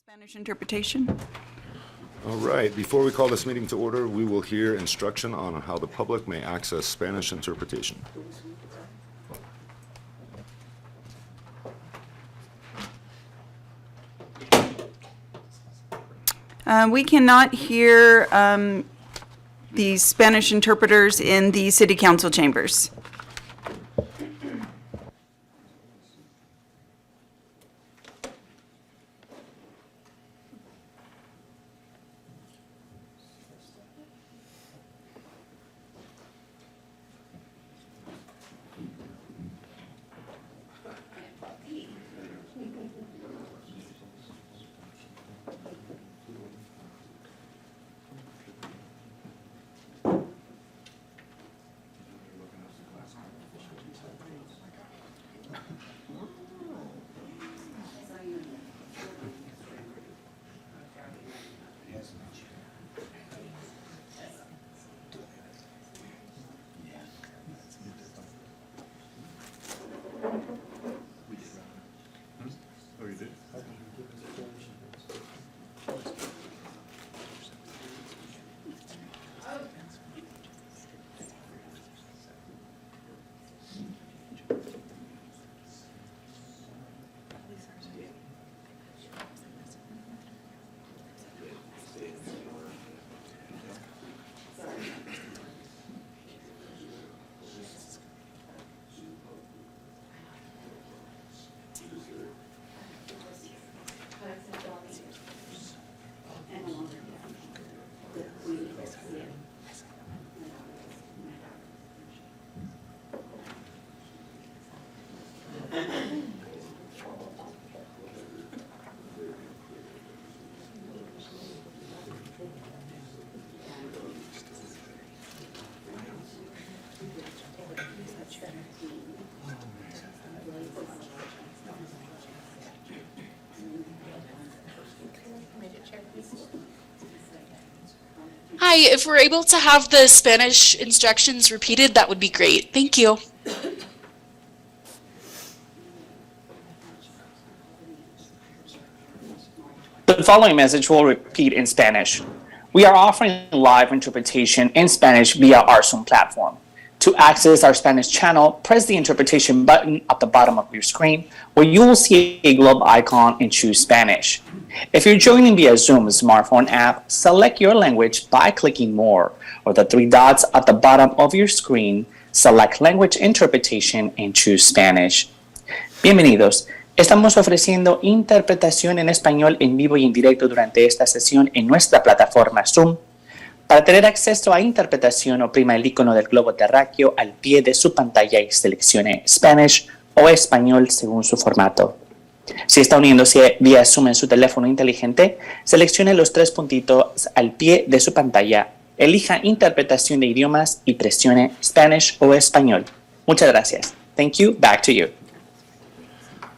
Spanish interpretation. All right, before we call this meeting to order, we will hear instruction on how the public may access Spanish interpretation. We cannot hear the Spanish interpreters in the city council chambers. Hi, if we're able to have the Spanish instructions repeated, that would be great. Thank you. The following message will repeat in Spanish. We are offering live interpretation in Spanish via our Zoom platform. To access our Spanish channel, press the interpretation button at the bottom of your screen, where you will see a globe icon and choose Spanish. If you're joining via Zoom smartphone app, select your language by clicking More, or the three dots at the bottom of your screen, select Language Interpretation and choose Spanish. Bienvenidos. Estamos ofreciendo interpretación en español en vivo y en directo durante esta sesión en nuestra plataforma Zoom. Para tener acceso a interpretación, oprima el icono del globo terráqueo al pie de su pantalla y seleccione Spanish o español según su formato. Si está uniéndose vía Zoom en su teléfono inteligente, seleccione los tres puntitos al pie de su pantalla, elija interpretación de idiomas y presione Spanish o español. Muchas gracias. Thank you. Back to you.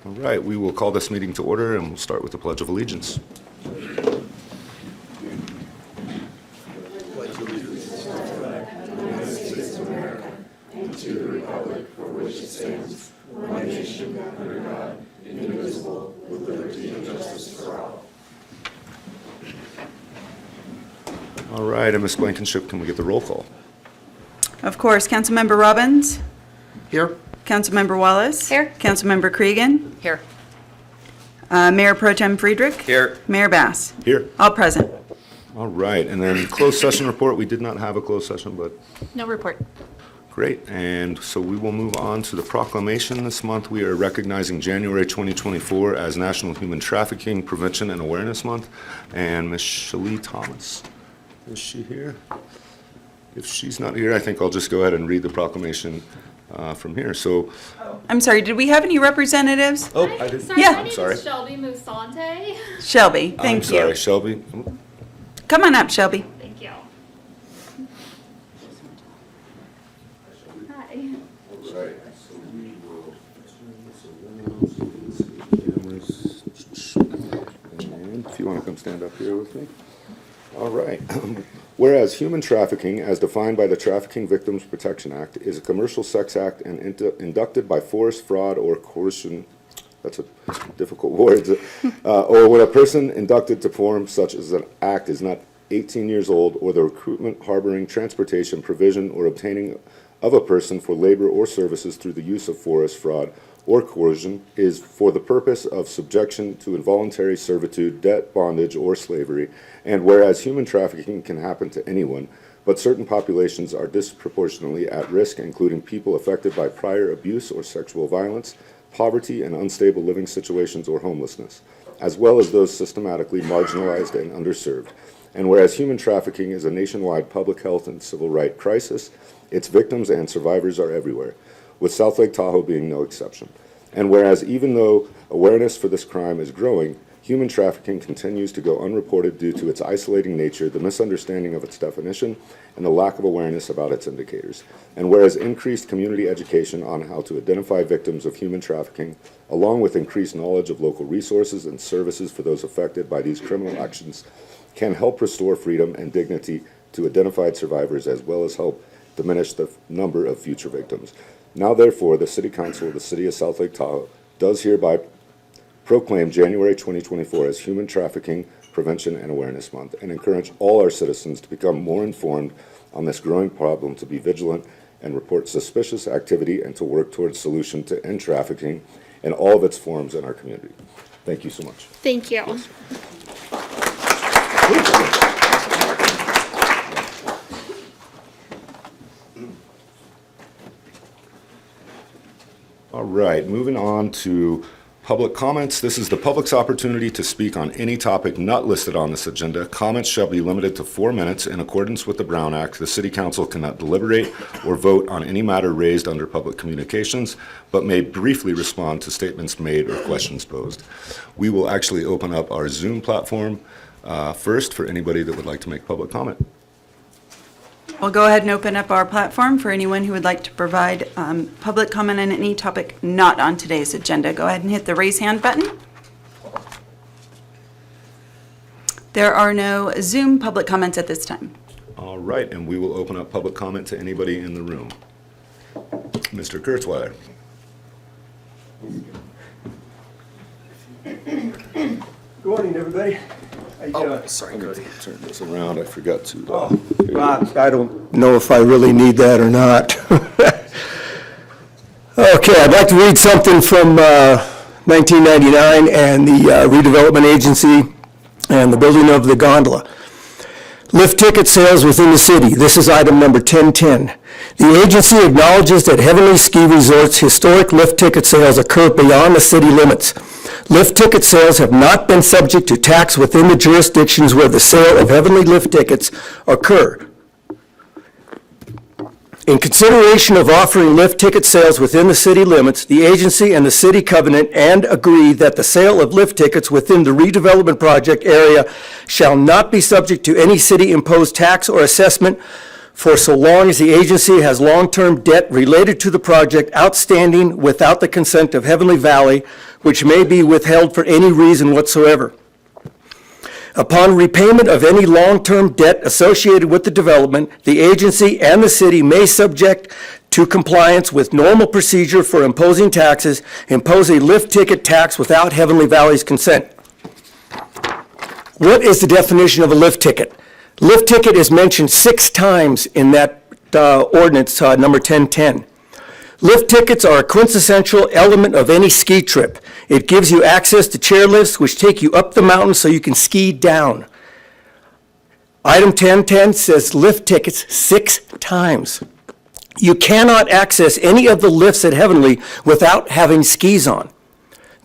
All right, we will call this meeting to order, and we'll start with the Pledge of Allegiance. To the republic for which it stands, one nation under God, indivisible, with liberty and justice for all. All right, and Ms. Blankenship, can we get the roll call? Of course, Councilmember Robbins. Here. Councilmember Wallace. Here. Councilmember Cregan. Here. Mayor Pro Tem Friedrich. Here. Mayor Bass. Here. All present. All right, and then closed session report. We did not have a closed session, but No report. great. And so we will move on to the proclamation. This month, we are recognizing January 2024 as National Human Trafficking Prevention and Awareness Month. And Ms. Shalee Thomas, is she here? If she's not here, I think I'll just go ahead and read the proclamation from here. So, I'm sorry, did we have any representatives? oh, I did. Sorry, Yeah. my name Sorry. is Shelby Musante. Shelby, I'm thank sorry, you. Shelby. Come on up, Shelby. Thank you. Hi. Right, so we will turn this around so we can see the cameras. And if you want to come stand up here with me. All right. Whereas human trafficking, as defined by the Trafficking Victims Protection Act, is a commercial sex act and inducted by force, fraud, or coercion that's a difficult word, or when a person inducted to form such as an act is not 18 years old, or the recruitment, harboring, transportation, provision, or obtaining of a person for labor or services through the use of force, fraud, or coercion is for the purpose of subjection to involuntary servitude, debt, bondage, or slavery, and whereas human trafficking can happen to anyone, but certain populations are disproportionately at risk, including people affected by prior abuse or sexual violence, poverty and unstable living situations or homelessness, as well as those systematically marginalized and underserved. And whereas human trafficking is a nationwide public health and civil right crisis, its victims and survivors are everywhere, with South Lake Tahoe being no exception. And whereas even though awareness for this crime is growing, human trafficking continues to go unreported due to its isolating nature, the misunderstanding of its definition, and the lack of awareness about its indicators. And whereas increased community education on how to identify victims of human trafficking, along with increased knowledge of local resources and services for those affected by these criminal actions, can help restore freedom and dignity to identified survivors, as well as help diminish the number of future victims. Now, therefore, the City Council of the City of South Lake Tahoe does hereby proclaim January 2024 as Human Trafficking Prevention and Awareness Month, and encourage all our citizens to become more informed on this growing problem, to be vigilant and report suspicious activity, and to work towards solution to end trafficking in all of its forms in our community. Thank you so much. Thank you. All right, moving on to public comments. This is the public's opportunity to speak on any topic not listed on this agenda. Comments shall be limited to 4 minutes. In accordance with the Brown Act, the City Council cannot deliberate or vote on any matter raised under public communications, but may briefly respond to statements made or questions posed. We will actually open up our Zoom platform first for anybody that would like to make public comment. I'll go ahead and open up our platform for anyone who would like to provide public comment on any topic not on today's agenda. Go ahead and hit the raise hand button. There are no Zoom public comments at this time. All right, and we will open up public comment to anybody in the room. Mr. Kurzweiler. Good morning, everybody. Sorry, I'm going to turn this around. I forgot to. I don't know if I really need that or not. Okay, I'd like to read something from 1999 and the redevelopment agency and the building of the gondola. Lift ticket sales within the city. This is item number 1010. The agency acknowledges that Heavenly Ski Resort's historic lift ticket sales occur beyond the city limits. Lift ticket sales have not been subject to tax within the jurisdictions where the sale of Heavenly lift tickets occur. In consideration of offering lift ticket sales within the city limits, the agency and the city covenant and agree that the sale of lift tickets within the redevelopment project area shall not be subject to any city-imposed tax or assessment for so long as the agency has long-term debt related to the project outstanding without the consent of Heavenly Valley, which may be withheld for any reason whatsoever. Upon repayment of any long-term debt associated with the development, the agency and the city may, subject to compliance with normal procedure for imposing taxes, impose a lift ticket tax without Heavenly Valley's consent. What is the definition of a lift ticket? Lift ticket is mentioned 6 times in that ordinance, number 1010. Lift tickets are a quintessential element of any ski trip. It gives you access to chairlifts which take you up the mountain so you can ski down. Item 1010 says lift tickets 6 times. You cannot access any of the lifts at Heavenly without having skis on.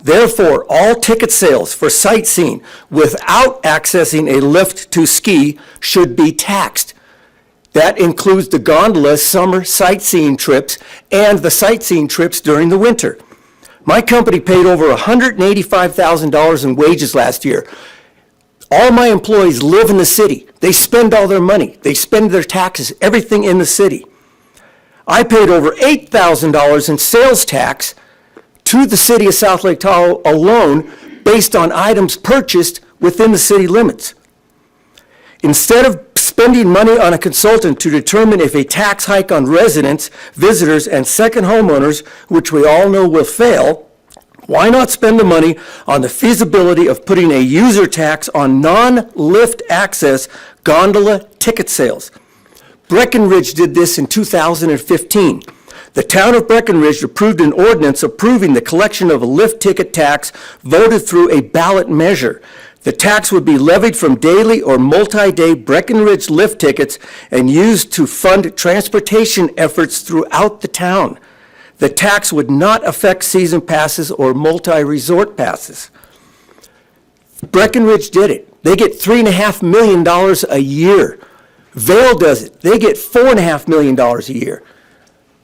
Therefore, all ticket sales for sightseeing without accessing a lift to ski should be taxed. That includes the gondola summer sightseeing trips and the sightseeing trips during the winter. My company paid over $185,000 in wages last year. All my employees live in the city. They spend all their money. They spend their taxes, everything in the city. I paid over $8,000 in sales tax to the city of South Lake Tahoe alone based on items purchased within the city limits. Instead of spending money on a consultant to determine if a tax hike on residents, visitors, and second homeowners, which we all know will fail, Why not spend the money on the feasibility of putting a user tax on non-lift access gondola ticket sales? Breckenridge did this in 2015. The town of Breckenridge approved an ordinance approving the collection of a lift ticket tax voted through a ballot measure. The tax would be levied from daily or multi-day Breckenridge lift tickets and used to fund transportation efforts throughout the town. The tax would not affect season passes or multi-resort passes. Breckenridge did it. They get $3.5 million a year. Vail does it. They get $4.5 million a year.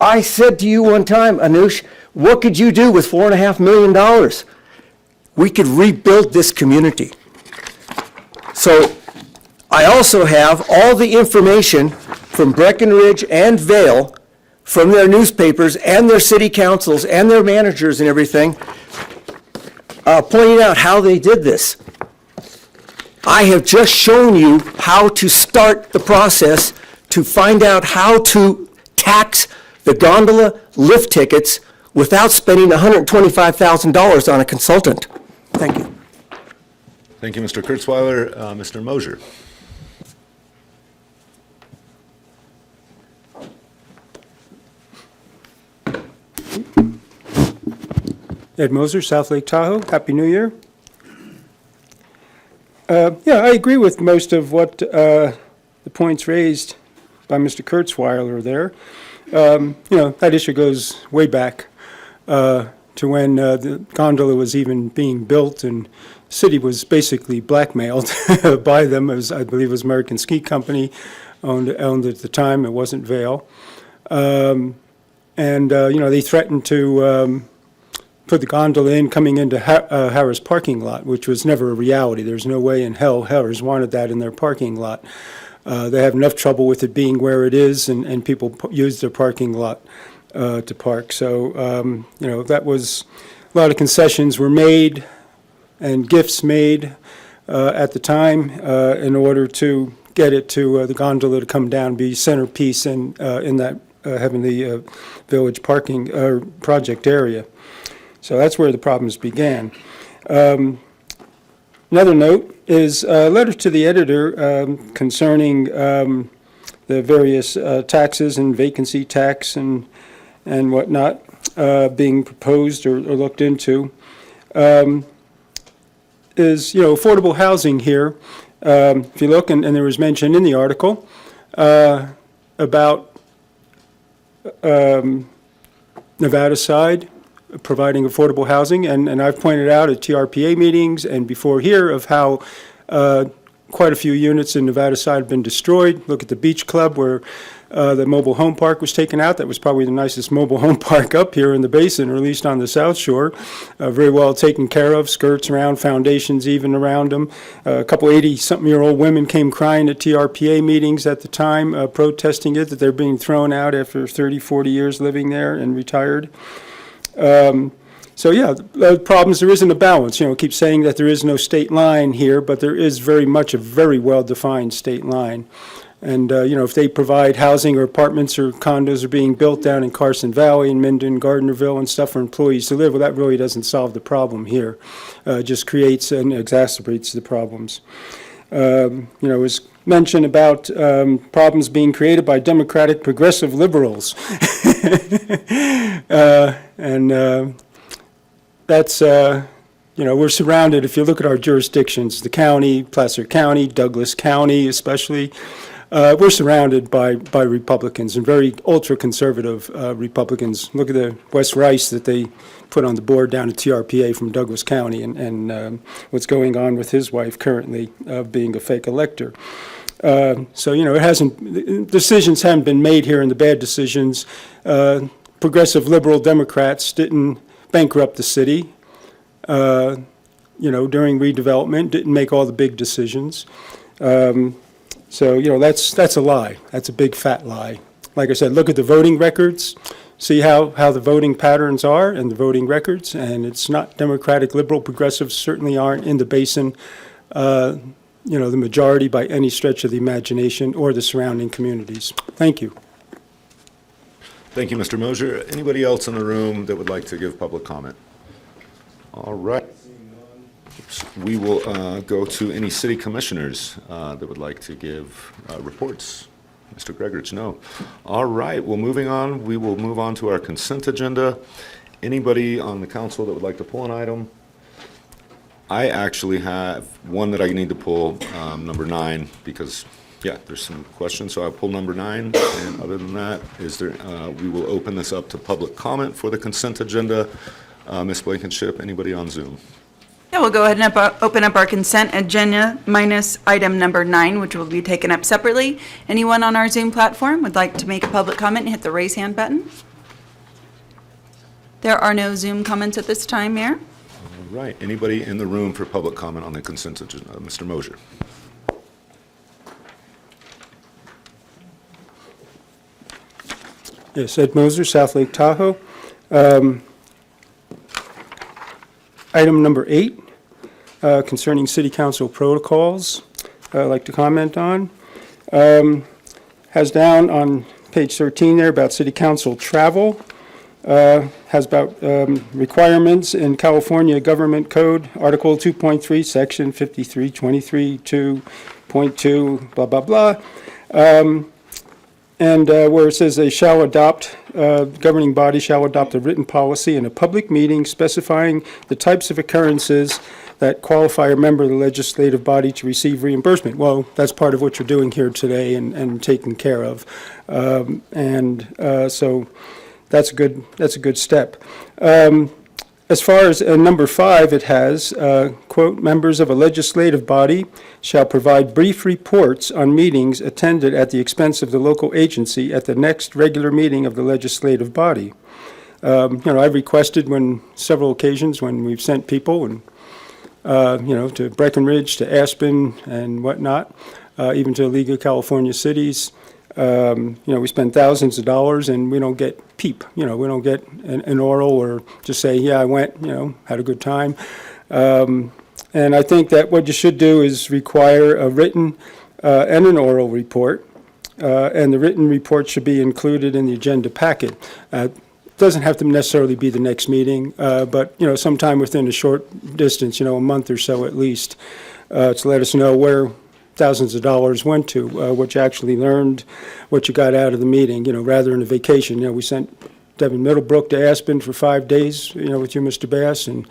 I said to you one time, Anush, what could you do with $4.5 million? We could rebuild this community. So I also have all the information from Breckenridge and Vail from their newspapers and their city councils and their managers and everything, pointing out how they did this. I have just shown you how to start the process to find out how to tax the gondola lift tickets without spending $125,000 on a consultant. Thank you. Thank you, Mr. Kurtzweiler. Mr. Mosier. Ed Moser, South Lake Tahoe. Happy New Year. Yeah, I agree with most of what the points raised by Mr. Kurtzweiler there. That issue goes way back to when the gondola was even being built, and the city was basically blackmailed by them, as I believe it was American Ski Company owned at the time. It wasn't Vail. They threatened to put the gondola in coming into Harris parking lot, which was never a reality. There's no way in hell Harris wanted that in their parking lot. They have enough trouble with it being where it is, and people use their parking lot to park. So, that was, a lot of concessions were made and gifts made at the time in order to get it to the gondola to come down, be centerpiece in that Heavenly Village parking project area. So that's where the problems began. Another note is a letter to the editor concerning the various taxes and vacancy tax and whatnot being proposed or looked into. Is, affordable housing here. If you look, and there was mention in the article about Nevada side providing affordable housing, and I've pointed out at TRPA meetings and before here of how quite a few units in Nevada side have been destroyed. Look at the Beach Club where the mobile home park was taken out. That was probably the nicest mobile home park up here in the basin, or at least on the South Shore. Very well taken care of, skirts around, foundations even around them. A couple 80-something-year-old women came crying at TRPA meetings at the time, protesting it, that they're being thrown out after 30, 40 years living there and retired. The problem is there isn't a balance. Keep saying that there is no state line here, but there is very much a very well-defined state line. And, if they provide housing or apartments or condos are being built down in Carson Valley and Minden, Gardnerville and stuff for employees to live, well, that really doesn't solve the problem here. It just creates and exacerbates the problems. It was mentioned about problems being created by Democratic progressive liberals. That's, we're surrounded, if you look at our jurisdictions, the county, Placer County, Douglas County especially, we're surrounded by Republicans and very ultra-conservative Republicans. Look at the Wes Rice that they put on the board down at TRPA from Douglas County and what's going on with his wife currently being a fake elector. Decisions haven't been made here, and the bad decisions. Progressive liberal Democrats didn't bankrupt the city, during redevelopment, didn't make all the big decisions. That's a lie. That's a big fat lie. Like I said, look at the voting records, see how the voting patterns are and the voting records, and it's not Democratic, liberal, progressives certainly aren't in the basin, the majority by any stretch of the imagination or the surrounding communities. Thank you. Thank you, Mr. Mosier. Anybody else in the room that would like to give public comment? All right. We will go to any city commissioners that would like to give reports. Mr. Gregorich, no. All right, well, moving on, we will move on to our consent agenda. Anybody on the council that would like to pull an item? I actually have one that I need to pull, number 9, because, yeah, there's some questions, so I'll pull number 9. And other than that, we will open this up to public comment for the consent agenda. Ms. Blankenship, anybody on Zoom? Yeah, we'll go ahead and open up our consent agenda minus item number 9, which will be taken up separately. Anyone on our Zoom platform would like to make a public comment, hit the raise hand button. There are no Zoom comments at this time, Mayor. All right, anybody in the room for public comment on the consent agenda? Mr. Mosier. Yes, Ed Moser, South Lake Tahoe. Item number 8, concerning city council protocols, I'd like to comment on. Has down on page 13 there about city council travel. Has about requirements in California Government Code, Article 2.3, Section 5323.2.2, blah, blah, blah. And where it says they shall adopt, governing body shall adopt a written policy in a public meeting specifying the types of occurrences that qualify a member of the legislative body to receive reimbursement. Well, that's part of what you're doing here today and taking care of. So that's a good step. As far as number 5, it has, quote, members of a legislative body shall provide brief reports on meetings attended at the expense of the local agency at the next regular meeting of the legislative body. I've requested several occasions when we've sent people and, to Breckenridge, to Aspen and whatnot, even to the League of California Cities. We spend thousands of dollars and we don't get peep. We don't get an oral or just say, yeah, I went, had a good time. And I think that what you should do is require a written and an oral report. And the written report should be included in the agenda packet. Doesn't have to necessarily be the next meeting, but, sometime within a short distance, a month or so at least, to let us know where thousands of dollars went to, what you actually learned, what you got out of the meeting, rather than a vacation. We sent Devin Middlebrook to Aspen for 5 days, with you, Mr. Bass, and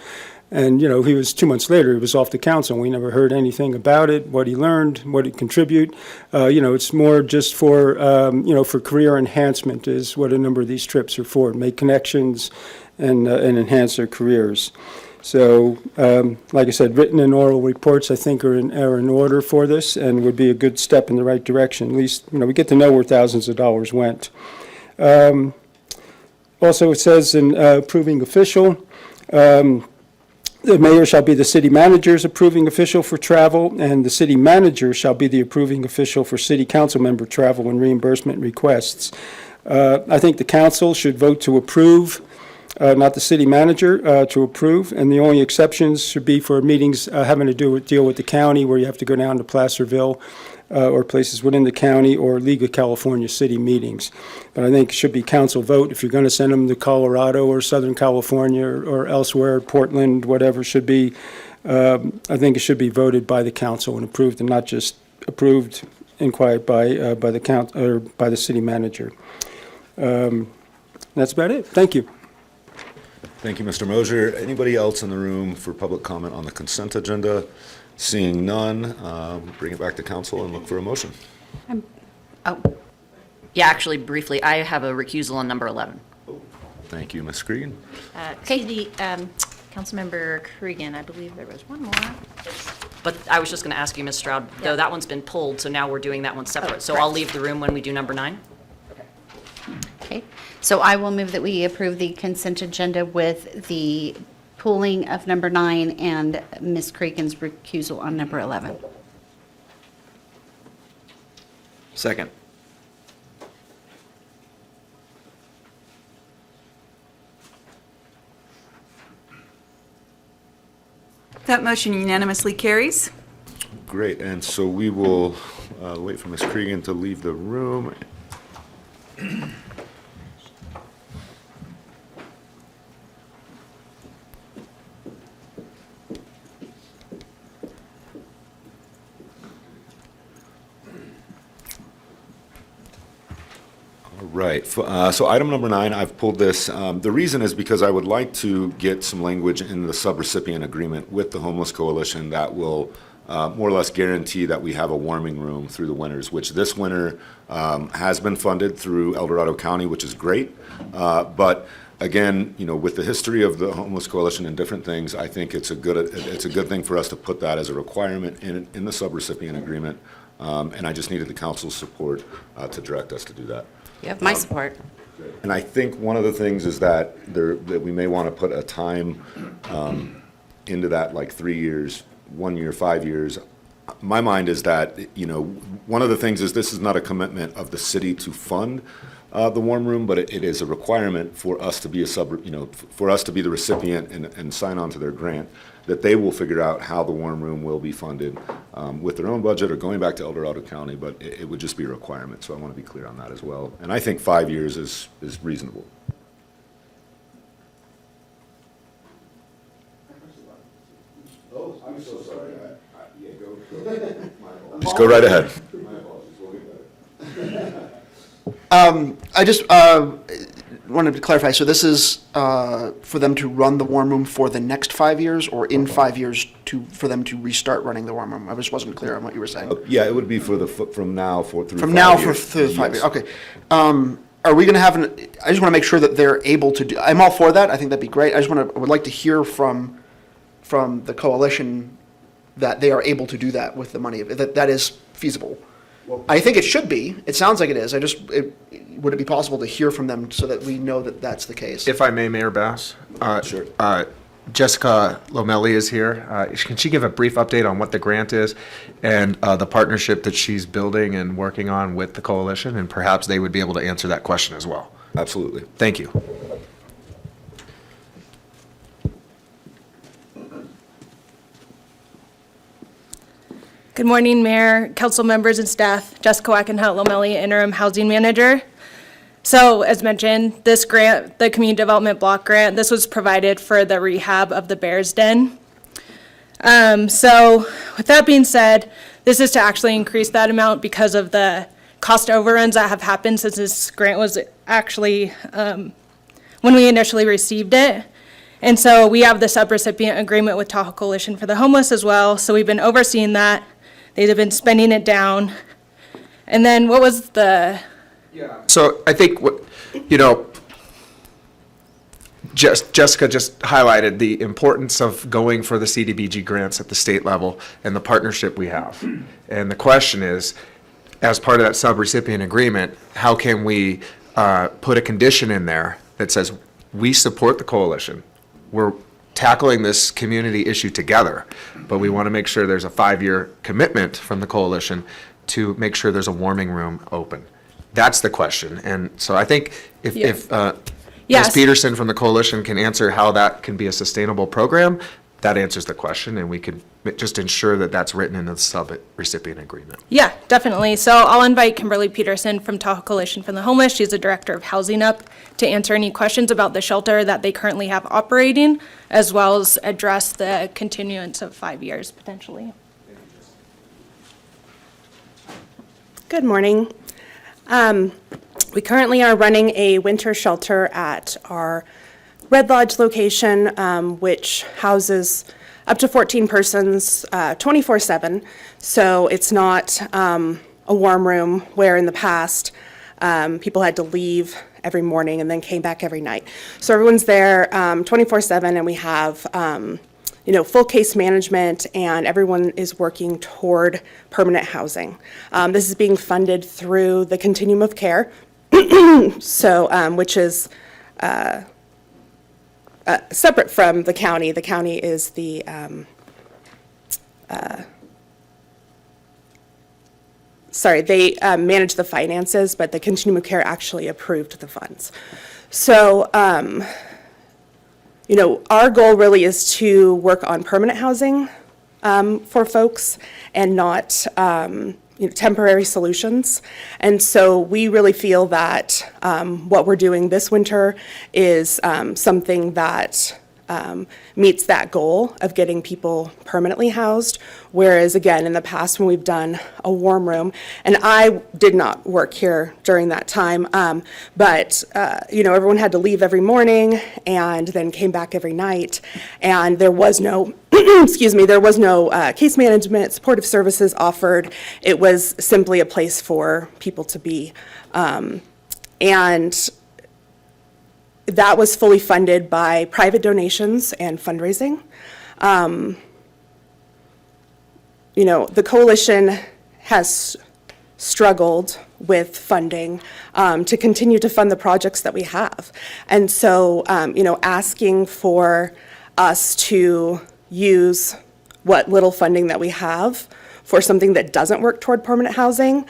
he was 2 months later, he was off the council. We never heard anything about it, what he learned, what he contribute. It's more just for, for career enhancement is what a number of these trips are for, make connections and enhance their careers. So, like I said, written and oral reports, I think, are in order for this and would be a good step in the right direction. At least, we get to know where thousands of dollars went. Also, it says in approving official, the mayor shall be the city manager's approving official for travel, and the city manager shall be the approving official for city council member travel and reimbursement requests. I think the council should vote to approve, not the city manager, to approve, and the only exceptions should be for meetings having to deal with the county, where you have to go down to Placerville or places within the county, or League of California City meetings. But I think it should be council vote. If you're going to send them to Colorado or Southern California or elsewhere, Portland, whatever, should be, I think it should be voted by the council and approved, and not just approved in quiet by the city manager. That's about it. Thank you. Thank you, Mr. Mosier. Anybody else in the room for public comment on the consent agenda? Seeing none, bring it back to council and look for a motion. Yeah, actually, briefly, I have a recusal on number 11. Thank you, Ms. Cregan. Okay, Councilmember Cregan, I believe there was one more. But I was just going to ask you, Ms. Stroud, though that one's been pulled, so now we're doing that one separate. So I'll leave the room when we do number 9. Okay, so I will move that we approve the consent agenda with the pooling of number 9 and Ms. Cregan's recusal on number 11. Second. That motion unanimously carries. Great, and so we will wait for Ms. Cregan to leave the room. Right. So item number 9, I've pulled this. The reason is because I would like to get some language in the subrecipient agreement with the Homeless Coalition that will more or less guarantee that we have a warming room through the winters, which this winter has been funded through El Dorado County, which is great. But again, with the history of the Homeless Coalition and different things, I think it's a good thing for us to put that as a requirement in the subrecipient agreement. And I just needed the council's support to direct us to do that. You have my support. And I think one of the things is that we may want to put a time into that, like 3 years, 1 year, 5 years. My mind is that, one of the things is this is not a commitment of the city to fund the warm room, but it is a requirement for us to be for us to be the recipient and sign on to their grant, that they will figure out how the warm room will be funded with their own budget or going back to El Dorado County, but it would just be a requirement, so I want to be clear on that as well. And I think 5 years is reasonable. Oh, I'm so sorry. Just go right ahead. I just wanted to clarify, so this is for them to run the warm room for the next 5 years, or in 5 years for them to restart running the warm room? I just wasn't clear on what you were saying. Yeah, it would be for from now through 5 years. From now through 5 years, okay. Are we going to have I just want to make sure that they're able to do, I'm all for that, I think that'd be great. I would like to hear from the coalition that they are able to do that with the money, that is feasible. I think it should be. It sounds like it is. Would it be possible to hear from them so that we know that that's the case? If I may, Mayor Bass? Sure. Jessica Lomelli is here. Can she give a brief update on what the grant is and the partnership that she's building and working on with the coalition? And perhaps they would be able to answer that question as well. Absolutely. Thank you. Good morning, Mayor, council members, and staff. Jessica Wackenhout Lomelli, Interim Housing Manager. So, as mentioned, this grant, the Community Development Block Grant, this was provided for the rehab of the Bears Den. So, with that being said, this is to actually increase that amount because of the cost overruns that have happened since this grant was actually, when we initially received it. And so we have the subrecipient agreement with Tahoe Coalition for the Homeless as well. So we've been overseeing that. They've been spending it down. And then what was the? Yeah. So I think, Jessica just highlighted the importance of going for the CDBG grants at the state level and the partnership we have. And the question is, as part of that subrecipient agreement, how can we put a condition in there that says we support the coalition? We're tackling this community issue together, but we want to make sure there's a 5-year commitment from the coalition to make sure there's a warming room open. That's the question. And so I think if Ms. Peterson from the coalition can answer how that can be a sustainable program, that answers the question, and we could just ensure that that's written in the sub-recipient agreement. Yeah, definitely. So I'll invite Kimberly Peterson from Tahoe Coalition for the Homeless. She's the Director of Housing Up to answer any questions about the shelter that they currently have operating, as well as address the continuance of 5 years potentially. Good morning. We currently are running a winter shelter at our Red Lodge location, which houses up to 14 persons 24/7. So it's not a warm room where in the past people had to leave every morning and then came back every night. So everyone's there 24/7, and we have full case management, and everyone is working toward permanent housing. This is being funded through the Continuum of Care, so which is separate from the county. The county is the they manage the finances, but the Continuum of Care actually approved the funds. So, our goal really is to work on permanent housing for folks and not temporary solutions. And so we really feel that what we're doing this winter is something that meets that goal of getting people permanently housed. Whereas again, in the past, when we've done a warm room, and I did not work here during that time, but everyone had to leave every morning and then came back every night, and there was no there was no case management, supportive services offered. It was simply a place for people to be. And that was fully funded by private donations and fundraising. The coalition has struggled with funding to continue to fund the projects that we have. And so, asking for us to use what little funding that we have for something that doesn't work toward permanent housing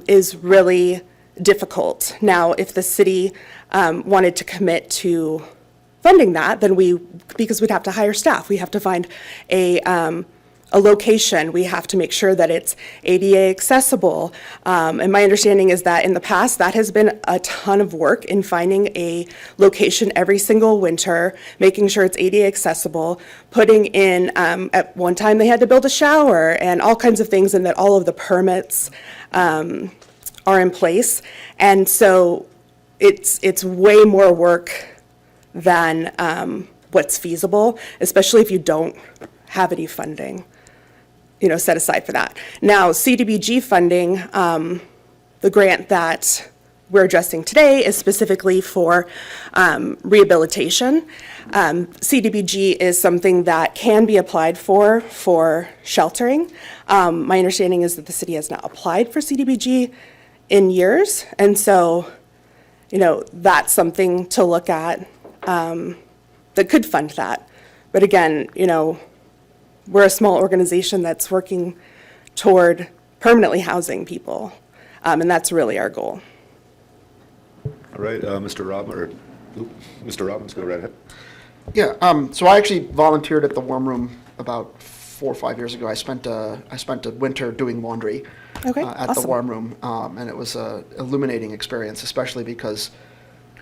is really difficult. Now, if the city wanted to commit to funding that, then because we'd have to hire staff, we have to find a location, we have to make sure that it's ADA accessible. And my understanding is that in the past, that has been a ton of work in finding a location every single winter, making sure it's ADA accessible, putting in, at one time they had to build a shower and all kinds of things, and that all of the permits are in place. And so it's way more work than what's feasible, especially if you don't have any funding, set aside for that. Now, CDBG funding, the grant that we're addressing today is specifically for rehabilitation. CDBG is something that can be applied for sheltering. My understanding is that the city has not applied for CDBG in years, and so, that's something to look at that could fund that. But again, we're a small organization that's working toward permanently housing people, and that's really our goal. All right, Mr. Robbins, go right ahead. Yeah, so I actually volunteered at the Warm Room about 4 or 5 years ago. I spent a winter doing laundry at awesome. the Warm Room, and it was an illuminating experience, especially because,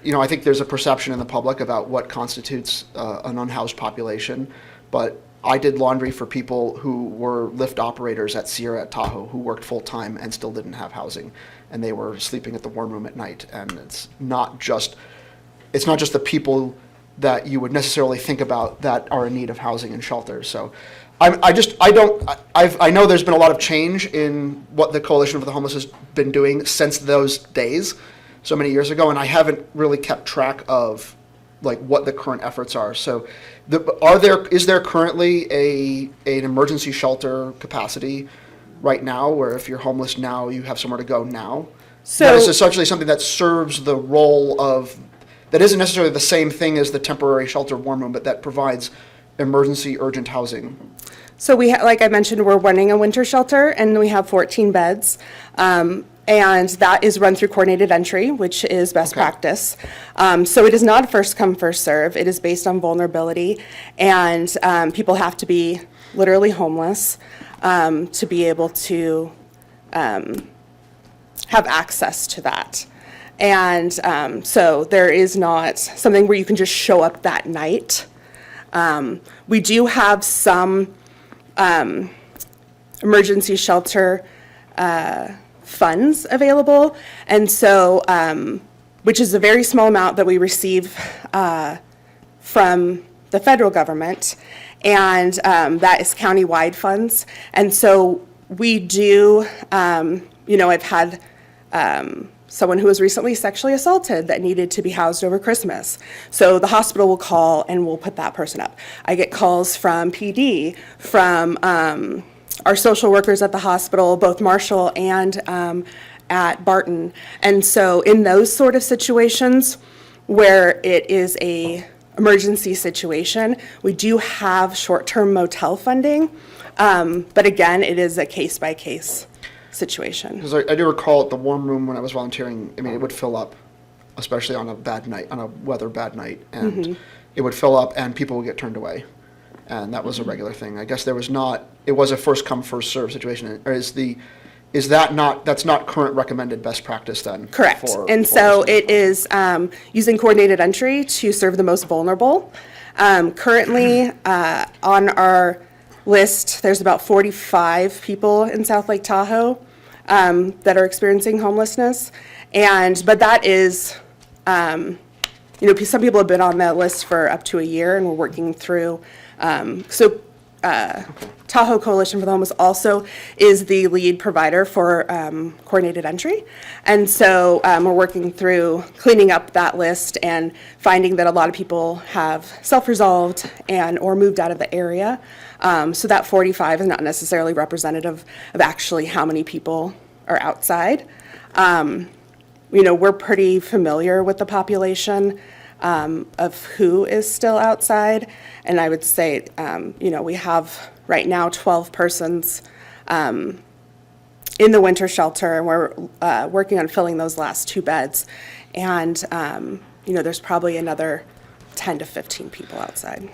I think there's a perception in the public about what constitutes an unhoused population, but I did laundry for people who were lift operators at Sierra at Tahoe who worked full-time and still didn't have housing, and they were sleeping at the Warm Room at night. And it's not just the people that you would necessarily think about that are in need of housing and shelter. So I know there's been a lot of change in what the Coalition for the Homeless has been doing since those days, so many years ago, and I haven't really kept track of what the current efforts are. So is there currently an emergency shelter capacity right now where if you're homeless now, you have somewhere to go now? So that is essentially something that serves the role of, that isn't necessarily the same thing as the temporary shelter Warm Room, but that provides emergency urgent housing. So like I mentioned, we're running a winter shelter, and we have 14 beds. And that is run through coordinated entry, which is best practice. So it is not first come, first serve. It is based on vulnerability, and people have to be literally homeless to be able to have access to that. And so there is not something where you can just show up that night. We do have some emergency shelter funds available, and so, which is a very small amount that we receive from the federal government, and that is county-wide funds. And so we do, I've had someone who was recently sexually assaulted that needed to be housed over Christmas. So the hospital will call and we'll put that person up. I get calls from PD, from our social workers at the hospital, both Marshall and at Barton. And so in those sort of situations where it is a emergency situation, we do have short-term motel funding. But again, it is a case-by-case situation. Because I do recall at the Warm Room when I was volunteering, it would fill up, especially on a bad night, on a weather bad night. And it would fill up and people would get turned away. And that was a regular thing. I guess it was a first come, first serve situation. Or that's not current recommended best practice then? Correct. And so it is using coordinated entry to serve the most vulnerable. Currently, on our list, there's about 45 people in South Lake Tahoe that are experiencing homelessness. But that is, some people have been on that list for up to a year, and we're working through. Tahoe Coalition for the Homeless also is the lead provider for coordinated entry. And so we're working through cleaning up that list and finding that a lot of people have self-resolved or moved out of the area. So that 45 is not necessarily representative of actually how many people are outside. We're pretty familiar with the population of who is still outside. And I would say, we have right now 12 persons in the winter shelter, and we're working on filling those last 2 beds. And, there's probably another 10 to 15 people outside.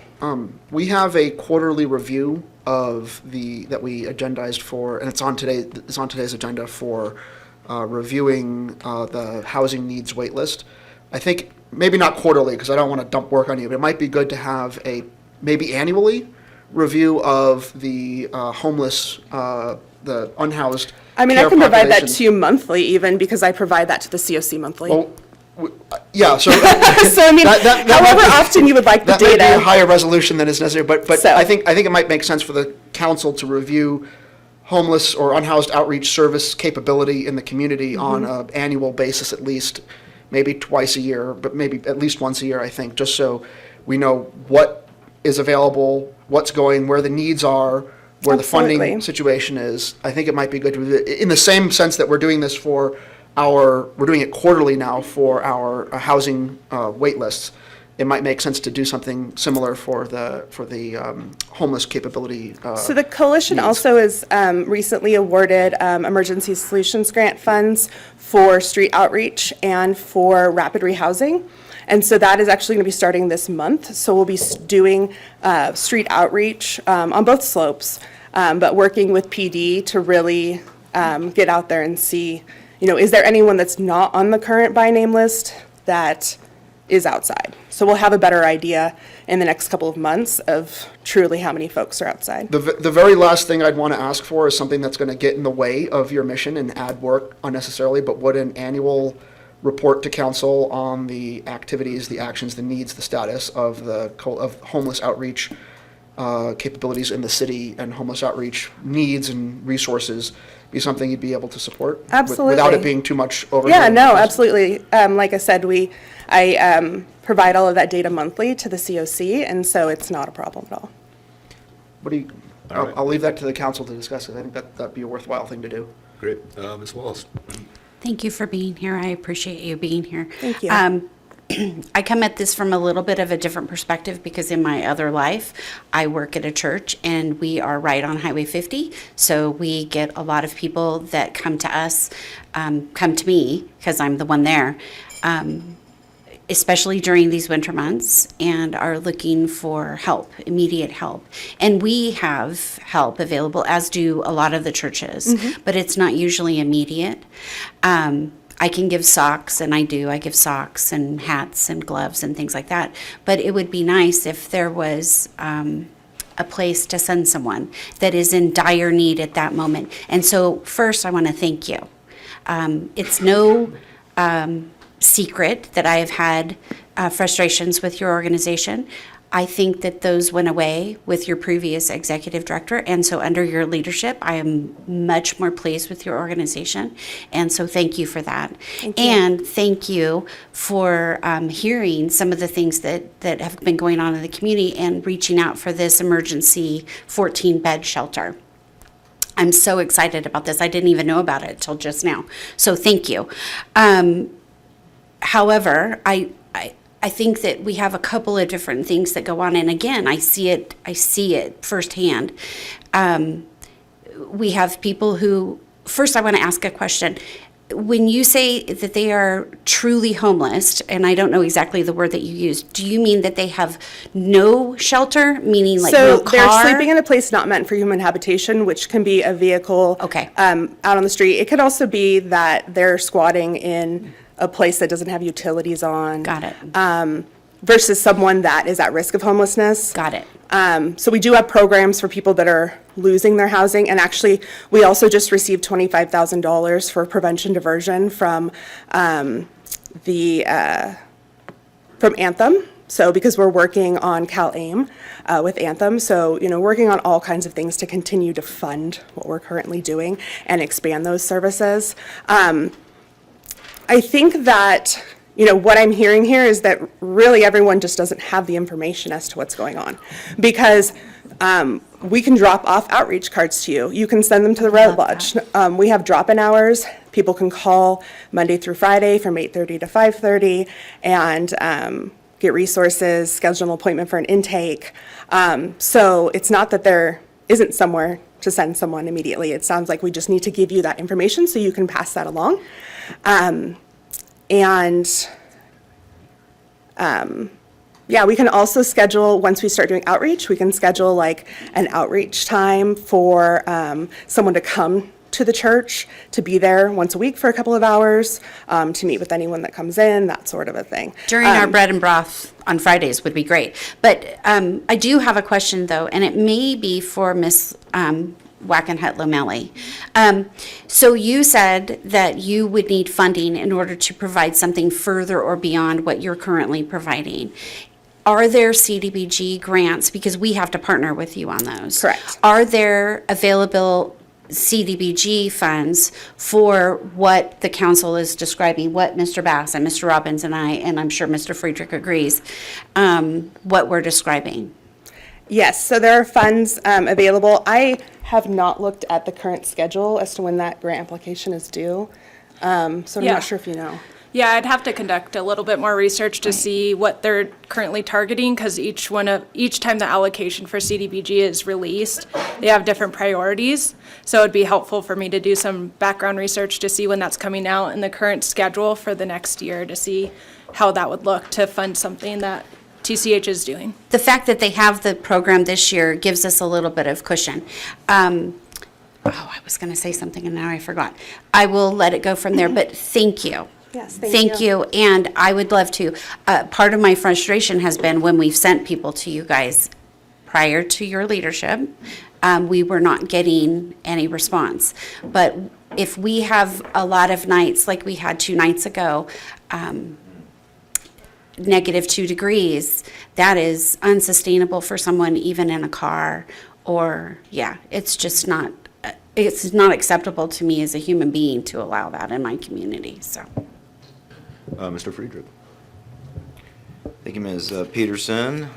We have a quarterly review that we agendized for, and it's on today's agenda for reviewing the housing needs wait list. I think maybe not quarterly, because I don't want to dump work on you, but it might be good to have a maybe annually review of the homeless, the unhoused. I mean, care I can provide that population. to you monthly even, because I provide that to the COC monthly. Well, yeah, so. So I mean, that however might be- often you would like the That may be a data. higher resolution than is necessary, but So- I think it might make sense for the council to review homeless or unhoused outreach service capability in the community on an annual basis at least, maybe twice a year, but maybe at least once a year, I think, just so we know what is available, where the needs are, where the funding Absolutely. situation is. I think it might be good to, in the same sense that we're doing this we're doing it quarterly now for our housing wait lists. It might make sense to do something similar for the homeless capability. So the coalition needs. also is recently awarded emergency solutions grant funds for street outreach and for rapid rehousing. And so that is actually going to be starting this month. So we'll be doing street outreach on both slopes, but working with PD to really get out there and see, is there anyone that's not on the current by name list that is outside? So we'll have a better idea in the next couple of months of truly how many folks are outside. The very last thing I'd want to ask for is something that's going to get in the way of your mission and add work unnecessarily, but would an annual report to council on the activities, the actions, the needs, the status of of homeless outreach capabilities in the city and homeless outreach needs and resources be something you'd be able to support? Absolutely. Without it being too much overhead? Yeah, no, absolutely. Like I said, I provide all of that data monthly to the COC, and so it's not a problem at all. I'll leave that to the council to discuss it. I think that'd be a worthwhile thing to do. Great. Ms. Wallace? Thank you for being here. I appreciate you being here. Thank you. I come at this from a little bit of a different perspective because in my other life, I work at a church and we are right on Highway 50. So we get a lot of people that come to us, come to me because I'm the one there, especially during these winter months, and are looking for help, immediate help. And we have help available, as do a lot of the churches, but it's not usually immediate. I can give socks, and I do. I give socks and hats and gloves and things like that. But it would be nice if there was a place to send someone that is in dire need at that moment. And so first, I want to thank you. It's no secret that I have had frustrations with your organization. I think that those went away with your previous executive director, and so under your leadership, I am much more pleased with your organization, and so thank you for that. Thank you. And thank you for hearing some of the things that have been going on in the community and reaching out for this emergency 14-bed shelter. I'm so excited about this. I didn't even know about it till just now, so thank you. However, I think that we have a couple of different things that go on, and again, I see it firsthand. We have people who, first I want to ask a question. When you say that they are truly homeless, and I don't know exactly the word that you used, do you mean that they have no shelter, meaning like no car? So they're sleeping in a place not meant for human habitation, which can be a vehicle out on the street. It could also be that they're squatting in a place that doesn't have utilities on. Got it. versus someone that is at risk of homelessness. Got it. So we do have programs for people that are losing their housing, and actually, we also just received $25,000 for prevention diversion from from Anthem. So because we're working on CalAIM with Anthem, so working on all kinds of things to continue to fund what we're currently doing and expand those services. I think that what I'm hearing here is that really everyone just doesn't have the information as to what's going on. Because we can drop off outreach cards to you. You can send them to the Red Lodge. We have drop-in hours. People can call Monday through Friday from 8:30 to 5:30 and get resources, schedule an appointment for an intake. So it's not that there isn't somewhere to send someone immediately. It sounds like we just need to give you that information so you can pass that along. Yeah, we can also schedule, once we start doing outreach, we can schedule like an outreach time for someone to come to the church, to be there once a week for a couple of hours, to meet with anyone that comes in, that sort of a thing. During our bread and broth on Fridays would be great. But I do have a question, though, and it may be for Ms. Wackenhut Lomelli. So you said that you would need funding in order to provide something further or beyond what you're currently providing. Are there CDBG grants, because we have to partner with you on those? Correct. Are there available CDBG funds for what the council is describing, what Mr. Bass and Mr. Robbins and I, and I'm sure Mr. Friedrich agrees, what we're describing? Yes, so there are funds available. I have not looked at the current schedule as to when that grant application is due, so I'm Yeah. not sure if you know. Yeah, I'd have to conduct a little bit more research to see what they're currently targeting, because each time the allocation for CDBG is released, they have different priorities. So it'd be helpful for me to do some background research to see when that's coming out and the current schedule for the next year to see how that would look to fund something that TCH is doing. The fact that they have the program this year gives us a little bit of cushion. I was going to say something and now I forgot. I will let it go from there, but thank you. Yes, Thank you, and I would love to. Part of my frustration has been when we've sent people to you guys prior to your leadership, we were not getting any response. But if we have a lot of nights, like we had 2 nights ago, -2 degrees, that is unsustainable for someone even in a car, or, it's just not, it's not acceptable to me as a human being to allow that in my community, so. Mr. Friedrich. Thank you, Ms. Peterson.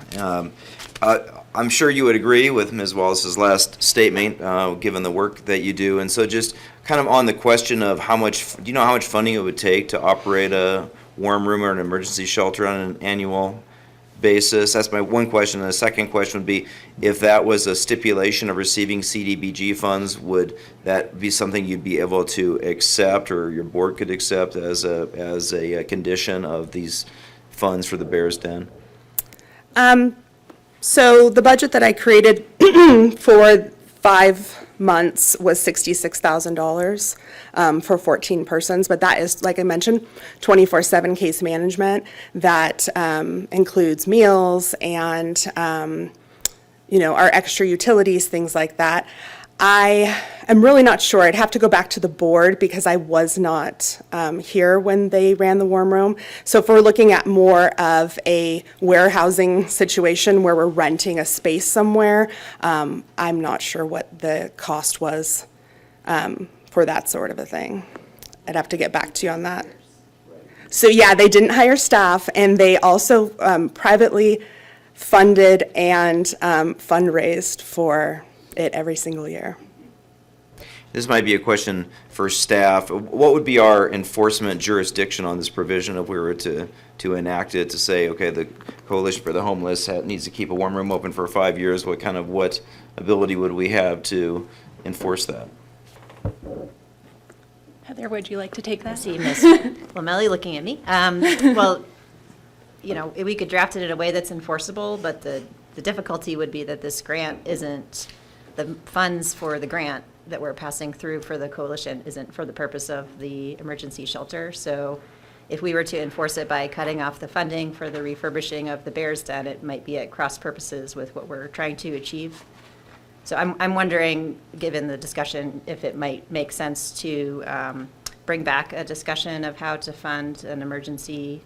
I'm sure you would agree with Ms. Wallace's last statement, given the work that you do. And so just kind of on the question of how much, do you know how much funding it would take to operate a warm room or an emergency shelter on an annual basis? That's my one question. And the second question would be, if that was a stipulation of receiving CDBG funds, would that be something you'd be able to accept, or your board could accept as a condition of these funds for the Bears Den? So the budget that I created for 5 months was $66,000 for 14 persons, but that is, like I mentioned, 24/7 case management that includes meals and our extra utilities, things like that. I am really not sure. I'd have to go back to the board because I was not here when they ran the warm room. So if we're looking at more of a warehousing situation where we're renting a space somewhere, I'm not sure what the cost was for that sort of a thing. I'd have to get back to you on that. So yeah, they didn't hire staff, and they also privately funded and fundraised for it every single year. This might be a question for staff. What would be our enforcement jurisdiction on this provision if we were to enact it, to say, okay, the Coalition for the Homeless needs to keep a warm room open for 5 years? What ability would we have to enforce that? Heather, would you like to take that? See Ms. Lomelli looking at me. Well, we could draft it in a way that's enforceable, but the difficulty would be that this grant isn't, the funds for the grant that we're passing through for the coalition isn't for the purpose of the emergency shelter. So if we were to enforce it by cutting off the funding for the refurbishing of the Bears Den, it might be at cross purposes with what we're trying to achieve. So I'm wondering, given the discussion, if it might make sense to bring back a discussion of how to fund an emergency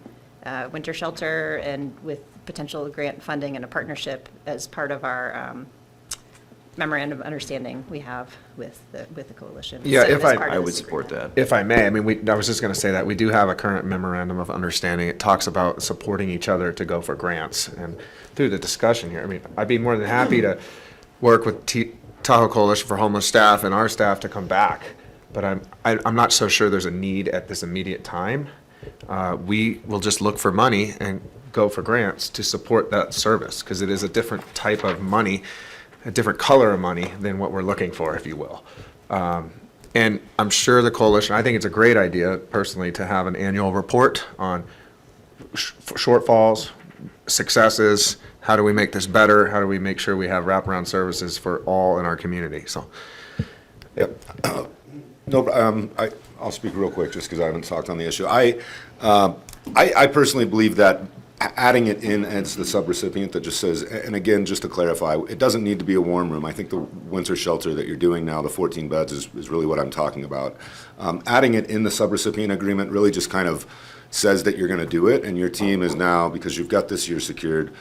winter shelter and with potential grant funding and a partnership as part of our memorandum of understanding we have with the coalition. Yeah, instead of if as I- part I of would this support agreement. that. If I may, I mean, I was just going to say that we do have a current memorandum of understanding. It talks about supporting each other to go for grants. And through the discussion here, I mean, I'd be more than happy to work with Tahoe Coalition for Homeless Staff and our staff to come back. But I'm not so sure there's a need at this immediate time. We will just look for money and go for grants to support that service, because it is a different type of money, a different color of money than what we're looking for, if you will. And I'm sure the coalition, I think it's a great idea personally to have an annual report on shortfalls, successes, how do we make this better, how do we make sure we have wraparound services for all in our community, so. Yep. No, I'll speak real quick, just because I haven't talked on the issue. I personally believe that adding it in as the subrecipient that just says, and again, just to clarify, it doesn't need to be a warm room. I think the winter shelter that you're doing now, the 14 beds, is really what I'm talking about. Adding it in the subrecipient agreement really just kind of says that you're going to do it, and your team is now, because you've got this year secured,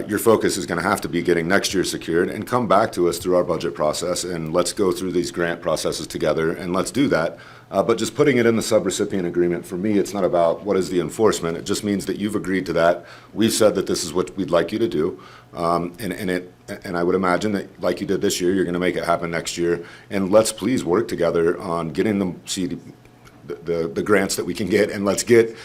your focus is going to have to be getting next year secured, and come back to us through our budget process, and let's go through these grant processes together, and let's do that. But just putting it in the subrecipient agreement, for me, it's not about what is the enforcement. It just means that you've agreed to that. We've said that this is what we'd like you to do. And I would imagine that, like you did this year, you're going to make it happen next year. And let's please work together on getting the grants that we can get, and let's get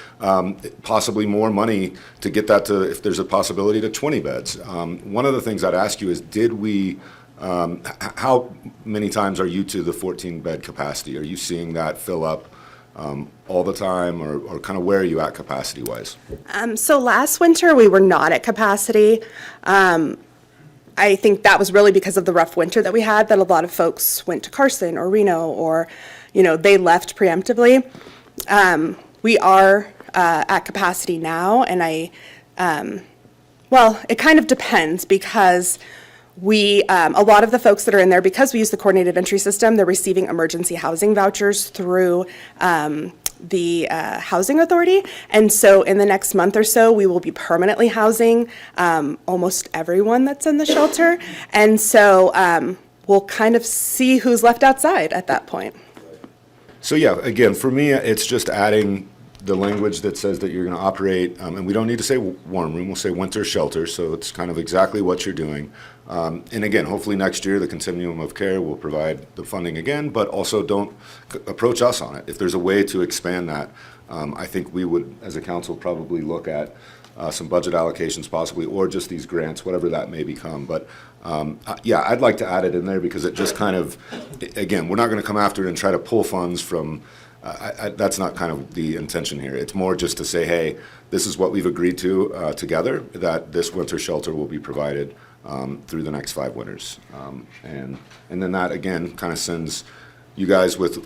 possibly more money to get that to, if there's a possibility, to 20 beds. One of the things I'd ask you is, how many times are you to the 14-bed capacity? Are you seeing that fill up all the time, or kind of where are you at capacity-wise? So last winter, we were not at capacity. I think that was really because of the rough winter that we had, that a lot of folks went to Carson or Reno, or, they left preemptively. We are at capacity now, and well, it kind of depends, because a lot of the folks that are in there, because we use the coordinated entry system, they're receiving emergency housing vouchers through the housing authority. And so in the next month or so, we will be permanently housing almost everyone that's in the shelter. And so we'll kind of see who's left outside at that point. So yeah, again, for me, it's just adding the language that says that you're going to operate, and we don't need to say warm room, we'll say winter shelter, so it's kind of exactly what you're doing. And again, hopefully next year, the continuum of care will provide the funding again, but also don't approach us on it. If there's a way to expand that, I think we would, as a council, probably look at some budget allocations possibly, or just these grants, whatever that may become. But yeah, I'd like to add it in there, because it just kind of, again, we're not going to come after it and try to pull funds from, that's not kind of the intention here. It's more just to say, hey, this is what we've agreed to together, that this winter shelter will be provided through the next 5 winters. And then that, again, kind of sends you guys with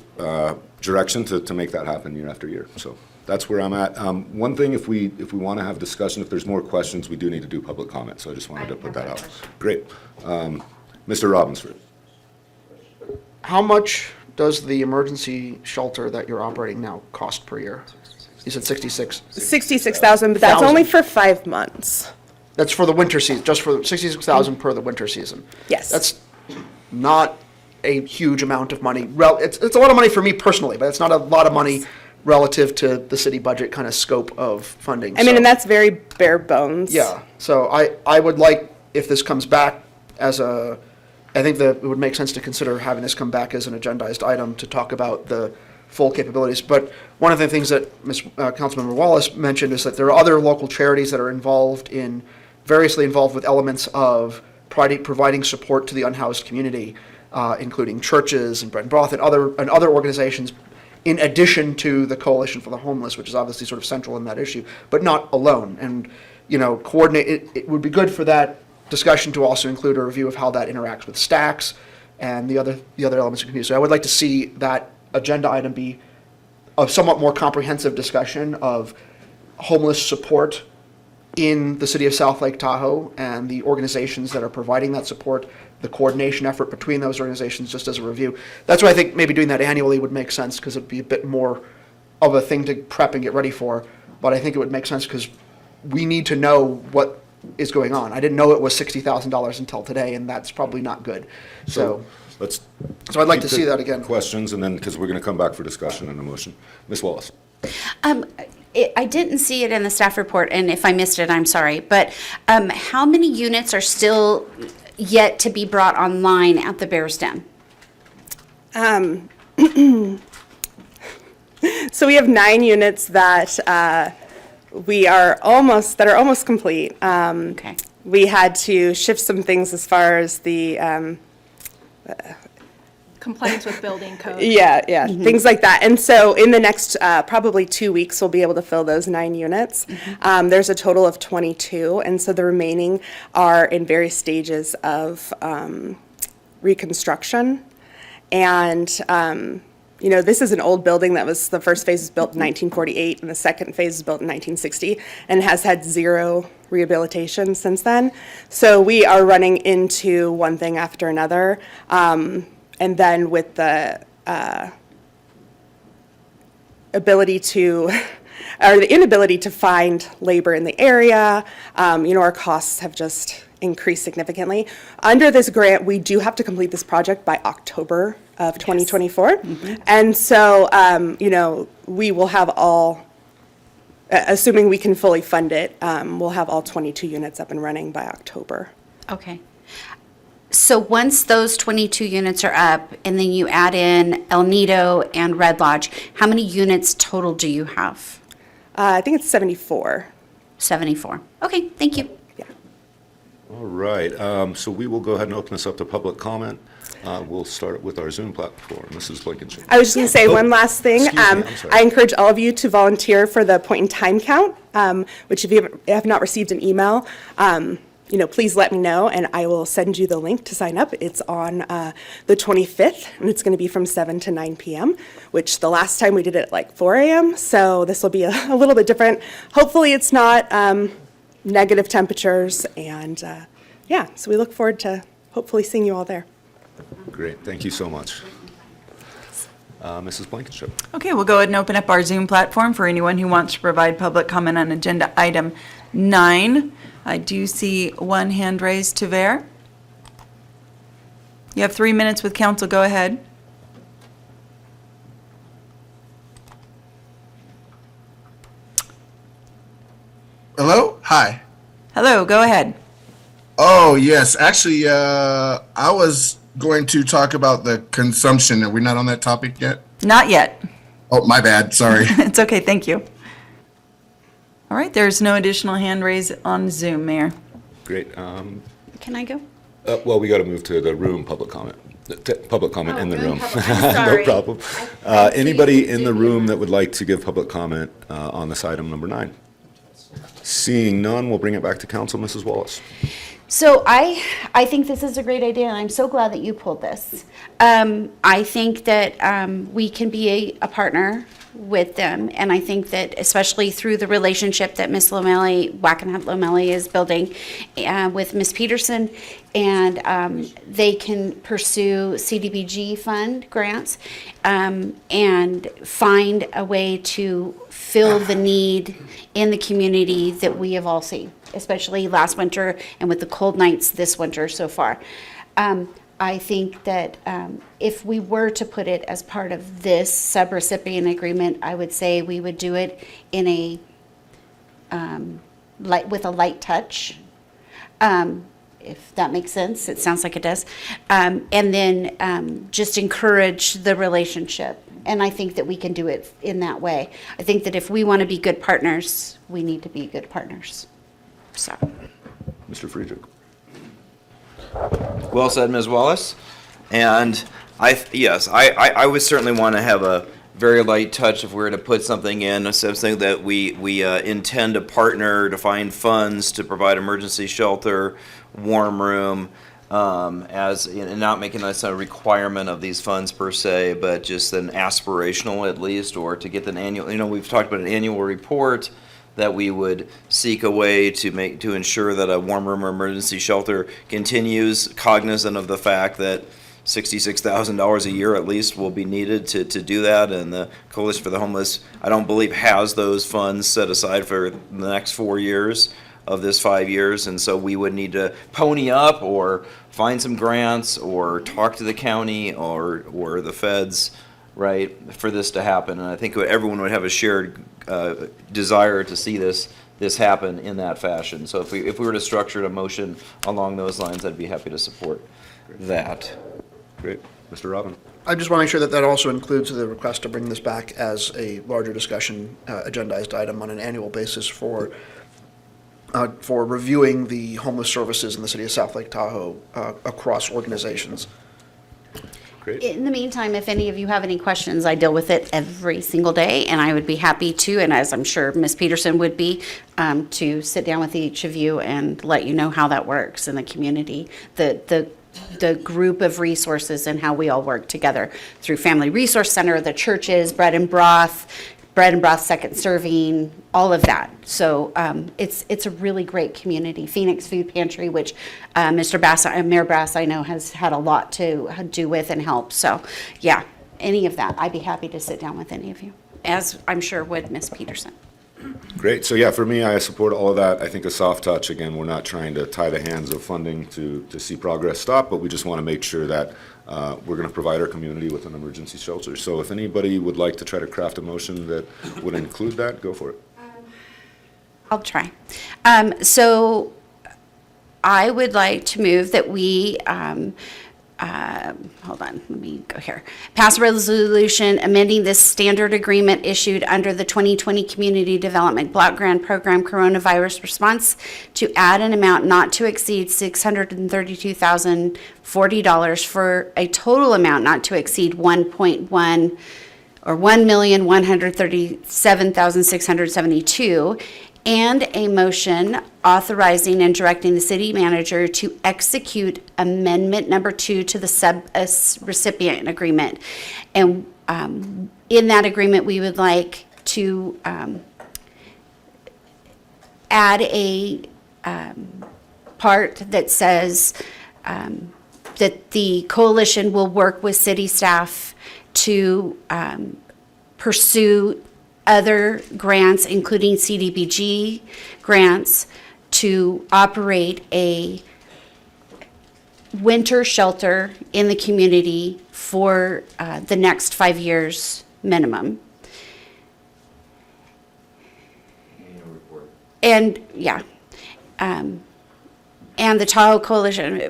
direction to make that happen year after year. So that's where I'm at. One thing, if we want to have discussion, if there's more questions, we do need to do public comment. So I just wanted to put that out. Great. Mr. Robbinsford. How much does the emergency shelter that you're operating now cost per year? You said 66. 66,000, but that's only for 5 months. That's for the winter season, just for 66,000 per the winter season. Yes. That's not a huge amount of money. It's a lot of money for me personally, but it's not a lot of money relative to the city budget kind of scope of funding. I mean, and that's very bare bones. Yeah, so I would like, if this comes back as I think that it would make sense to consider having this come back as an agendized item to talk about the full capabilities. But one of the things that Councilmember Wallace mentioned is that there are other local charities that are variously involved with elements of providing support to the unhoused community, including churches and Bread and Broth and other organizations, in addition to the Coalition for the Homeless, which is obviously sort of central in that issue, but not alone. And, coordinate, it would be good for that discussion to also include a review of how that interacts with stacks and the other elements of the community. So I would like to see that agenda item be a somewhat more comprehensive discussion of homeless support in the city of South Lake Tahoe and the organizations that are providing that support, the coordination effort between those organizations, just as a review. That's why I think maybe doing that annually would make sense, because it'd be a bit more of a thing to prep and get ready for. But I think it would make sense because we need to know what is going on. I didn't know it was $60,000 until today, and that's probably not good. So I'd like to see that again. Questions, and then, because we're going to come back for discussion and a motion. Ms. Wallace. I didn't see it in the staff report, and if I missed it, I'm sorry, but how many units are still yet to be brought online at the Bears Den? So we have 9 units that are almost complete. Okay. We had to shift some things as far as the Compliance with building code. things like that. And so in the next probably 2 weeks, we'll be able to fill those 9 units. There's a total of 22, and so the remaining are in various stages of reconstruction. And this is an old building that was, the first phase was built in 1948, and the second phase was built in 1960, and has had 0 rehabilitation since then. So we are running into one thing after another. And then with the ability to, or the inability to find labor in the area, our costs have just increased significantly. Under this grant, we do have to complete this project by October of 2024. And so, we will have all, assuming we can fully fund it, we'll have all 22 units up and running by October. Okay. So once those 22 units are up, and then you add in El Nido and Red Lodge, how many units total do you have? I think it's 74. 74. Okay, thank you. All right, so we will go ahead and open this up to public comment. We'll start with our Zoom platform. Mrs. Blankenship. I was just going to say one last thing. Excuse me, I'm sorry. I encourage all of you to volunteer for the point in time count, which if you have not received an email, please let me know, and I will send you the link to sign up. It's on the 25th, and it's going to be from 7 to 9 p.m., which the last time we did it at like 4 a.m., so this will be a little bit different. Hopefully it's not negative temperatures, and so we look forward to hopefully seeing you all there. Great, thank you so much. Mrs. Blankenship. Okay, we'll go ahead and open up our Zoom platform for anyone who wants to provide public comment on agenda item 9. I do see one hand raised. Taver. You have 3 minutes with council. Go ahead. Hello? Hi. Hello, go ahead. Oh, yes. Actually, I was going to talk about the consumption. Are we not on that topic yet? Not yet. Oh, my bad. Sorry. It's okay, thank you. All right, there's no additional hand raised on Zoom, Mayor. Great. Can I go? Well, we got to move to the room public comment. Public comment in the room. I'm sorry. No problem. Anybody in the room that would like to give public comment on this item number 9? Seeing none, we'll bring it back to council. Mrs. Wallace. So I think this is a great idea, and I'm so glad that you pulled this. I think that we can be a partner with them, and I think that especially through the relationship that Ms. Wackenhut Lomelli is building with Ms. Peterson, and they can pursue CDBG fund grants and find a way to fill the need in the community that we have all seen, especially last winter and with the cold nights this winter so far. I think that if we were to put it as part of this subrecipient agreement, I would say we would do it in a with a light touch, if that makes sense. It sounds like it does. And then just encourage the relationship. And I think that we can do it in that way. I think that if we want to be good partners, we need to be good partners. So, Mr. Friedrich. Well said, Ms. Wallace. And I would certainly want to have a very light touch if we were to put something in, something that we intend to partner to find funds to provide emergency shelter, warm room, as, and not making this a requirement of these funds per se, but just an aspirational at least, or to get an annual, we've talked about an annual report, that we would seek a way to ensure that a warm room or emergency shelter continues, cognizant of the fact that $66,000 a year at least will be needed to do that. And the Coalition for the Homeless, I don't believe, has those funds set aside for the next 4 years of this 5 years. And so we would need to pony up or find some grants or talk to the county or the feds, right, for this to happen. And I think everyone would have a shared desire to see this happen in that fashion. So if we were to structure a motion along those lines, I'd be happy to support that. Great. Mr. Robin? I just want to make sure that that also includes the request to bring this back as a larger discussion, agendized item on an annual basis for reviewing the homeless services in the city of South Lake Tahoe across organizations. Great. In the meantime, if any of you have any questions, I deal with it every single day, and I would be happy to, and as I'm sure Ms. Peterson would be, to sit down with each of you and let you know how that works in the community, the group of resources and how we all work together through Family Resource Center, the churches, Bread and Broth Second Serving, all of that. So it's a really great community. Phoenix Food Pantry, which Mayor Bass, I know, has had a lot to do with and help. So yeah, any of that, I'd be happy to sit down with any of you, as I'm sure would Ms. Peterson. Great. So yeah, for me, I support all of that. I think a soft touch, again, we're not trying to tie the hands of funding to see progress stop, but we just want to make sure that we're going to provide our community with an emergency shelter. So if anybody would like to try to craft a motion that would include that, go for it. I'll try. So I would like to move that we, hold on, let me go here. Pass a resolution amending this standard agreement issued under the 2020 Community Development Block Grant Program Coronavirus Response to add an amount not to exceed $632,040 for a total amount not to exceed 1.1 or $1,137,672, and a motion authorizing and directing the city manager to execute amendment number 2 to the sub-recipient agreement. And in that agreement, we would like to add a part that says that the coalition will work with city staff to pursue other grants, including CDBG grants, to operate a winter shelter in the community for the next 5 years minimum. And, yeah. And the Tahoe Coalition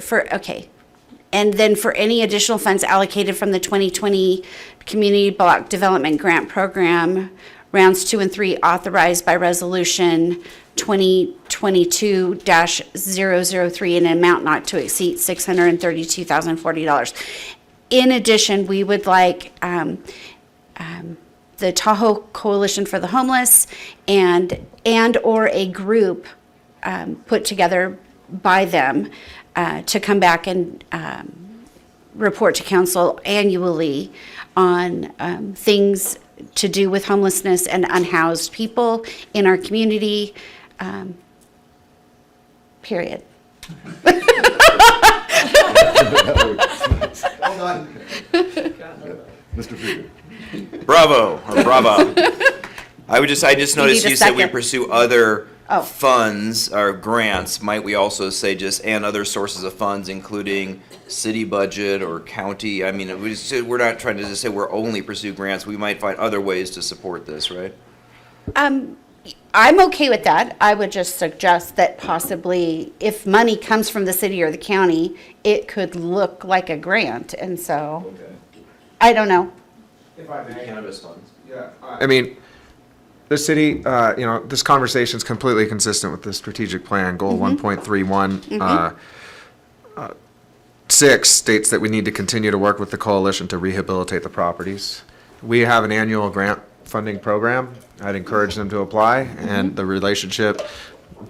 and then for any additional funds allocated from the 2020 Community Block Development Grant Program, rounds 2 and 3, authorized by resolution 2022-003 in an amount not to exceed $632,040. In addition, we would like the Tahoe Coalition for the Homeless and or a group put together by them to come back and report to council annually on things to do with homelessness and unhoused people in our community, period. Mr. Freeman. Bravo, or brava. I just noticed need a you said we second. pursue other Oh. funds or grants. Might we also say and other sources of funds, including city budget or county? I mean, we're not trying to just say we're only pursue grants. We might find other ways to support this, right? I'm okay with that. I would just suggest that possibly if money comes from the city or the county, it could look like a grant, and so, I don't know. Cannabis funds. I mean, the city, this conversation is completely consistent with the strategic plan, goal 1.31. 6 states that we need to continue to work with the coalition to rehabilitate the properties. We have an annual grant funding program. I'd encourage them to apply, and the relationship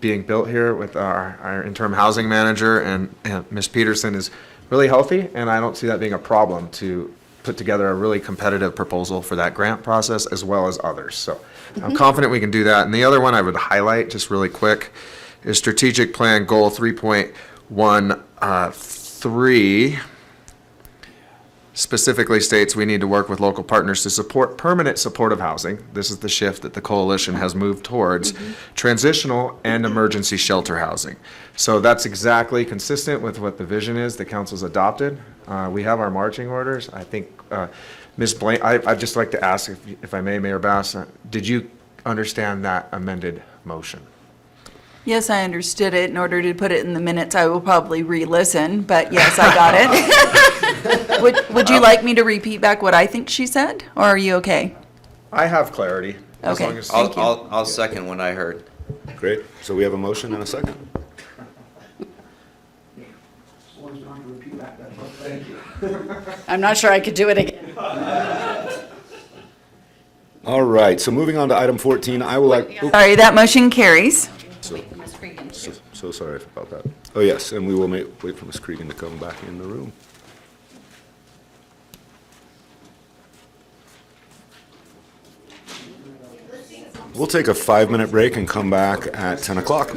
being built here with our interim housing manager and Ms. Peterson is really healthy, and I don't see that being a problem to put together a really competitive proposal for that grant process as well as others. So I'm confident we can do that. And the other one I would highlight just really quick is strategic plan goal 3.13 specifically states we need to work with local partners to support permanent supportive housing. This is the shift that the coalition has moved towards, transitional and emergency shelter housing. So that's exactly consistent with what the vision is the council's adopted. We have our marching orders. I think, Ms. Blaine, I'd just like to ask, if I may, Mayor Bass, did you understand that amended motion? Yes, I understood it. In order to put it in the minutes, I will probably re-listen, but yes, I got it. Would you like me to repeat back what I think she said, or are you okay? I have clarity. As Okay, long as- thank you. I'll second what I heard. Great. So we have a motion and a second. I'm not sure I could do it again. All right, so moving on to item 14, I will like. Sorry, that motion carries. So sorry about that. Oh, yes, and we will wait for Ms. Cregan to come back in the room. We'll take a 5-minute break and come back at 10 o'clock.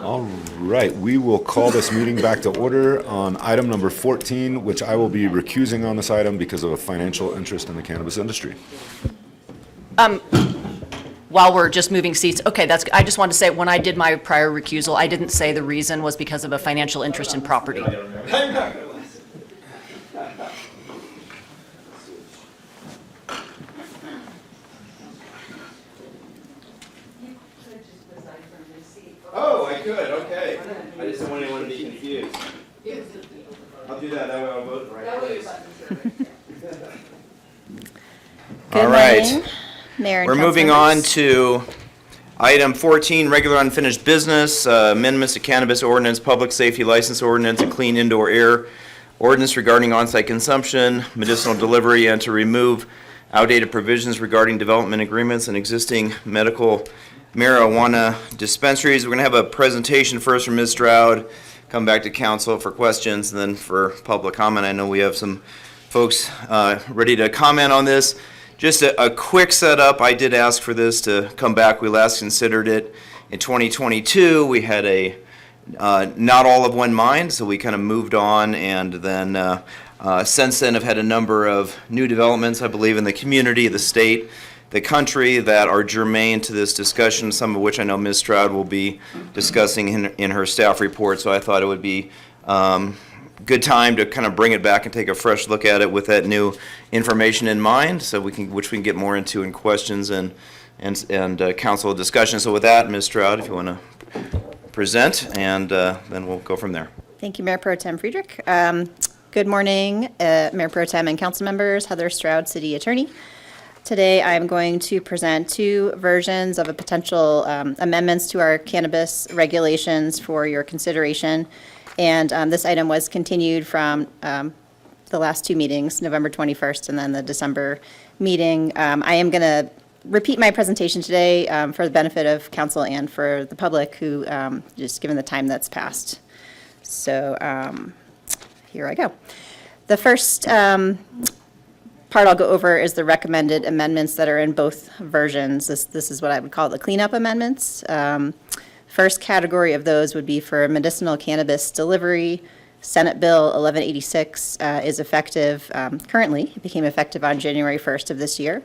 All right, we will call this meeting back to order on item number 14, which I will be recusing on this item because of a financial interest in the cannabis industry. While we're just moving seats, okay, I just wanted to say, when I did my prior recusal, I didn't say the reason was because of a financial interest in property. Oh, I could, okay. I just don't want anyone to be confused. I'll do that, that way I'll vote in the right place. All right. Mayor and We're moving council on members. to item 14, regular unfinished business, amendments to cannabis ordinance, public safety license ordinance, and clean indoor air ordinance regarding on-site consumption, medicinal delivery, and to remove outdated provisions regarding development agreements and existing medical marijuana dispensaries. We're going to have a presentation first from Ms. Stroud, come back to council for questions, and then for public comment. I know we have some folks ready to comment on this. Just a quick setup. I did ask for this to come back. We last considered it in 2022. We had a not all of one mind, so we kind of moved on, and then since then have had a number of new developments, I believe, in the community, the state, the country that are germane to this discussion, some of which I know Ms. Stroud will be discussing in her staff report. So I thought it would be good time to kind of bring it back and take a fresh look at it with that new information in mind, so which we can get more into in questions and council discussion. So with that, Ms. Stroud, if you want to present, and then we'll go from there. Thank you, Mayor Pro Tem Friedrich. Good morning, Mayor Pro Tem and council members. Heather Stroud, City Attorney. Today, I'm going to present two versions of a potential amendments to our cannabis regulations for your consideration. And this item was continued from the last two meetings, November 21st and then the December meeting. I am going to repeat my presentation today for the benefit of council and for the public who, just given the time that's passed. So here I go. The first part I'll go over is the recommended amendments that are in both versions. This is what I would call the cleanup amendments. First category of those would be for medicinal cannabis delivery. Senate Bill 1186 is effective currently. It became effective on January 1st of this year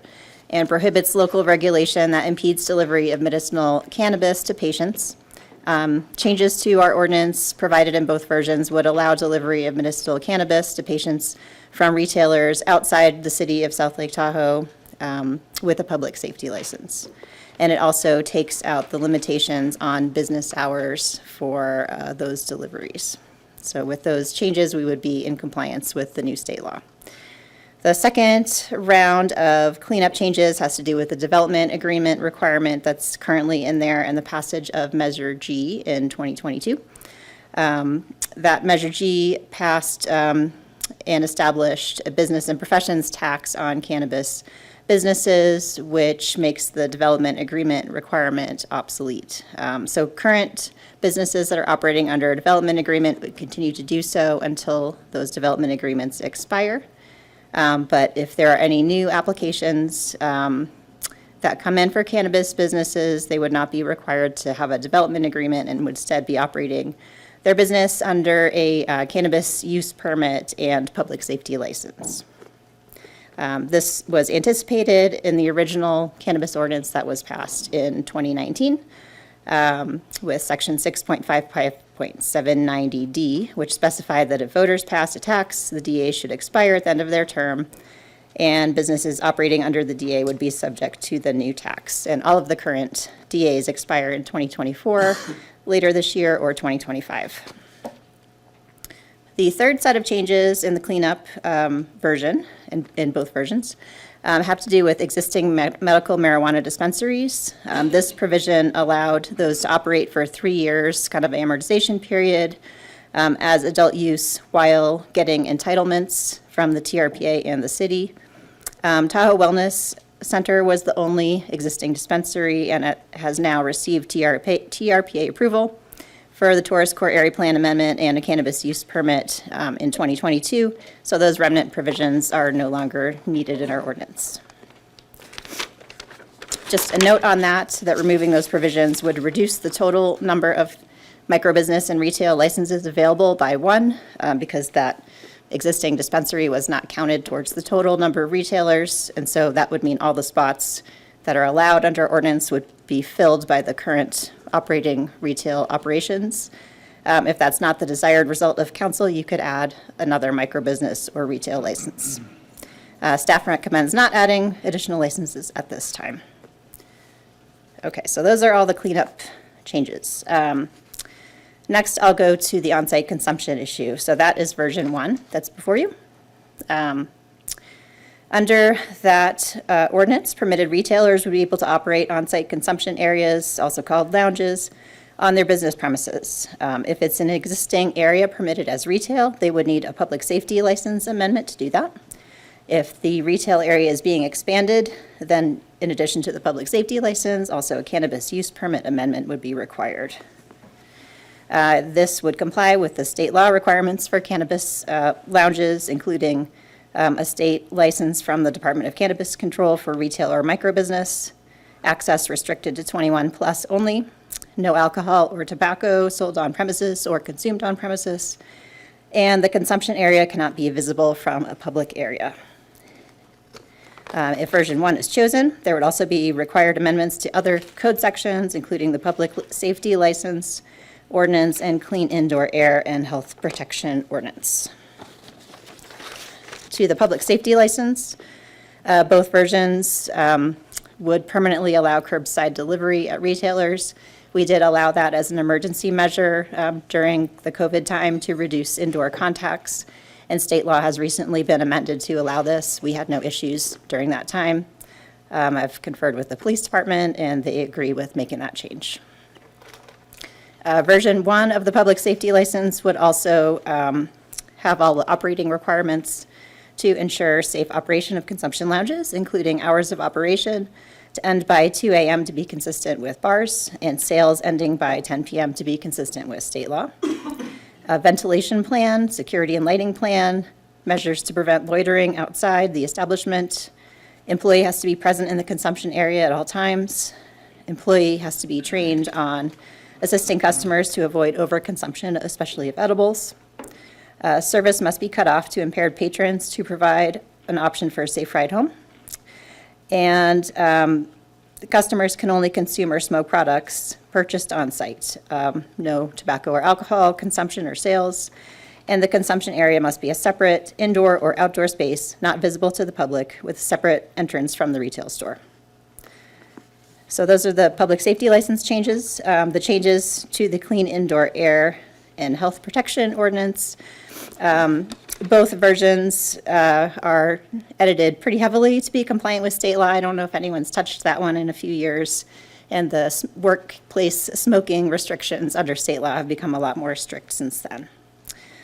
and prohibits local regulation that impedes delivery of medicinal cannabis to patients. Changes to our ordinance provided in both versions would allow delivery of medicinal cannabis to patients from retailers outside the city of South Lake Tahoe with a public safety license. And it also takes out the limitations on business hours for those deliveries. So with those changes, we would be in compliance with the new state law. The second round of cleanup changes has to do with the development agreement requirement that's currently in there and the passage of Measure G in 2022. That Measure G passed and established a business and professions tax on cannabis businesses, which makes the development agreement requirement obsolete. So current businesses that are operating under a development agreement would continue to do so until those development agreements expire. But if there are any new applications that come in for cannabis businesses, they would not be required to have a development agreement and would instead be operating their business under a cannabis use permit and public safety license. This was anticipated in the original cannabis ordinance that was passed in 2019 with section 6.55.790D, which specified that if voters passed a tax, the DA should expire at the end of their term, and businesses operating under the DA would be subject to the new tax. And all of the current DAs expire in 2024, later this year, or 2025. The third set of changes in the cleanup version, in both versions, have to do with existing medical marijuana dispensaries. This provision allowed those to operate for 3 years, kind of amortization period, as adult use while getting entitlements from the TRPA and the city. Tahoe Wellness Center was the only existing dispensary, and it has now received TRPA approval for the Tourist Core Area Plan Amendment and a cannabis use permit in 2022, so those remnant provisions are no longer needed in our ordinance. Just a note on that removing those provisions would reduce the total number of microbusiness and retail licenses available by one, because that existing dispensary was not counted towards the total number of retailers. And so that would mean all the spots that are allowed under ordinance would be filled by the current operating retail operations. If that's not the desired result of council, you could add another microbusiness or retail license. Staff recommends not adding additional licenses at this time. Okay, so those are all the cleanup changes. Next, I'll go to the on-site consumption issue. So that is version 1 that's before you. Under that ordinance, permitted retailers would be able to operate on-site consumption areas, also called lounges, on their business premises. If it's an existing area permitted as retail, they would need a public safety license amendment to do that. If the retail area is being expanded, then in addition to the public safety license, also a cannabis use permit amendment would be required. This would comply with the state law requirements for cannabis lounges, including a state license from the Department of Cannabis Control for retail or microbusiness, access restricted to 21 plus only, no alcohol or tobacco sold on premises or consumed on premises, and the consumption area cannot be visible from a public area. If version 1 is chosen, there would also be required amendments to other code sections, including the public safety license ordinance and clean indoor air and health protection ordinance. To the public safety license, both versions would permanently allow curbside delivery at retailers. We did allow that as an emergency measure during the COVID time to reduce indoor contacts, and state law has recently been amended to allow this. We had no issues during that time. I've conferred with the police department, and they agree with making that change. Version 1 of the public safety license would also have all the operating requirements to ensure safe operation of consumption lounges, including hours of operation to end by 2 a.m. to be consistent with bars, and sales ending by 10 p.m. to be consistent with state law. A ventilation plan, security and lighting plan, measures to prevent loitering outside the establishment. Employee has to be present in the consumption area at all times. Employee has to be trained on assisting customers to avoid overconsumption, especially of edibles. Service must be cut off to impaired patrons to provide an option for a safe ride home. And the customers can only consume or smoke products purchased on site. No tobacco or alcohol consumption or sales. And the consumption area must be a separate indoor or outdoor space, not visible to the public, with separate entrance from the retail store. So those are the public safety license changes. The changes to the clean indoor air and health protection ordinance. Both versions are edited pretty heavily to be compliant with state law. I don't know if anyone's touched that one in a few years. And the workplace smoking restrictions under state law have become a lot more strict since then.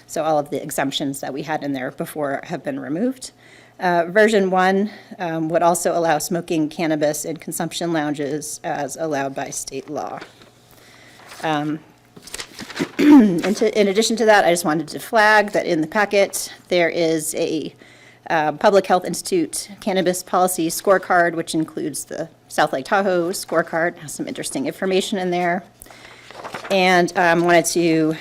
So all of the exemptions that we had in there before have been removed. Version 1 would also allow smoking cannabis in consumption lounges as allowed by state law. In addition to that, I just wanted to flag that in the packet, there is a Public Health Institute Cannabis Policy Scorecard, which includes the South Lake Tahoe scorecard, has some interesting information in there. And wanted to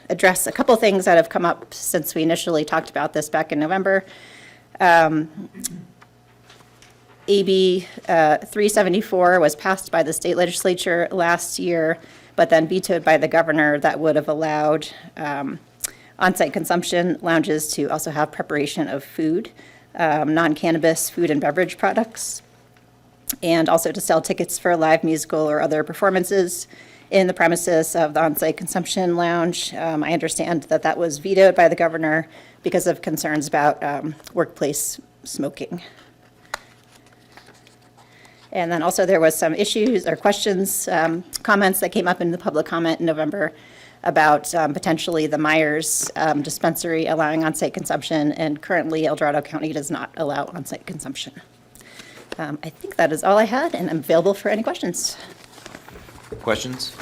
address a couple things that have come up since we initially talked about this back in November. AB 374 was passed by the state legislature last year, but then vetoed by the governor. That would have allowed on-site consumption lounges to also have preparation of food, non-cannabis food and beverage products, and also to sell tickets for a live musical or other performances in the premises of the on-site consumption lounge. I understand that that was vetoed by the governor because of concerns about workplace smoking. And then also there was some issues or questions, comments that came up in the public comment in November about potentially the Myers dispensary allowing on-site consumption, and currently El Dorado County does not allow on-site consumption. I think that is all I had, and I'm available for any questions. Questions?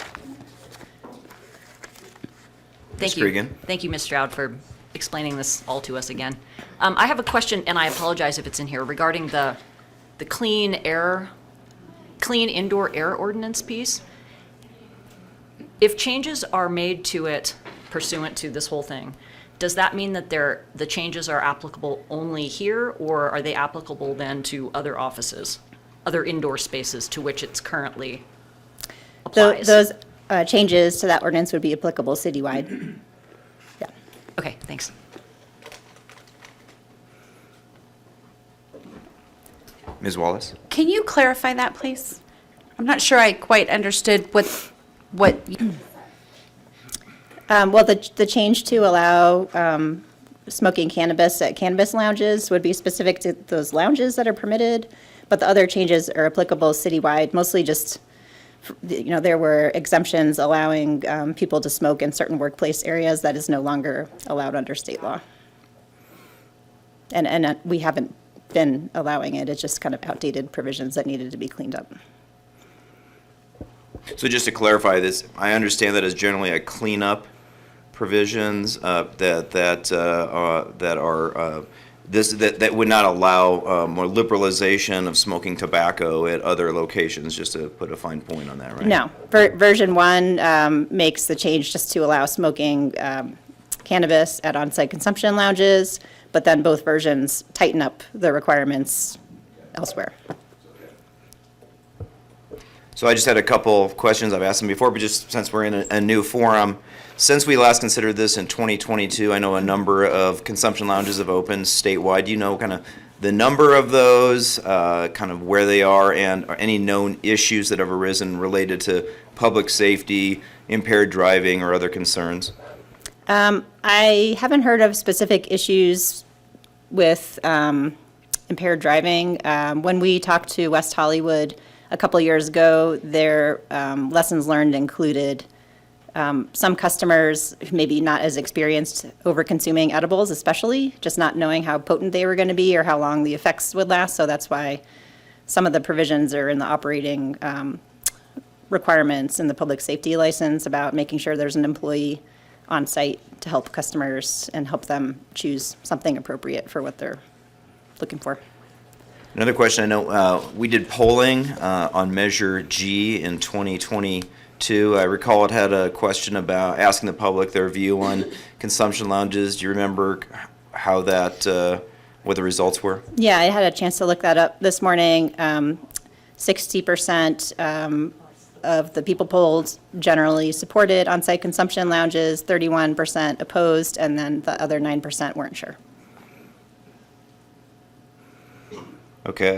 Thank Ms. you. Cregan? Thank you, Ms. Stroud, for explaining this all to us again. I have a question, and I apologize if it's in here, regarding the clean indoor air ordinance piece. If changes are made to it pursuant to this whole thing, does that mean that the changes are applicable only here, or are they applicable then to other offices, other indoor spaces to which it's currently applies? Those changes to that ordinance would be applicable citywide. Yeah. Okay, thanks. Ms. Wallace? Can you clarify that, please? I'm not sure I quite understood what Well, the change to allow smoking cannabis at cannabis lounges would be specific to those lounges that are permitted, but the other changes are applicable citywide, mostly just, there were exemptions allowing people to smoke in certain workplace areas that is no longer allowed under state law. And we haven't been allowing it, it's just kind of outdated provisions that needed to be cleaned up. So just to clarify this, I understand that as generally a cleanup provisions that would not allow more liberalization of smoking tobacco at other locations, just to put a fine point on that, right? No, version 1 makes the change just to allow smoking cannabis at on-site consumption lounges, but then both versions tighten up the requirements elsewhere. So I just had a couple of questions. I've asked them before, but just since we're in a new forum, since we last considered this in 2022, I know a number of consumption lounges have opened statewide. Do you know kind of the number of those, kind of where they are, and any known issues that have arisen related to public safety, impaired driving, or other concerns? I haven't heard of specific issues with impaired driving. When we talked to West Hollywood a couple of years ago, their lessons learned included some customers maybe not as experienced over consuming edibles, especially just not knowing how potent they were going to be or how long the effects would last. So that's why some of the provisions are in the operating requirements in the public safety license about making sure there's an employee on site to help customers and help them choose something appropriate for what they're looking for. Another question, I know we did polling on Measure G in 2022. I recall it had a question about asking the public their view on consumption lounges. Do you remember how that, what the results were? Yeah, I had a chance to look that up this morning. 60% of the people polled generally supported on-site consumption lounges, 31% opposed, and then the other 9% weren't sure. Okay,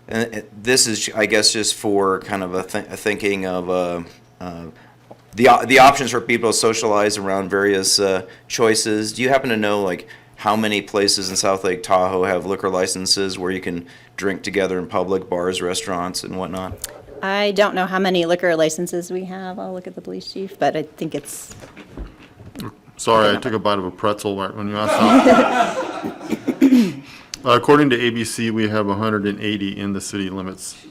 and this is, I guess, just for kind of a thinking of the options for people to socialize around various choices. Do you happen to know, like, how many places in South Lake Tahoe have liquor licenses where you can drink together in public, bars, restaurants, and whatnot? I don't know how many liquor licenses we have. I'll look at the police chief, but I think it's... Sorry, I took a bite of a pretzel when you asked that. According to ABC, we have 180 in the city limits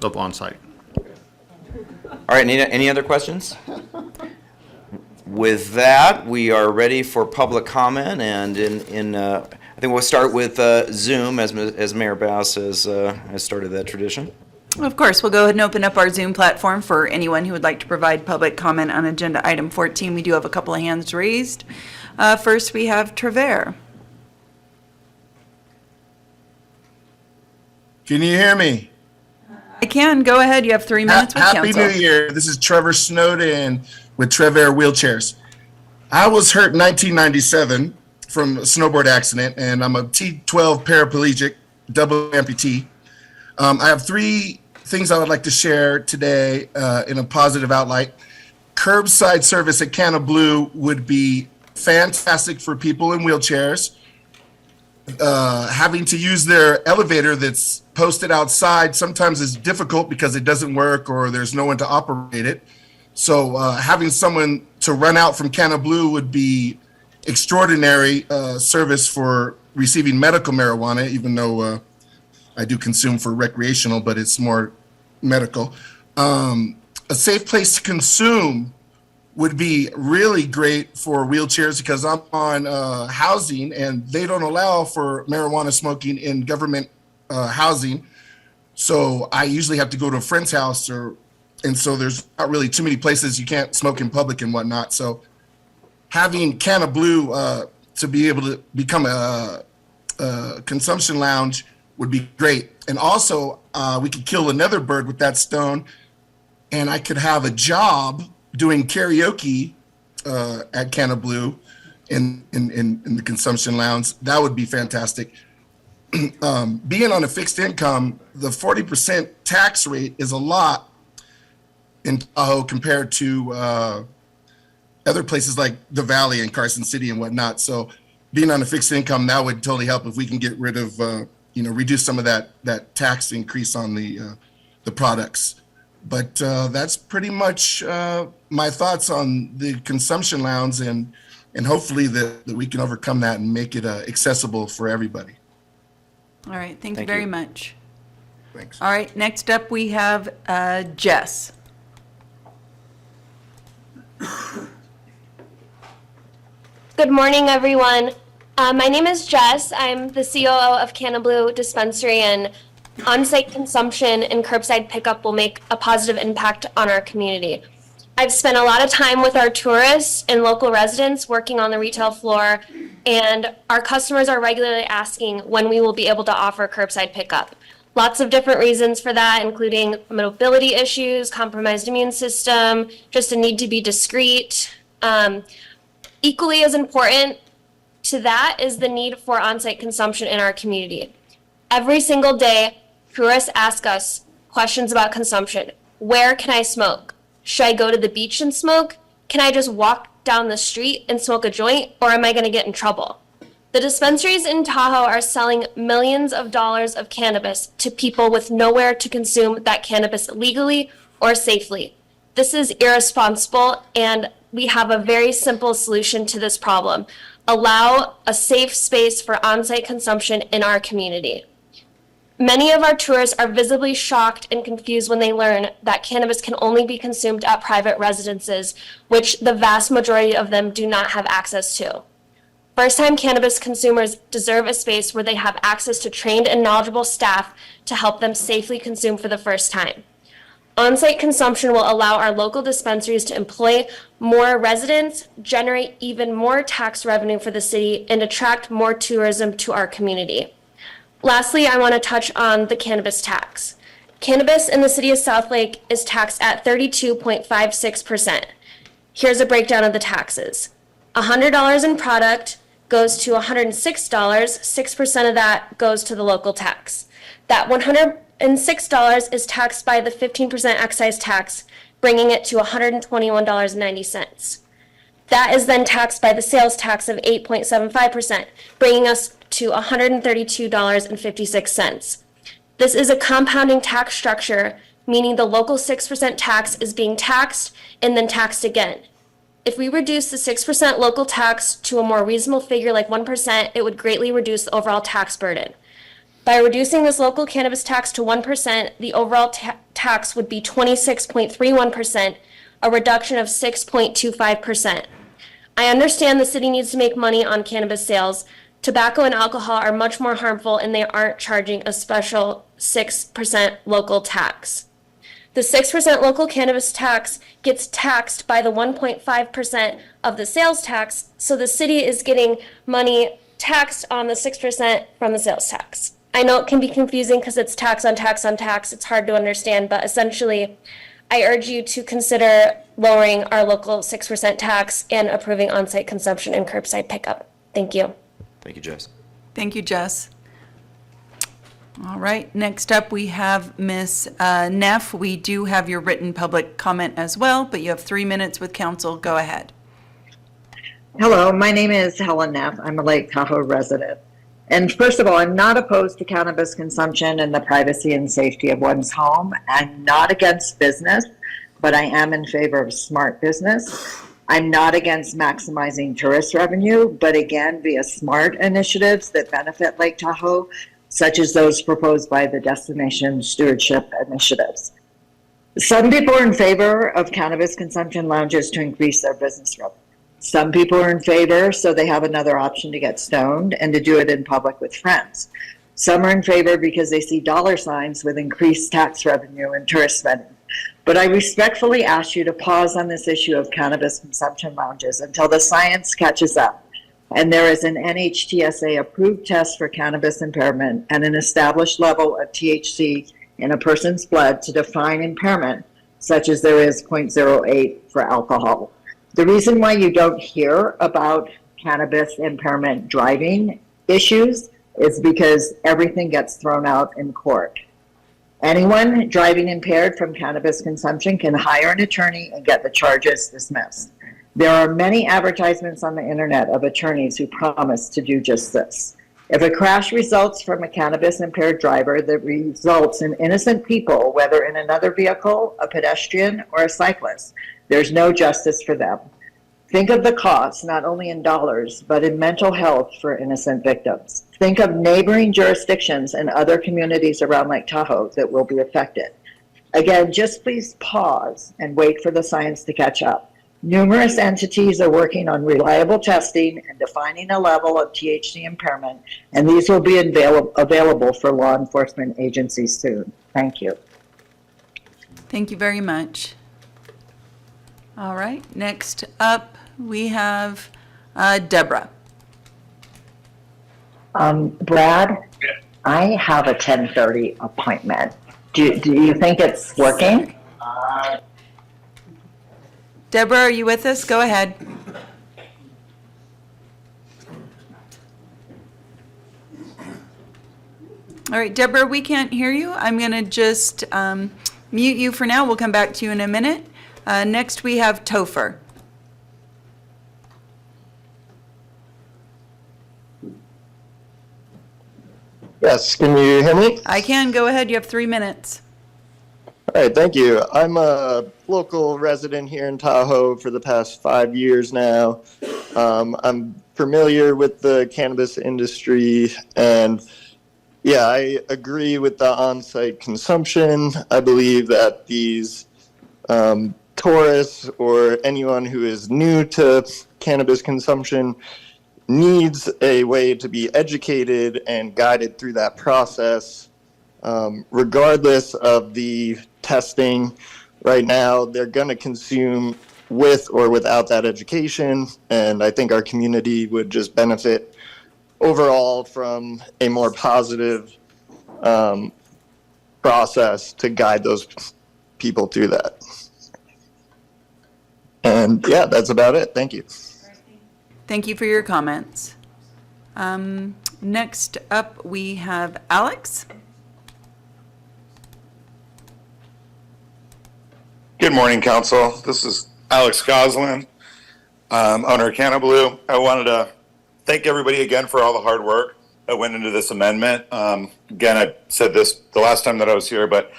of on-site. All right, any other questions? With that, we are ready for public comment, and I think we'll start with Zoom, as Mayor Bass has started that tradition. Of course, we'll go ahead and open up our Zoom platform for anyone who would like to provide public comment on agenda item 14. We do have a couple of hands raised. First, we have Trevor. Can you hear me? I can. Go ahead. You have 3 minutes with Happy council. New Year. This is Trevor Snowden with Trevor Wheelchairs. I was hurt in 1997 from a snowboard accident, and I'm a T12 paraplegic, double amputee. I have 3 things I would like to share today in a positive outlight. Curbside service at Canna Blue would be fantastic for people in wheelchairs. Having to use their elevator that's posted outside sometimes is difficult because it doesn't work or there's no one to operate it. So having someone to run out from Canna Blue would be extraordinary service for receiving medical marijuana, even though I do consume for recreational, but it's more medical. A safe place to consume would be really great for wheelchairs because I'm on housing and they don't allow for marijuana smoking in government housing. So I usually have to go to a friend's house or and so there's not really too many places you can't smoke in public and whatnot. So having Canna Blue to be able to become a consumption lounge would be great. And also, we could kill another bird with that stone, and I could have a job doing karaoke at Canna Blue in the consumption lounge. That would be fantastic. Being on a fixed income, the 40% tax rate is a lot in Tahoe compared to other places like the Valley and Carson City and whatnot. So being on a fixed income, that would totally help if we can get rid of, reduce some of that tax increase on the products. But that's pretty much my thoughts on the consumption lounge, and hopefully that we can overcome that and make it accessible for everybody. All right, thank you Thank very you. much. Thanks. All right, next up we have Jess. Good morning, everyone. My name is Jess. I'm the COO of Canna Blue Dispensary, and on-site consumption and curbside pickup will make a positive impact on our community. I've spent a lot of time with our tourists and local residents working on the retail floor, and our customers are regularly asking when we will be able to offer curbside pickup. Lots of different reasons for that, including mobility issues, compromised immune system, just a need to be discreet. Equally as important to that is the need for on-site consumption in our community. Every single day, tourists ask us questions about consumption. Where can I smoke? Should I go to the beach and smoke? Can I just walk down the street and smoke a joint, or am I going to get in trouble? The dispensaries in Tahoe are selling millions of dollars of cannabis to people with nowhere to consume that cannabis legally or safely. This is irresponsible, and we have a very simple solution to this problem. Allow a safe space for on-site consumption in our community. Many of our tourists are visibly shocked and confused when they learn that cannabis can only be consumed at private residences, which the vast majority of them do not have access to. First-time cannabis consumers deserve a space where they have access to trained and knowledgeable staff to help them safely consume for the first time. On-site consumption will allow our local dispensaries to employ more residents, generate even more tax revenue for the city, and attract more tourism to our community. Lastly, I want to touch on the cannabis tax. Cannabis in the city of Southlake is taxed at 32.56%. Here's a breakdown of the taxes. $100 in product goes to $106, 6% of that goes to the local tax. That $106 is taxed by the 15% excise tax, bringing it to $121.90. That is then taxed by the sales tax of 8.75%, bringing us to $132.56. This is a compounding tax structure, meaning the local 6% tax is being taxed and then taxed again. If we reduce the 6% local tax to a more reasonable figure like 1%, it would greatly reduce the overall tax burden. By reducing this local cannabis tax to 1%, the overall tax would be 26.31%, a reduction of 6.25%. I understand the city needs to make money on cannabis sales. Tobacco and alcohol are much more harmful, and they aren't charging a special 6% local tax. The 6% local cannabis tax gets taxed by the 1.5% of the sales tax, so the city is getting money taxed on the 6% from the sales tax. I know it can be confusing because it's tax on tax on tax. It's hard to understand, but essentially, I urge you to consider lowering our local 6% tax and approving on-site consumption and curbside pickup. Thank you. Thank you, Jess. Thank you, Jess. All right, next up we have Ms. Neff. We do have your written public comment as well, but you have 3 minutes with council. Go ahead. Hello, my name is Helen Neff. I'm a Lake Tahoe resident. And first of all, I'm not opposed to cannabis consumption and the privacy and safety of one's home. I'm not against business, but I am in favor of smart business. I'm not against maximizing tourist revenue, but again, via smart initiatives that benefit Lake Tahoe, such as those proposed by the Destination Stewardship Initiatives. Some people are in favor of cannabis consumption lounges to increase their business revenue. Some people are in favor so they have another option to get stoned and to do it in public with friends. Some are in favor because they see dollar signs with increased tax revenue and tourist spending. But I respectfully ask you to pause on this issue of cannabis consumption lounges until the science catches up and there is an NHTSA approved test for cannabis impairment and an established level of THC in a person's blood to define impairment, such as there is 0.08 for alcohol. The reason why you don't hear about cannabis impairment driving issues is because everything gets thrown out in court. Anyone driving impaired from cannabis consumption can hire an attorney and get the charges dismissed. There are many advertisements on the internet of attorneys who promise to do just this. If a crash results from a cannabis impaired driver that results in innocent people, whether in another vehicle, a pedestrian, or a cyclist, there's no justice for them. Think of the cost, not only in dollars, but in mental health for innocent victims. Think of neighboring jurisdictions and other communities around Lake Tahoe that will be affected. Again, just please pause and wait for the science to catch up. Numerous entities are working on reliable testing and defining a level of THC impairment, and these will be available for law enforcement agencies soon. Thank you. Thank you very much. All right, next up, we have Deborah. Brad, I have a 10:30 appointment. Do you think it's working? Deborah, are you with us? Go ahead. All right, Deborah, we can't hear you. I'm going to just mute you for now. We'll come back to you in a minute. Next, we have Topher. Yes, can you hear me? I can. Go ahead. You have 3 minutes. All right, thank you. I'm a local resident here in Tahoe for the past 5 years now. I'm familiar with the cannabis industry, and yeah, I agree with the on-site consumption. I believe that these tourists or anyone who is new to cannabis consumption needs a way to be educated and guided through that process. Regardless of the testing, right now they're going to consume with or without that education, and I think our community would just benefit overall from a more positive process to guide those people through that. And yeah, that's about it. Thank you. Thank you for your comments. Next up, we have Alex. Good morning, Council. This is Alex Goslin, owner of Cannablue. I wanted to thank everybody again for all the hard work that went into this amendment. Again, I said this the last time that I was here, but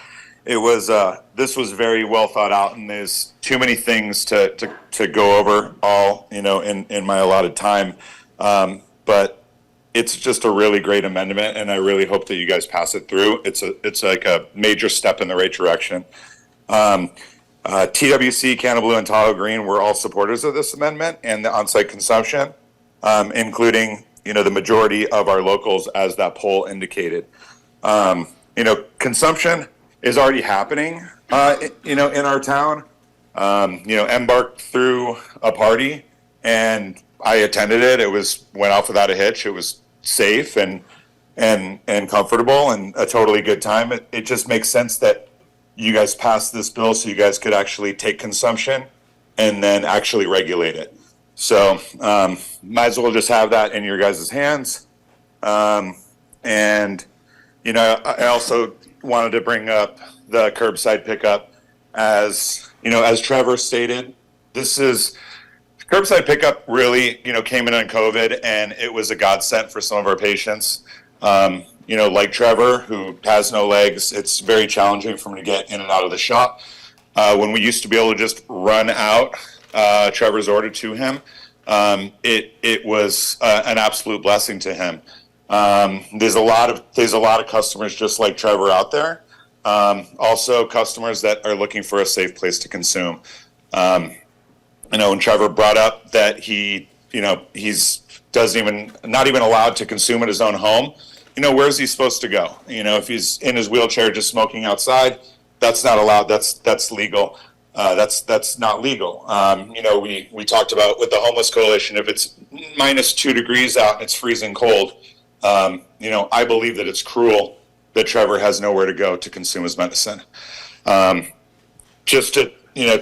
it was this was very well thought out, and there's too many things to go over all in my allotted time. But it's just a really great amendment, and I really hope that you guys pass it through. It's like a major step in the right direction. TWC, Cannablue, and Tahoe Green were all supporters of this amendment and the on-site consumption, including the majority of our locals, as that poll indicated. Consumption is already happening, in our town. Embark threw a party, and I attended it. It went off without a hitch. It was safe and comfortable and a totally good time. It just makes sense that you guys passed this bill so you guys could actually take consumption and then actually regulate it. So might as well just have that in your guys' hands. And I also wanted to bring up the curbside pickup. As Trevor stated, this is curbside pickup really, came in on COVID, and it was a godsend for some of our patients. Like Trevor, who has no legs, it's very challenging for him to get in and out of the shop. When we used to be able to just run out Trevor's order to him, it was an absolute blessing to him. There's a lot of customers just like Trevor out there. Also customers that are looking for a safe place to consume. When Trevor brought up that he's not even allowed to consume at his own home, where's he supposed to go? If he's in his wheelchair just smoking outside, that's not allowed. That's legal. That's not legal. We talked about with the homeless coalition, if it's -2 degrees out and it's freezing cold, I believe that it's cruel that Trevor has nowhere to go to consume his medicine. Just to,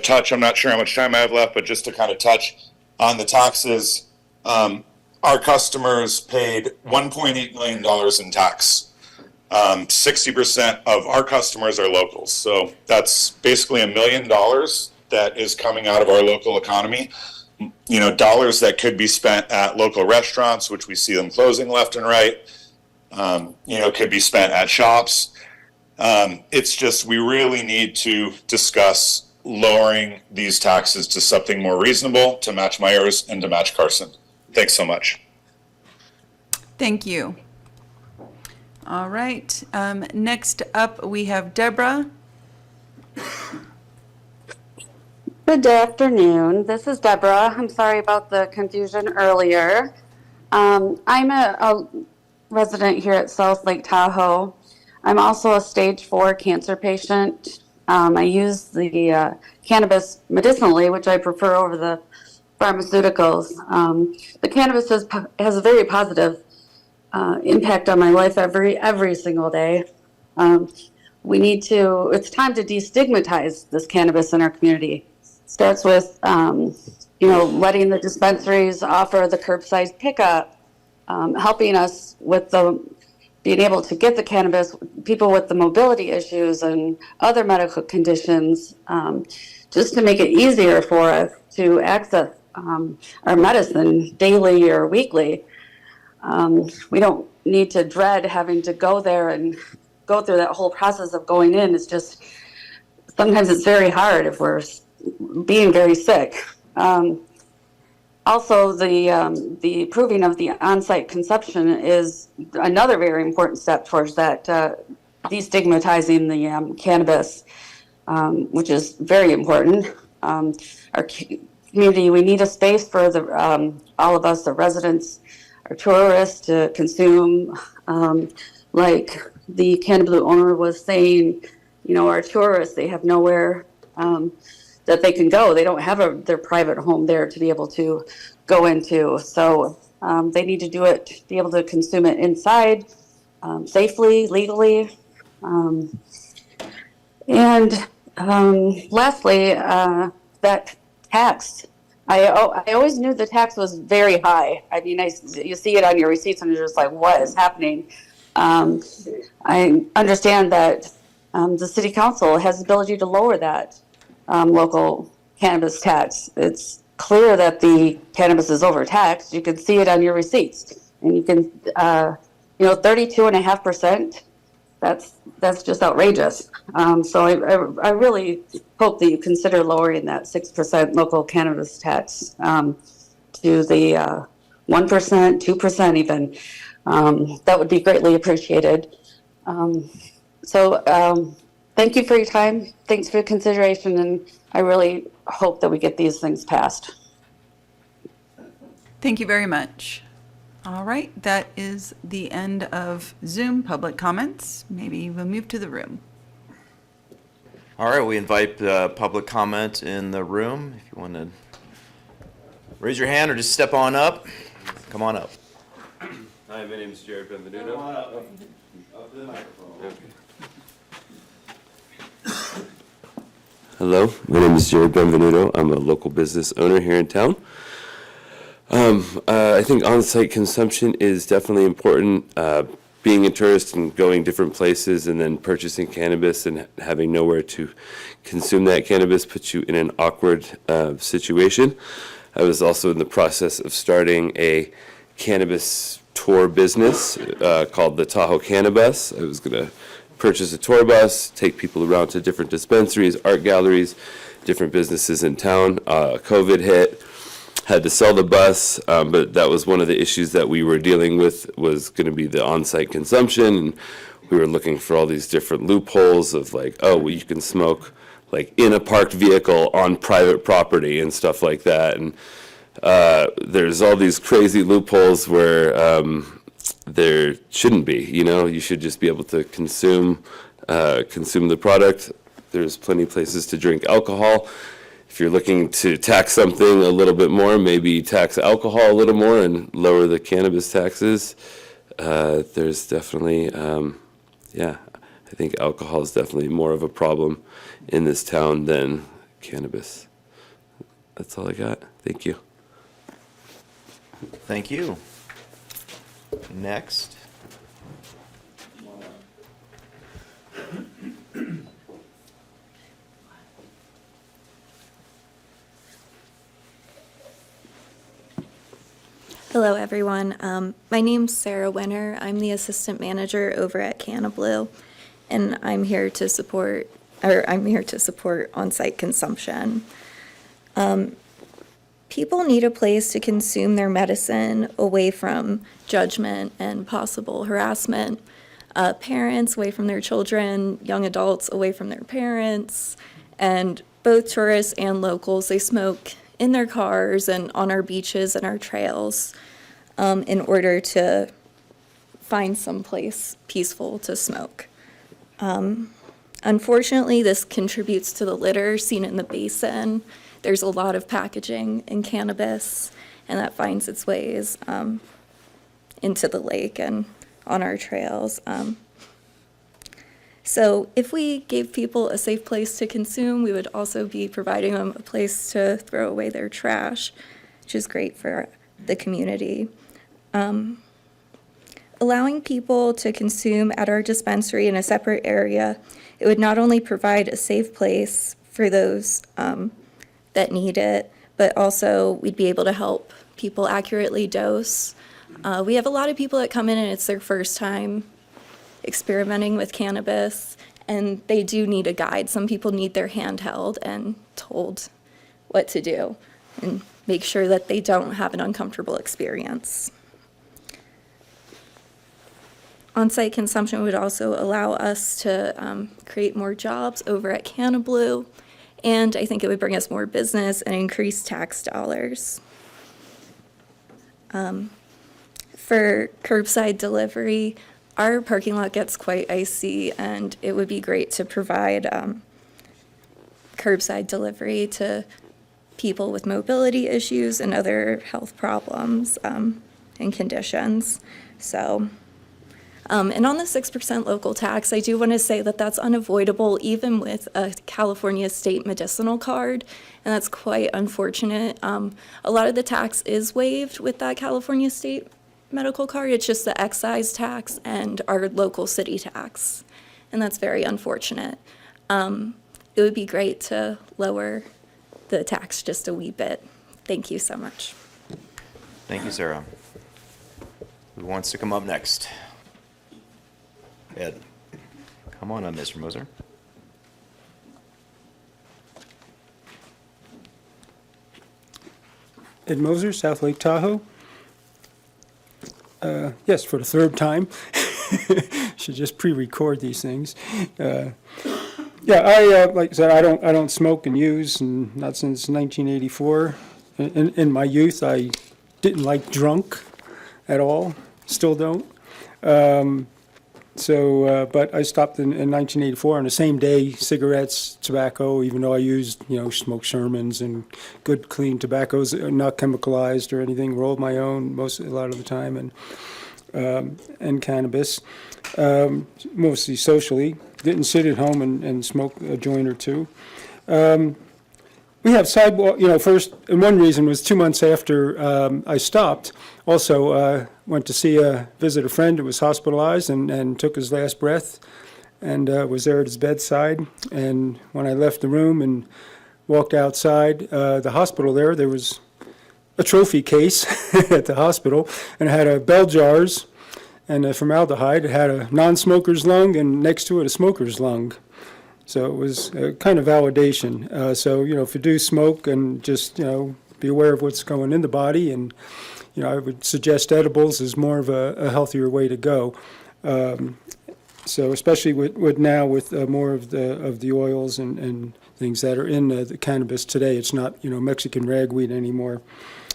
touch, I'm not sure how much time I have left, but just to kind of touch on the taxes, our customers paid $1.8 million in tax. 60% of our customers are locals. So that's basically $1 million that is coming out of our local economy. Dollars that could be spent at local restaurants, which we see them closing left and right, could be spent at shops. It's just, we really need to discuss lowering these taxes to something more reasonable to match Myers and to match Carson. Thanks so much. Thank you. All right. Next up, we have Deborah. Good afternoon. This is Deborah. I'm sorry about the confusion earlier. I'm a resident here at South Lake Tahoe. I'm also a stage 4 cancer patient. I use the cannabis medicinally, which I prefer over the pharmaceuticals. The cannabis has a very positive impact on my life every single day. It's time to destigmatize this cannabis in our community. Starts with, letting the dispensaries offer the curbside pickup, helping us with being able to get the cannabis, people with the mobility issues and other medical conditions, just to make it easier for us to access our medicine daily or weekly. We don't need to dread having to go there and go through that whole process of going in. It's just, sometimes it's very hard if we're being very sick. Also, the proving of the on-site consumption is another very important step towards that, destigmatizing the cannabis, which is very important. Our community, we need a space for all of us, the residents, our tourists, to consume. Like the Canada Blue owner was saying, our tourists, they have nowhere that they can go. They don't have their private home there to be able to go into. So they need to do it, be able to consume it inside, safely, legally. And lastly, that tax. I always knew the tax was very high. I mean, you see it on your receipts and you're just like, what is happening? I understand that the city council has the ability to lower that local cannabis tax. It's clear that the cannabis is overtaxed. You can see it on your receipts, and you can, 32.5%. That's just outrageous. So I really hope that you consider lowering that 6% local cannabis tax to the 1%, 2% even. That would be greatly appreciated. Thank you for your time. Thanks for your consideration, and I really hope that we get these things passed. Thank you very much. All right, that is the end of Zoom public comments. Maybe we'll move to the room. All right, we invite public comment in the room. If you want to raise your hand or just step on up, come on up. Hi, my name is Jared Benvenuto. Come on up to the microphone. Okay. Hello, my name is Jared Benvenuto. I'm a local business owner here in town. I think on-site consumption is definitely important. Being a tourist and going different places and then purchasing cannabis and having nowhere to consume that cannabis puts you in an awkward situation. I was also in the process of starting a cannabis tour business called the Tahoe Cannabis. I was going to purchase a tour bus, take people around to different dispensaries, art galleries, different businesses in town. COVID hit, had to sell the bus, but that was one of the issues that we were dealing with, was going to be the on-site consumption. And we were looking for all these different loopholes of like, oh, well, you can smoke like in a parked vehicle on private property and stuff like that. And there's all these crazy loopholes where there shouldn't be. You should just be able to consume the product. There's plenty of places to drink alcohol. If you're looking to tax something a little bit more, maybe tax alcohol a little more and lower the cannabis taxes. There's definitely, I think alcohol is definitely more of a problem in this town than cannabis. That's all I got. Thank you. Thank you. Next. Hello, everyone. My name's Sarah Wenner. I'm the assistant manager over at Canna Blue, and I'm here to support on-site consumption. People need a place to consume their medicine away from judgment and possible harassment. Parents away from their children, young adults away from their parents, and both tourists and locals, they smoke in their cars and on our beaches and our trails in order to find some place peaceful to smoke. Unfortunately, this contributes to the litter seen in the basin. There's a lot of packaging in cannabis, and that finds its ways into the lake and on our trails. So if we gave people a safe place to consume, we would also be providing them a place to throw away their trash, which is great for the community. Allowing people to consume at our dispensary in a separate area, it would not only provide a safe place for those that need it, but also we'd be able to help people accurately dose. We have a lot of people that come in and it's their first time experimenting with cannabis, and they do need a guide. Some people need their hand held and told what to do and make sure that they don't have an uncomfortable experience. On-site consumption would also allow us to create more jobs over at Canna Blue, and I think it would bring us more business and increase tax dollars. For curbside delivery, our parking lot gets quite icy, and it would be great to provide curbside delivery to people with mobility issues and other health problems and conditions. So. And on the 6% local tax, I do want to say that that's unavoidable even with a California state medicinal card, and that's quite unfortunate. A lot of the tax is waived with that California state medical card. It's just the excise tax and our local city tax, and that's very unfortunate. It would be great to lower the tax just a wee bit. Thank you so much. Thank you, Sarah. Who wants to come up next? Ed. Come on up, Mr. Moser. Ed Moser, South Lake Tahoe. Yes, for the third time. Should just pre-record these things. Like I said, I don't smoke and use, and not since 1984. In my youth, I didn't like drunk at all. Still don't. But I stopped in 1984 on the same day, cigarettes, tobacco, even though I used, smoked Shermans and good clean tobaccos, not chemicalized or anything, rolled my own a lot of the time, and cannabis, mostly socially. Didn't sit at home and smoke a joint or two. We have sidewalk, first, and one reason was 2 months after I stopped, also went to visit a friend who was hospitalized and took his last breath and was there at his bedside. And when I left the room and walked outside the hospital there was a trophy case at the hospital, and it had a bell jars and a formaldehyde. It had a non-smoker's lung and next to it a smoker's lung. So it was kind of validation. If you do smoke, and just, be aware of what's going in the body. And, I would suggest edibles is more of a healthier way to go. So especially with more of the oils and things that are in the cannabis today. It's not, Mexican ragweed anymore.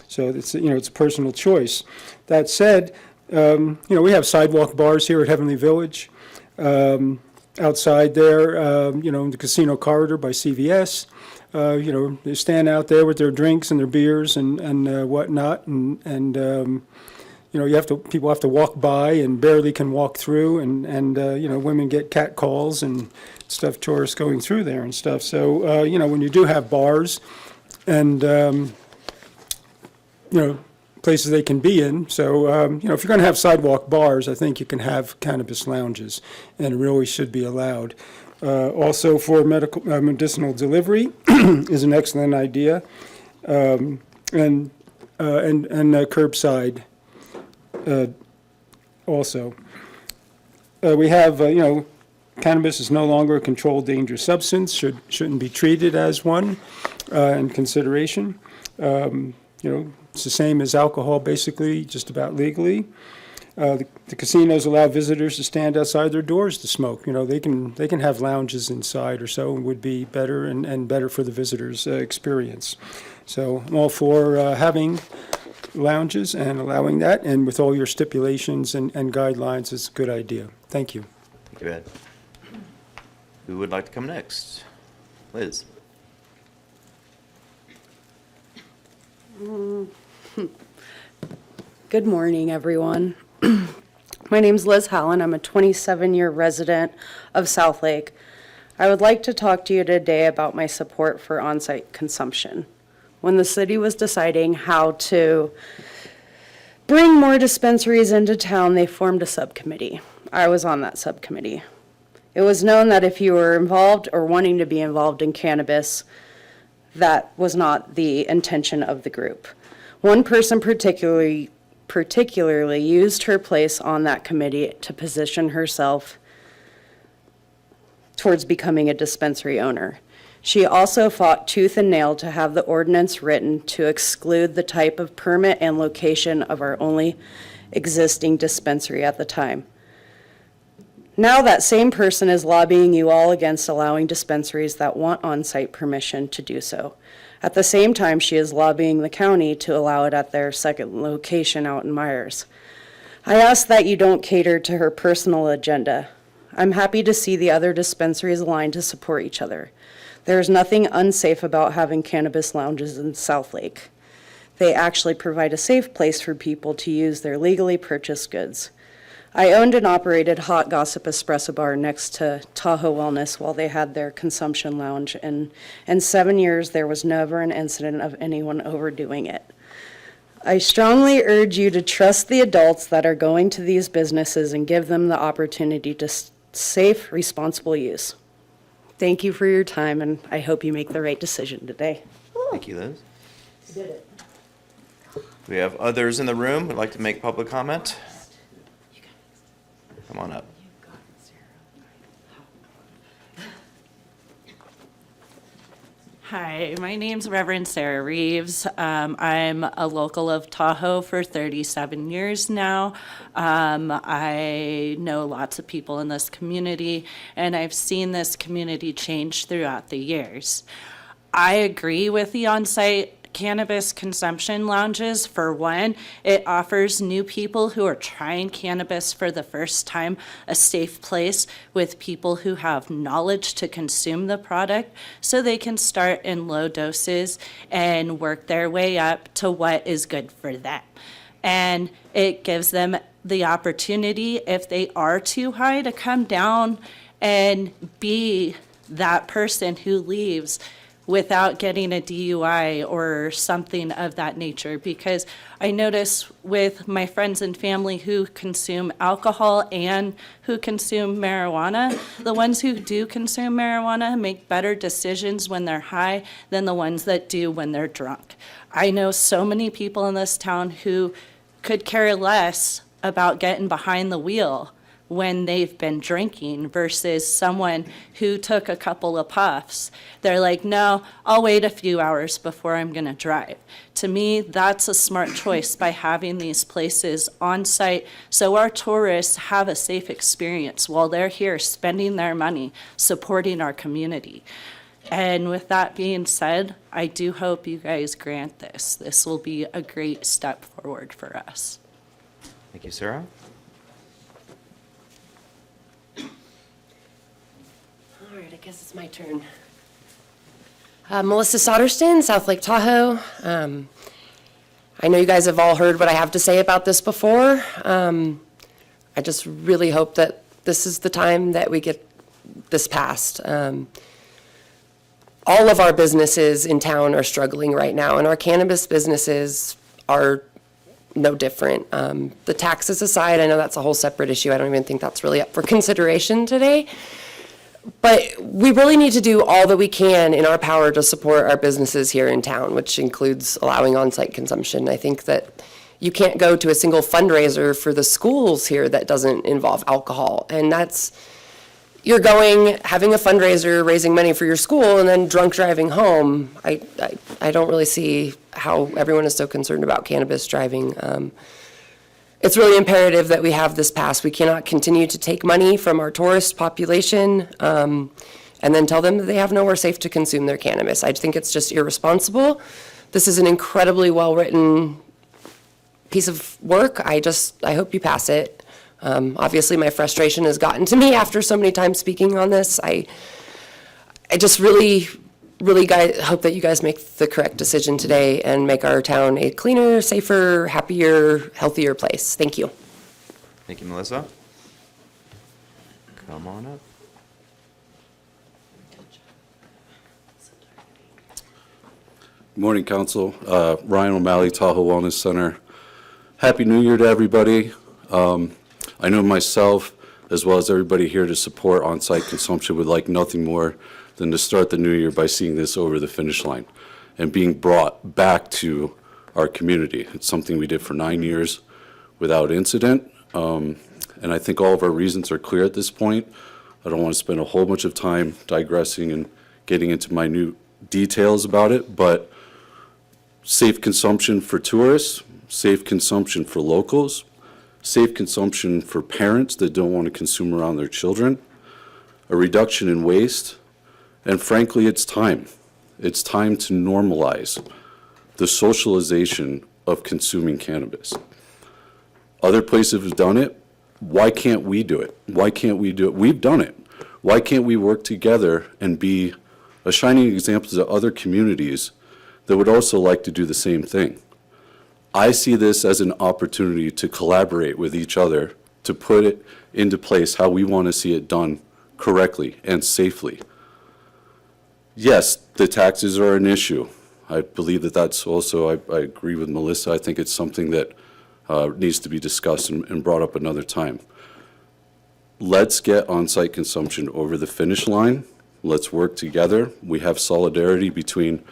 So it's, it's a personal choice. That said, We have sidewalk bars here at Heavenly Village. Outside there, in the casino corridor by CVS. They stand out there with their drinks and their beers and whatnot, and people have to walk by and barely can walk through, and women get cat calls and stuff, tourists going through there and stuff. So, when you do have bars and, places they can be in. So, if you're going to have sidewalk bars, I think you can have cannabis lounges, and it really should be allowed. Also, for medicinal delivery is an excellent idea, and curbside also. We have, cannabis is no longer a controlled dangerous substance, shouldn't be treated as one in consideration. It's the same as alcohol, basically, just about legally. The casinos allow visitors to stand outside their doors to smoke. They can have lounges inside or so, and would be better and better for the visitors' experience. So I'm all for having lounges and allowing that, and with all your stipulations and guidelines, it's a good idea. Thank you. Thank you, Ed. Who would like to come next? Liz. Good morning, everyone. My name's Liz Holland. I'm a 27-year resident of Southlake. I would like to talk to you today about my support for on-site consumption. When the city was deciding how to bring more dispensaries into town, they formed a subcommittee. I was on that subcommittee. It was known that if you were involved or wanting to be involved in cannabis, that was not the intention of the group. One person particularly used her place on that committee to position herself towards becoming a dispensary owner. She also fought tooth and nail to have the ordinance written to exclude the type of permit and location of our only existing dispensary at the time. Now that same person is lobbying you all against allowing dispensaries that want on-site permission to do so. At the same time, she is lobbying the county to allow it at their second location out in Myers. I ask that you don't cater to her personal agenda. I'm happy to see the other dispensaries aligned to support each other. There is nothing unsafe about having cannabis lounges in Southlake. They actually provide a safe place for people to use their legally purchased goods. I owned and operated Hot Gossip Espresso Bar next to Tahoe Wellness while they had their consumption lounge, and in 7 years there was never an incident of anyone overdoing it. I strongly urge you to trust the adults that are going to these businesses and give them the opportunity to safe, responsible use. Thank you for your time, and I hope you make the right decision today. Thank you, Liz. Did it. Do we have others in the room who'd like to make public comment? Come on up. Hi, my name's Reverend Sarah Reeves. I'm a local of Tahoe for 37 years now. I know lots of people in this community, and I've seen this community change throughout the years. I agree with the on-site cannabis consumption lounges. For one, it offers new people who are trying cannabis for the first time a safe place with people who have knowledge to consume the product, so they can start in low doses and work their way up to what is good for them. And it gives them the opportunity, if they are too high, to come down and be that person who leaves without getting a DUI or something of that nature. Because I notice with my friends and family who consume alcohol and who consume marijuana, the ones who do consume marijuana make better decisions when they're high than the ones that do when they're drunk. I know so many people in this town who could care less about getting behind the wheel when they've been drinking versus someone who took a couple of puffs. They're like, no, I'll wait a few hours before I'm gonna drive. To me, that's a smart choice by having these places on site so our tourists have a safe experience while they're here spending their money, supporting our community. And with that being said, I do hope you guys grant this. This will be a great step forward for us. Thank you, Sarah. All right, I guess it's my turn. Melissa Soderston, South Lake Tahoe. I know you guys have all heard what I have to say about this before. I just really hope that this is the time that we get this passed. All of our businesses in town are struggling right now, and our cannabis businesses are no different. The taxes aside, I know that's a whole separate issue. I don't even think that's really up for consideration today. But we really need to do all that we can in our power to support our businesses here in town, which includes allowing on-site consumption. I think that you can't go to a single fundraiser for the schools here that doesn't involve alcohol. And that's, you're going, having a fundraiser, raising money for your school, and then drunk driving home. I don't really see how everyone is so concerned about cannabis driving. It's really imperative that we have this passed. We cannot continue to take money from our tourist population and then tell them that they have nowhere safe to consume their cannabis. I think it's just irresponsible. This is an incredibly well-written piece of work. I hope you pass it. Obviously, my frustration has gotten to me after so many times speaking on this. I just really hope that you guys make the correct decision today and make our town a cleaner, safer, happier, healthier place. Thank you. Thank you, Melissa. Come on up. Good morning, Council. Ryan O'Malley, Tahoe Wellness Center. Happy New Year to everybody. I know myself, as well as everybody here to support on-site consumption, would like nothing more than to start the new year by seeing this over the finish line and being brought back to our community. It's something we did for 9 years without incident, and I think all of our reasons are clear at this point. I don't want to spend a whole bunch of time digressing and getting into minute details about it, but safe consumption for tourists, safe consumption for locals, safe consumption for parents that don't want to consume around their children, a reduction in waste, and frankly, it's time. It's time to normalize the socialization of consuming cannabis. Other places have done it. Why can't we do it? Why can't we do it? We've done it. Why can't we work together and be a shining example to other communities that would also like to do the same thing? I see this as an opportunity to collaborate with each other to put it into place how we want to see it done correctly and safely. Yes, the taxes are an issue. I believe that that's also, I agree with Melissa, I think it's something that needs to be discussed and brought up another time. Let's get on-site consumption over the finish line. Let's work together. We have solidarity between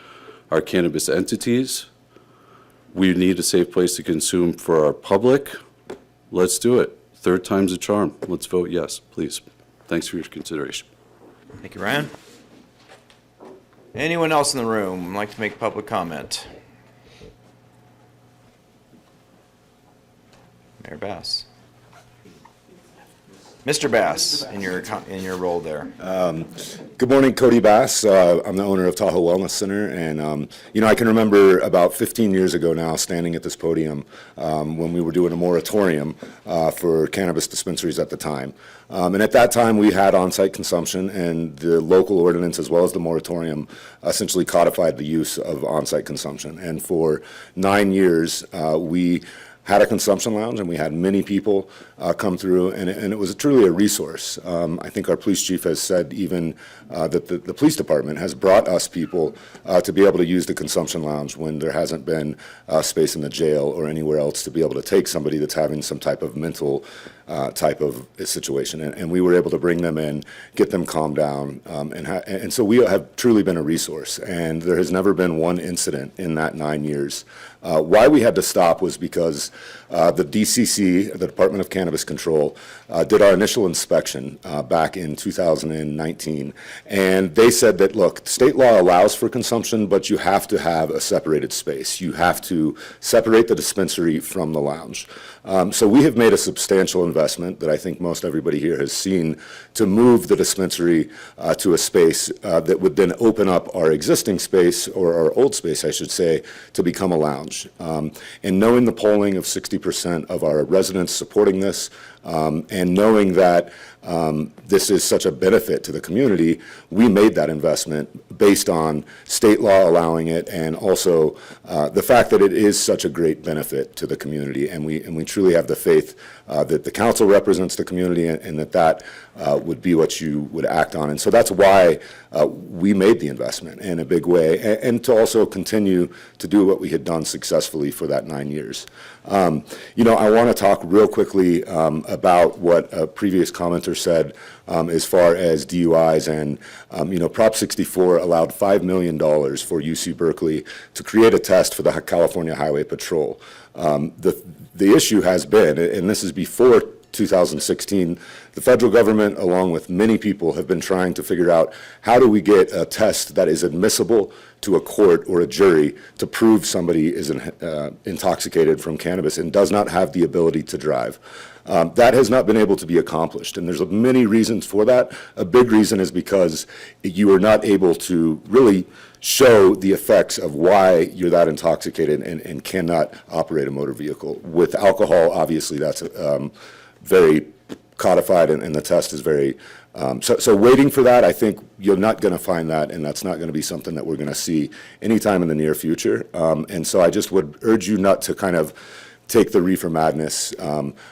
our cannabis entities. We need a safe place to consume for our public. Let's do it. Third time's a charm. Let's vote yes, please. Thanks for your consideration. Thank you, Ryan. Anyone else in the room would like to make public comment? Mayor Bass. Mr. Bass, in your role there. Good morning, Cody Bass. I'm the owner of Tahoe Wellness Center, and I can remember about 15 years ago now standing at this podium when we were doing a moratorium for cannabis dispensaries at the time. And at that time, we had on-site consumption, and the local ordinance as well as the moratorium essentially codified the use of on-site consumption. And for 9 years, we had a consumption lounge, and we had many people come through, and it was truly a resource. I think our police chief has said even that the police department has brought us people to be able to use the consumption lounge when there hasn't been space in the jail or anywhere else to be able to take somebody that's having some type of mental type of situation. And we were able to bring them in, get them calmed down, and so we have truly been a resource. And there has never been one incident in that 9 years. Why we had to stop was because the DCC, the Department of Cannabis Control, did our initial inspection back in 2019, and they said that, look, state law allows for consumption, but you have to have a separated space. You have to separate the dispensary from the lounge. So we have made a substantial investment investment that I think most everybody here has seen to move the dispensary to a space that would then open up our existing space, or our old space, I should say, to become a lounge. And knowing the polling of 60% of our residents supporting this, and knowing that this is such a benefit to the community, we made that investment based on state law allowing it, and also the fact that it is such a great benefit to the community. And we truly have the faith that the council represents the community, and that would be what you would act on. And so that's why we made the investment in a big way, and to also continue to do what we had done successfully for that 9 years. I want to talk real quickly about what a previous commenter said as far as DUIs. And, Prop 64 allowed $5 million for UC Berkeley to create a test for the California Highway Patrol. The issue has been, and this is before 2016, the federal government, along with many people, have been trying to figure out how do we get a test that is admissible to a court or a jury to prove somebody is intoxicated from cannabis and does not have the ability to drive. That has not been able to be accomplished, and there's many reasons for that. A big reason is because you are not able to really show the effects of why you're that intoxicated and cannot operate a motor vehicle. With alcohol, obviously, that's very codified, and the test is very, so waiting for that, I think you're not going to find that, and that's not going to be something that we're going to see anytime in the near future. And so I just would urge you not to kind of take the reefer madness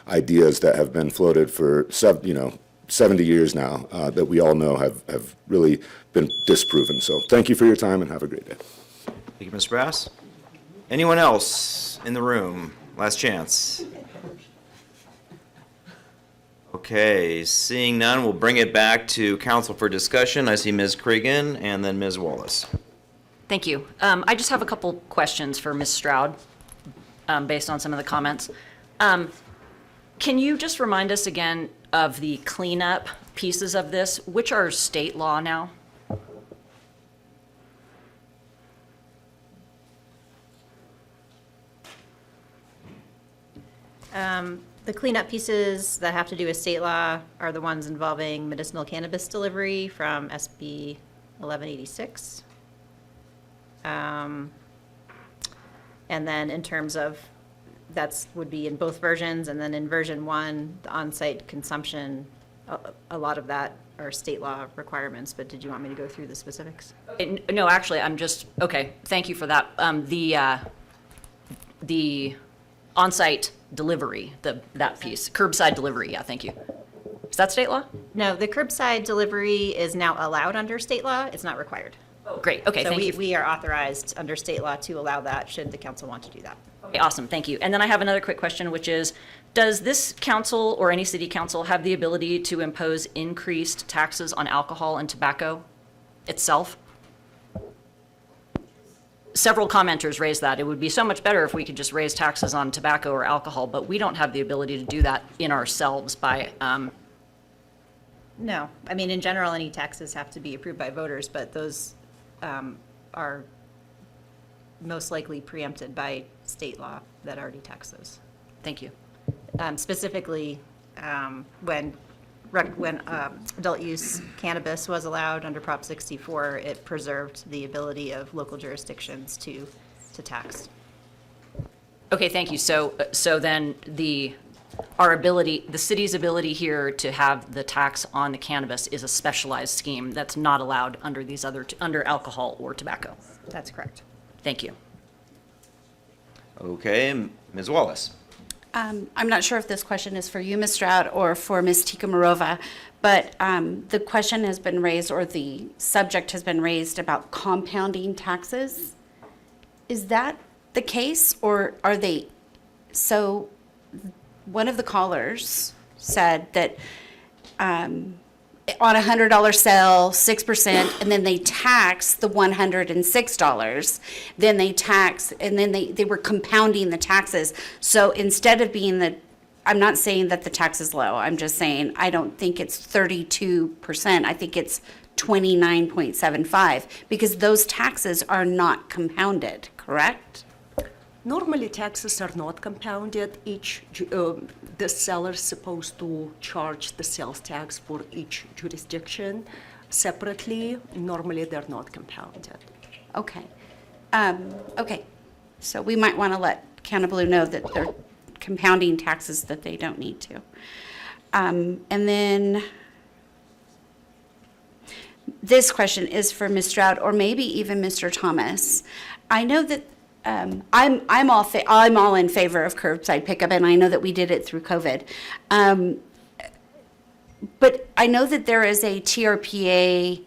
ideas that have been floated for 70 years now, that we all know have really been disproven. So thank you for your time, and have a great day. Thank you, Ms. Brass. Anyone else in the room? Last chance. Okay, seeing none, we'll bring it back to council for discussion. I see Ms. Cregan and then Ms. Wallace. Thank you. I just have a couple questions for Ms. Stroud, based on some of the comments. Can you just remind us again of the cleanup pieces of this, which are state law now? The cleanup pieces that have to do with state law are the ones involving medicinal cannabis delivery from SB 1186. And then in terms of, would be in both versions, and then in version 1, the on-site consumption, a lot of that are state law requirements, but did you want me to go through the specifics? No, actually, okay, thank you for that. The on-site delivery, that piece, curbside delivery, yeah, thank you. Is that state law? No, the curbside delivery is now allowed under state law. It's not required. Oh, great, okay, thank you. So we are authorized under state law to allow that, should the council want to do that. Okay, awesome, thank you. And then I have another quick question, which is, does this council or any city council have the ability to impose increased taxes on alcohol and tobacco itself? Several commenters raised that. It would be so much better if we could just raise taxes on tobacco or alcohol, but we don't have the ability to do that in ourselves by, No, I mean, in general, any taxes have to be approved by voters, but those are most likely preempted by state law that already tax those. Thank you. Specifically, when adult use cannabis was allowed under Prop 64, it preserved the ability of local jurisdictions to tax. Okay, thank you. So then our ability, the city's ability here to have the tax on the cannabis is a specialized scheme that's not allowed under these under alcohol or tobacco. That's correct. Thank you. Okay, Ms. Wallace. I'm not sure if this question is for you, Ms. Stroud, or for Ms. Tikamarova, but the question has been raised, or the subject has been raised about compounding taxes. Is that the case, or are they? So one of the callers said that on a $100 sale, 6%, and then they tax the $106. Then they tax, and then they were compounding the taxes. So instead of being I'm not saying that the tax is low. I'm just saying I don't think it's 32%. I think it's 29.75, because those taxes are not compounded, correct? Normally, taxes are not compounded. the seller's supposed to charge the sales tax for each jurisdiction separately. Normally, they're not compounded. Okay. Okay. So we might want to let Blue know that they're compounding taxes that they don't need to. And then this question is for Ms. Stroud, or maybe even Mr. Thomas. I know that I'm all in favor of curbside pickup, and I know that we did it through COVID. But I know that there is a TRPA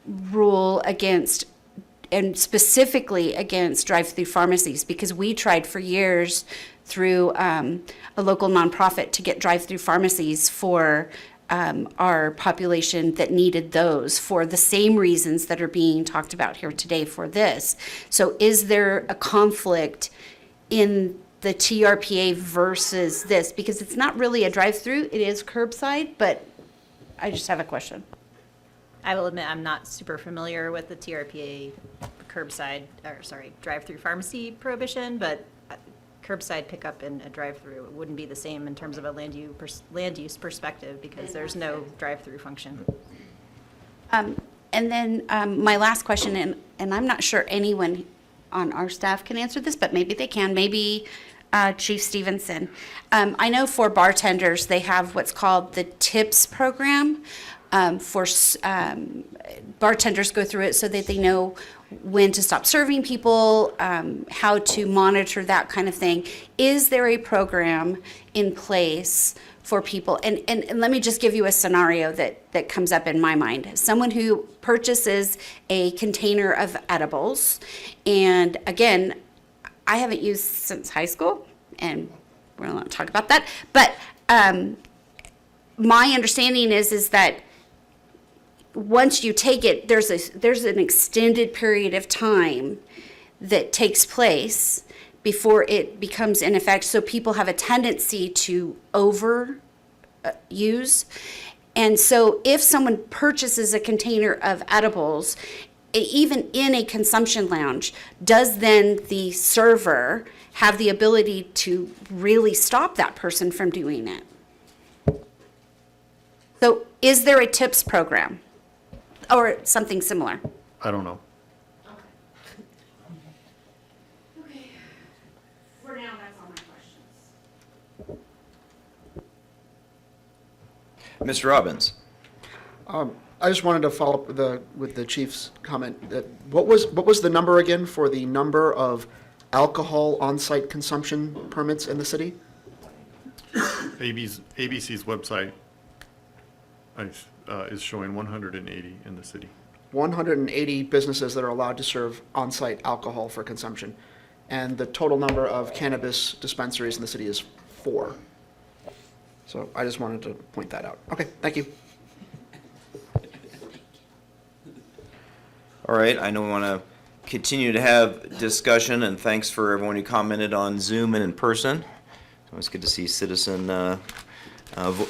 rule against, and specifically against drive-through pharmacies, because we tried for years through a local nonprofit to get drive-through pharmacies for our population that needed those for the same reasons that are being talked about here today for this. So is there a conflict in the TRPA versus this? Because it's not really a drive-through, it is curbside, but I just have a question. I will admit, I'm not super familiar with the TRPA drive-through pharmacy prohibition, but curbside pickup in a drive-through wouldn't be the same in terms of a land use perspective, because there's no drive-through function. And then my last question, and I'm not sure anyone on our staff can answer this, but maybe they can, maybe Chief Stevenson. I know for bartenders, they have what's called the TIPS program. Bartenders go through it so that they know when to stop serving people, how to monitor that kind of thing. Is there a program in place for people? And let me just give you a scenario that comes up in my mind. Someone who purchases a container of edibles, and again, I haven't used since high school, and we're not going to talk about that, but my understanding is that once you take it, there's an extended period of time that takes place before it becomes in effect. So people have a tendency to overuse. And so if someone purchases a container of edibles, even in a consumption lounge, does then the server have the ability to really stop that person from doing it? So is there a TIPS program? Or something similar? I don't know. Okay. For now, that's all my questions. Mr. Robbins. I just wanted to follow up with the chief's comment. That what was the number again for the number of alcohol on-site consumption permits in the city? ABC's website is showing 180 in the city. 180 businesses that are allowed to serve on-site alcohol for consumption. And the total number of cannabis dispensaries in the city is 4. So I just wanted to point that out. Okay, thank you. All right, I know we want to continue to have discussion, and thanks for everyone who commented on Zoom and in person. It's good to see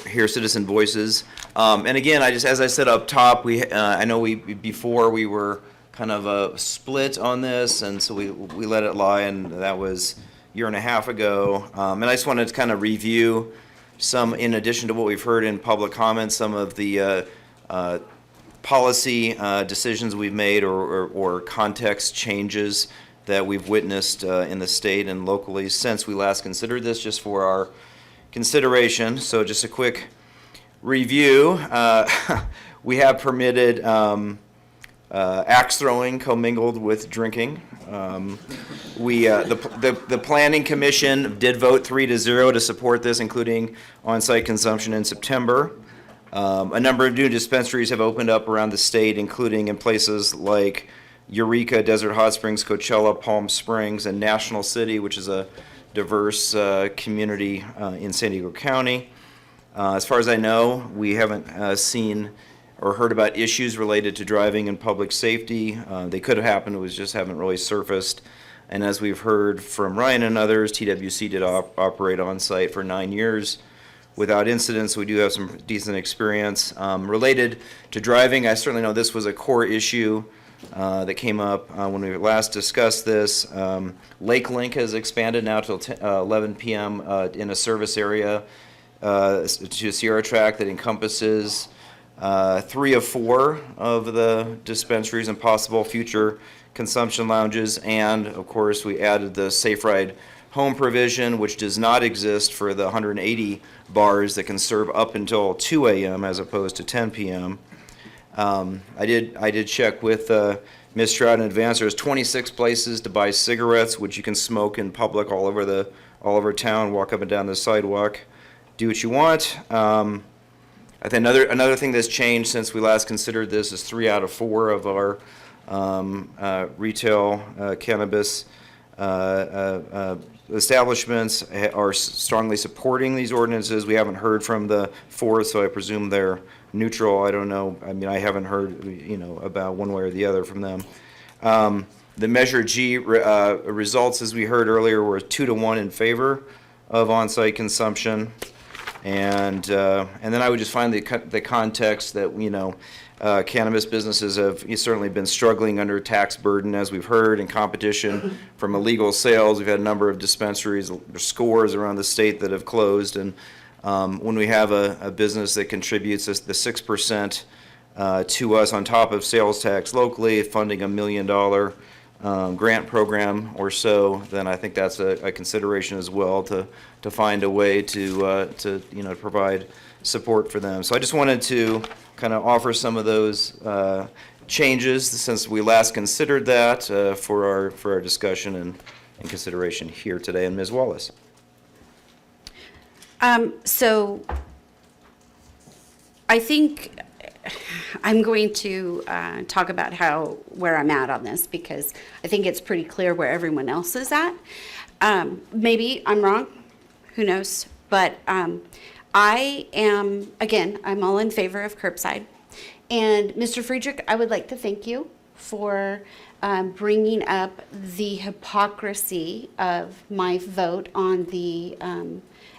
hear citizen voices. And again, as I said up top, I know before we were kind of split on this, and so we let it lie, and that was a year and a half ago. And I just wanted to kind of review some, in addition to what we've heard in public comments, some of the policy decisions we've made or context changes that we've witnessed in the state and locally since we last considered this, just for our consideration. So just a quick review. We have permitted axe throwing commingled with drinking. The Planning Commission did vote 3-0 to support this, including on-site consumption in September. A number of new dispensaries have opened up around the state, including in places like Eureka, Desert Hot Springs, Coachella, Palm Springs, and National City, which is a diverse community in San Diego County. As far as I know, we haven't seen or heard about issues related to driving and public safety. They could have happened, it just haven't really surfaced. And as we've heard from Ryan and others, TWC did operate on site for 9 years without incidents. We do have some decent experience. Related to driving, I certainly know this was a core issue that came up when we last discussed this. Lake Link has expanded now till 11 p.m. In a service area to Sierra Track that encompasses 3 of 4 of the dispensaries and possible future consumption lounges. And of course, we added the Safe Ride Home provision, which does not exist for the 180 bars that can serve up until 2 a.m. as opposed to 10 p.m. I did check with Ms. Stroud in advance. There's 26 places to buy cigarettes, which you can smoke in public all over town. Walk up and down the sidewalk, do what you want. I think another thing that's changed since we last considered this is 3 out of 4 of our retail cannabis establishments are strongly supporting these ordinances. We haven't heard from the 4th, so I presume they're neutral. I don't know. I mean, I haven't heard, about one way or the other from them. The Measure G results, as we heard earlier, were 2-1 in favor of on-site consumption. And then I would just find the context that, cannabis businesses have certainly been struggling under tax burden, as we've heard, and competition from illegal sales. We've had a number of dispensaries, scores around the state that have closed. And when we have a business that contributes the 6% to us on top of sales tax locally, funding $1 million grant program or so, then I think that's a consideration as well to find a way to provide support for them. So I just wanted to kind of offer some of those changes since we last considered that for our discussion and consideration here today. And Ms. Wallace. So I think I'm going to talk about where I'm at on this, because I think it's pretty clear where everyone else is at. Maybe I'm wrong, who knows? But I'm all in favor of curbside. And Mr. Friedrich, I would like to thank you for bringing up the hypocrisy of my vote on the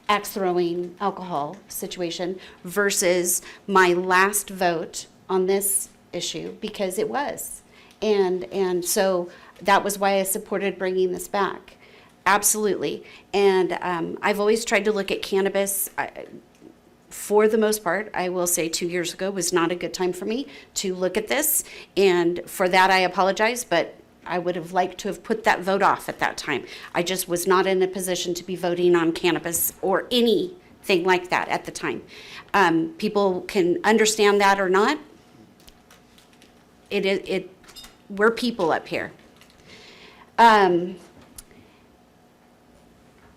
axe throwing alcohol situation versus my last vote on this issue, because it was. And so that was why I supported bringing this back. Absolutely. And I've always tried to look at cannabis. For the most part, I will say 2 years ago was not a good time for me to look at this. And for that, I apologize, but I would have liked to have put that vote off at that time. I just was not in a position to be voting on cannabis or anything like that at the time. People can understand that or not. We're people up here.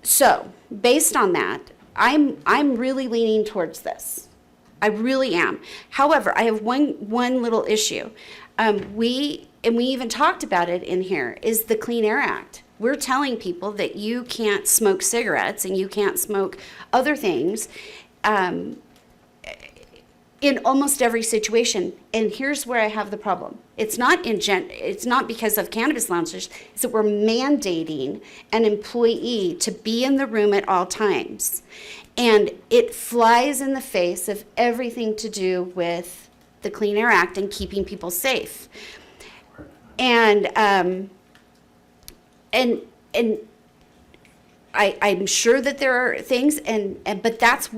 So based on that, I'm really leaning towards this. I really am. However, I have one little issue. We even talked about it in here, is the Clean Air Act. We're telling people that you can't smoke cigarettes and you can't smoke other things in almost every situation. And here's where I have the problem. It's not because of cannabis lounges, it's that we're mandating an employee to be in the room at all times. And it flies in the face of everything to do with the Clean Air Act and keeping people safe. And I'm sure that there are things, but that's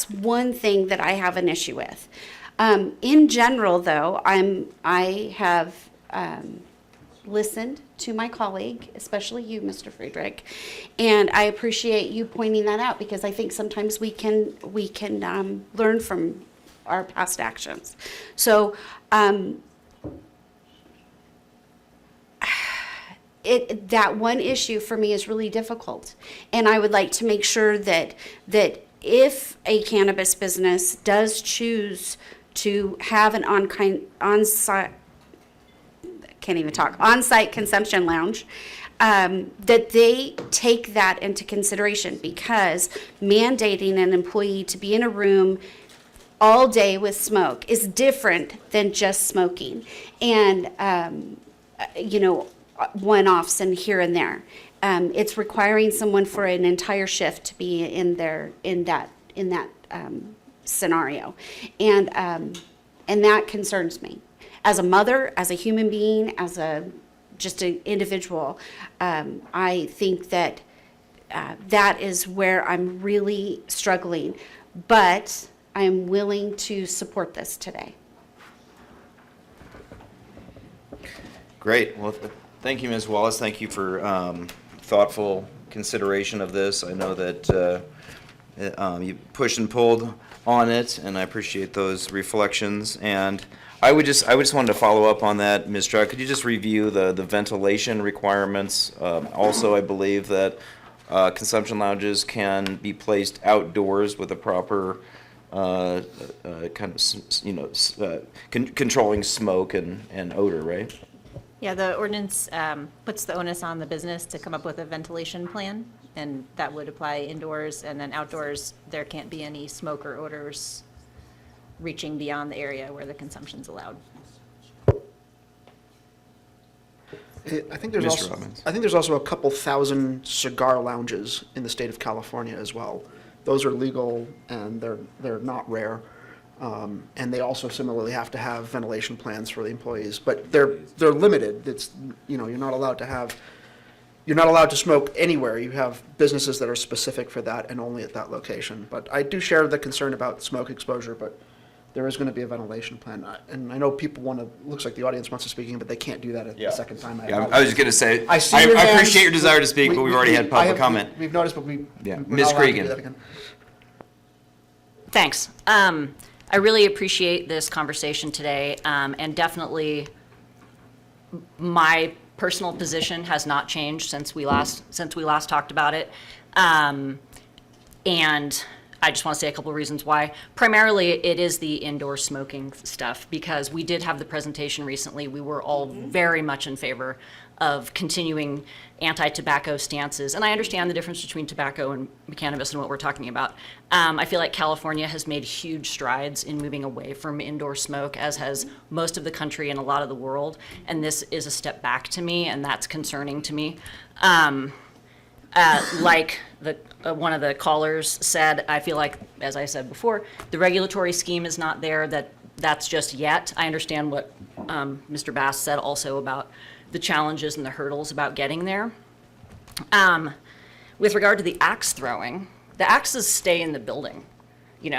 one thing that I have an issue with. In general, though, I have listened to my colleague, especially you, Mr. Friedrich, and I appreciate you pointing that out, because I think sometimes we can learn from our past actions. So that one issue for me is really difficult, and I would like to make sure that if a cannabis business does choose to have an on-site consumption lounge, that they take that into consideration, because mandating an employee to be in a room all day with smoke is different than just smoking, and one-offs and here and there. It's requiring someone for an entire shift to be in that scenario, and that concerns me. as a mother, as a human being, as just an individual, I think that that is where I'm really struggling. But I am willing to support this today. Great. Well, thank you, Ms. Wallace. Thank you for thoughtful consideration of this. I know that you pushed and pulled on it, and I appreciate those reflections. And I just wanted to follow up on that, Ms. Strzok. Could you just review the ventilation requirements? Also, I believe that consumption lounges can be placed outdoors with a proper kind of, controlling smoke and odor, right? Yeah, the ordinance puts the onus on the business to come up with a ventilation plan, and that would apply indoors, and then outdoors, there can't be any smoke or odors reaching beyond the area where the consumption's allowed. I think there's Mr. also, Robbins. I think there's also a couple thousand cigar lounges in the state of California as well. Those are legal and they're not rare. And they also similarly have to have ventilation plans for the employees, but they're limited. It's, you're not allowed to smoke anywhere. You have businesses that are specific for that and only at that location. But I do share the concern about smoke exposure, but there is going to be a ventilation plan. And I know people looks like the audience wants to speak in, but they can't do that at the second time. Yeah, I was just going to say, I see your hands. appreciate your desire to speak, but we've already had public comment. We've noticed, but we're Ms. not allowed to do Cregan. that again. Thanks. I really appreciate this conversation today, and definitely my personal position has not changed since we last talked about it. And I just want to say a couple of reasons why. Primarily, it is the indoor smoking stuff, because we did have the presentation recently. We were all very much in favor of continuing anti-tobacco stances. And I understand the difference between tobacco and cannabis and what we're talking about. I feel like California has made huge strides in moving away from indoor smoke, as has most of the country and a lot of the world. And this is a step back to me, and that's concerning to me. Like one of the callers said, I feel like, as I said before, the regulatory scheme is not there. That's just yet. I understand what Mr. Bass said also about the challenges and the hurdles about getting there. With regard to the axe throwing, the axes stay in the building.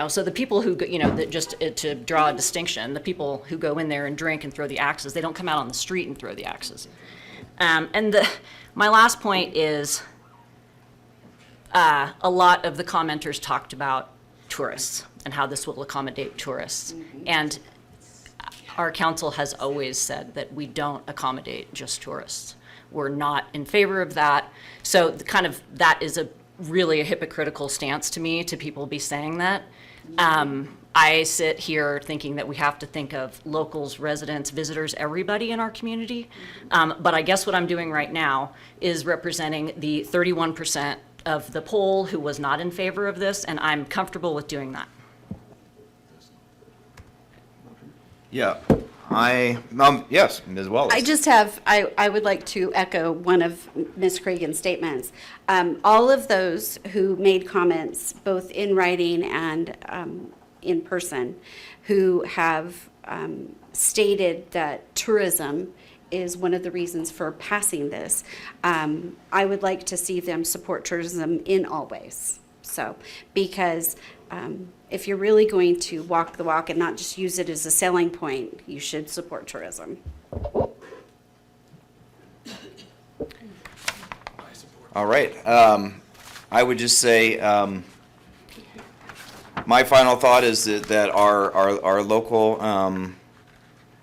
So the people who, that just to draw a distinction, the people who go in there and drink and throw the axes, they don't come out on the street and throw the axes. And my last point is, a lot of the commenters talked about tourists and how this will accommodate tourists. And our council has always said that we don't accommodate just tourists. We're not in favor of that. So that is really a hypocritical stance to me, to people be saying that. I sit here thinking that we have to think of locals, residents, visitors, everybody in our community. But I guess what I'm doing right now is representing the 31% of the poll who was not in favor of this, and I'm comfortable with doing that. Yeah, yes, Ms. Wallace. I would like to echo one of Ms. Cregan's statements. All of those who made comments, both in writing and in person, who have stated that tourism is one of the reasons for passing this, I would like to see them support tourism in all ways. So, because if you're really going to walk the walk and not just use it as a selling point, you should support tourism. All right. I would just say, my final thought is that our local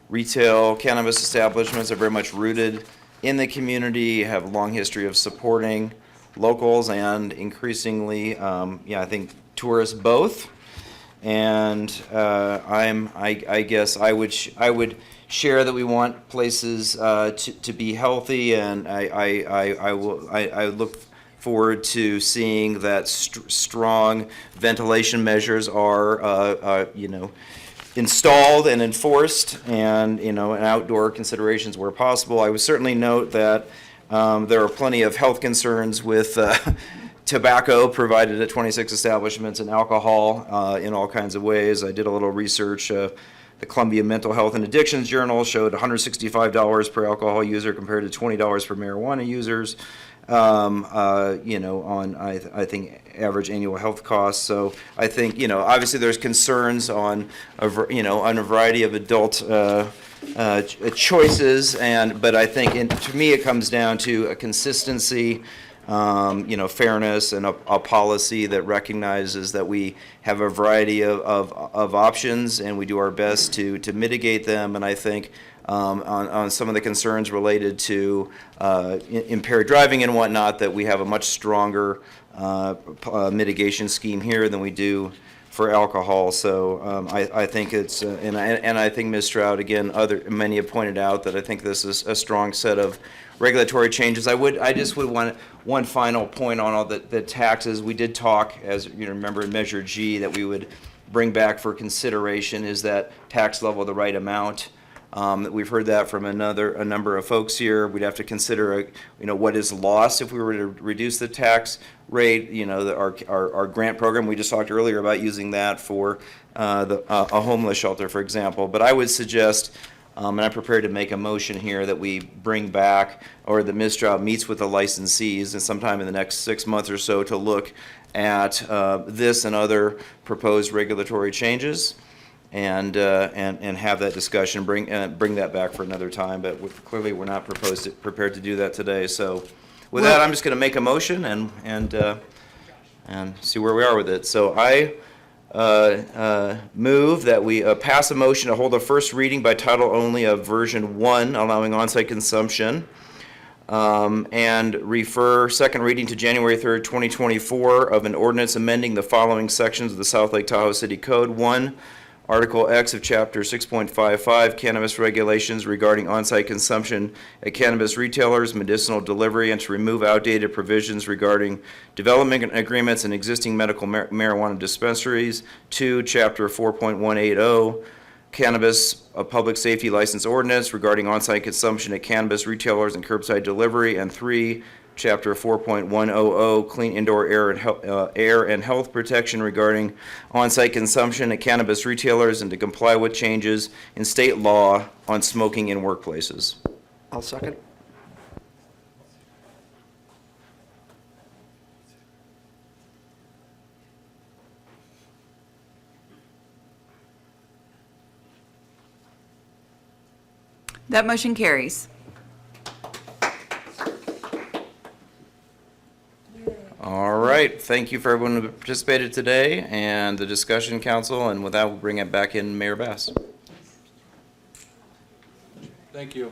retail cannabis establishments are very much rooted in the community, have a long history of supporting locals and increasingly, I think tourists both. And I guess I would share that we want places to be healthy, and I look forward to seeing that strong ventilation measures are installed and enforced, and and outdoor considerations where possible. I would certainly note that there are plenty of health concerns with tobacco provided at 26 establishments and alcohol in all kinds of ways. I did a little research. The the Columbia Mental Health and Addictions Journal showed $165 per alcohol user compared to $20 for marijuana users. On I think average annual health costs. So I think obviously there's concerns on a variety of adult choices, but I think to me it comes down to a consistency, fairness, and a policy that recognizes that we have a variety of options and we do our best to mitigate them. And I think on some of the concerns related to impaired driving and whatnot, that we have a much stronger mitigation scheme here than we do for alcohol. So I think it's, and I think Ms. Stroud, again, many have pointed out that I think this is a strong set of regulatory changes. I just would want one final point on all the taxes. We did talk, as you remember in Measure G, that we would bring back for consideration, is that tax level the right amount? We've heard that from a number of folks here. We'd have to consider, what is lost if we were to reduce the tax rate. Our grant program, we just talked earlier about using that for a homeless shelter, for example. But I would suggest, and I'm prepared to make a motion here, that we bring back, or that Ms. Stroud meets with the licensees and sometime in the next 6 months or so to look at this and other proposed regulatory changes. And have that discussion, bring that back for another time, but clearly we're not prepared to do that today. So with that, I'm just going to make a motion and see where we are with it. So I move that we pass a motion to hold a first reading by title only of version 1, allowing on-site consumption, and refer second reading to January 3rd, 2024 of an ordinance amending the following sections of the South Lake Tahoe City Code. 1, Article X of Chapter 6.55, Cannabis Regulations regarding on-site consumption at cannabis retailers, medicinal delivery, and to remove outdated provisions regarding development agreements and existing medical marijuana dispensaries. 2, Chapter 4.180, Cannabis Public Safety License Ordinance regarding on-site consumption at cannabis retailers and curbside delivery. And 3, Chapter 4.100, Clean Indoor Air and Health Protection regarding on-site consumption at cannabis retailers, and to comply with changes in state law on smoking in workplaces. I'll second. That motion carries. All right, thank you for everyone who participated today and the discussion, council, and with that, we'll bring it back in Mayor Bass. Thank you.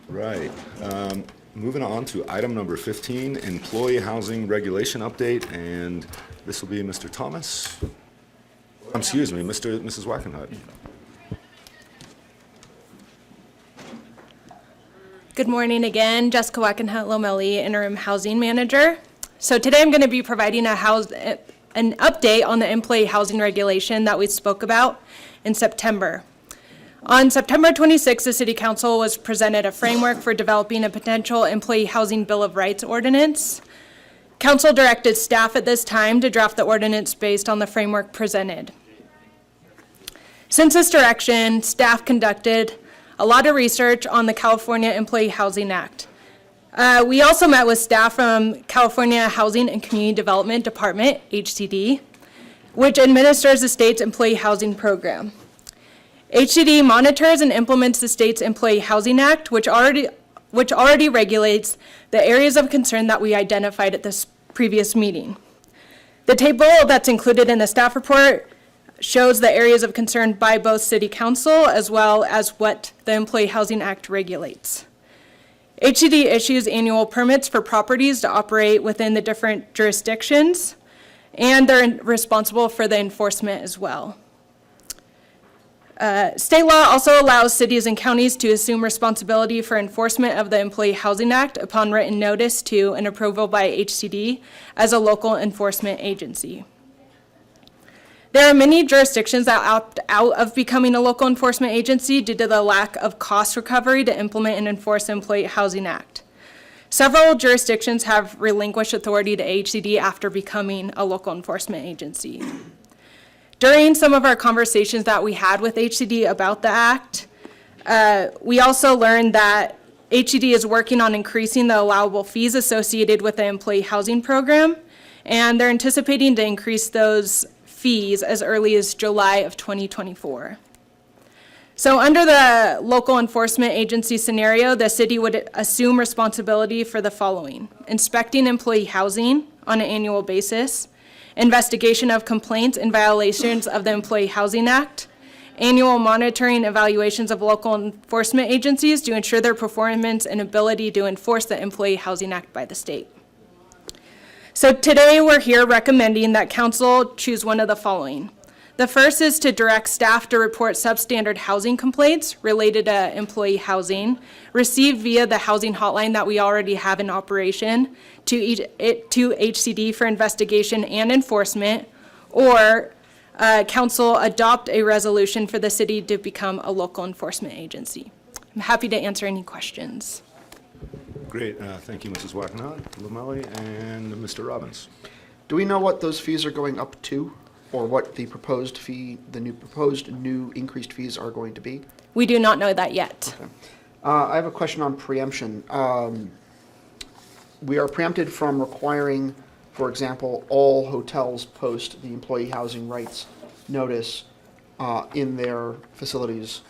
Right. Moving on to item number 15, employee housing regulation update, and this will be Mr. Thomas. Excuse me, Mrs. Wackenhut. Good morning again, Jessica Wackenhut Lomelli, Interim Housing Manager. So today I'm going to be providing an update on the employee housing regulation that we spoke about in September. On September 26th, the City Council was presented a framework for developing a potential employee housing Bill of Rights ordinance. Council directed staff at this time to draft the ordinance based on the framework presented. Since this direction, staff conducted a lot of research on the California Employee Housing Act. We also met with staff from California Housing and Community Development Department, HCD, which administers the state's employee housing program. HCD monitors and implements the state's Employee Housing Act, which already regulates the areas of concern that we identified at this previous meeting. The table that's included in the staff report shows the areas of concern by both City Council as well as what the Employee Housing Act regulates. HCD issues annual permits for properties to operate within the different jurisdictions, and they're responsible for the enforcement as well. State law also allows cities and counties to assume responsibility for enforcement of the Employee Housing Act upon written notice to and approval by HCD as a local enforcement agency. There are many jurisdictions that opt out of becoming a local enforcement agency due to the lack of cost recovery to implement and enforce the Employee Housing Act. Several jurisdictions have relinquished authority to HCD after becoming a local enforcement agency. During some of our conversations that we had with HCD about the act, we also learned that HCD is working on increasing the allowable fees associated with the employee housing program, and they're anticipating to increase those fees as early as July of 2024. So under the local enforcement agency scenario, the city would assume responsibility for the following: inspecting employee housing on an annual basis, investigation of complaints and violations of the Employee Housing Act, annual monitoring evaluations of local enforcement agencies to ensure their performance and ability to enforce the Employee Housing Act by the state. So today we're here recommending that council choose one of the following. The first is to direct staff to report substandard housing complaints related to employee housing received via the housing hotline that we already have in operation to HCD for investigation and enforcement, or council adopt a resolution for the city to become a local enforcement agency. I'm happy to answer any questions. Great, thank you, Mrs. Wackenhut, Lameli, and Mr. Robbins. Do we know what those fees are going up to, or what the proposed fee, the new increased fees are going to be? We do not know that yet. Okay. I have a question on preemption. We are preempted from requiring, for example, all hotels post the employee housing rights notice in their facilities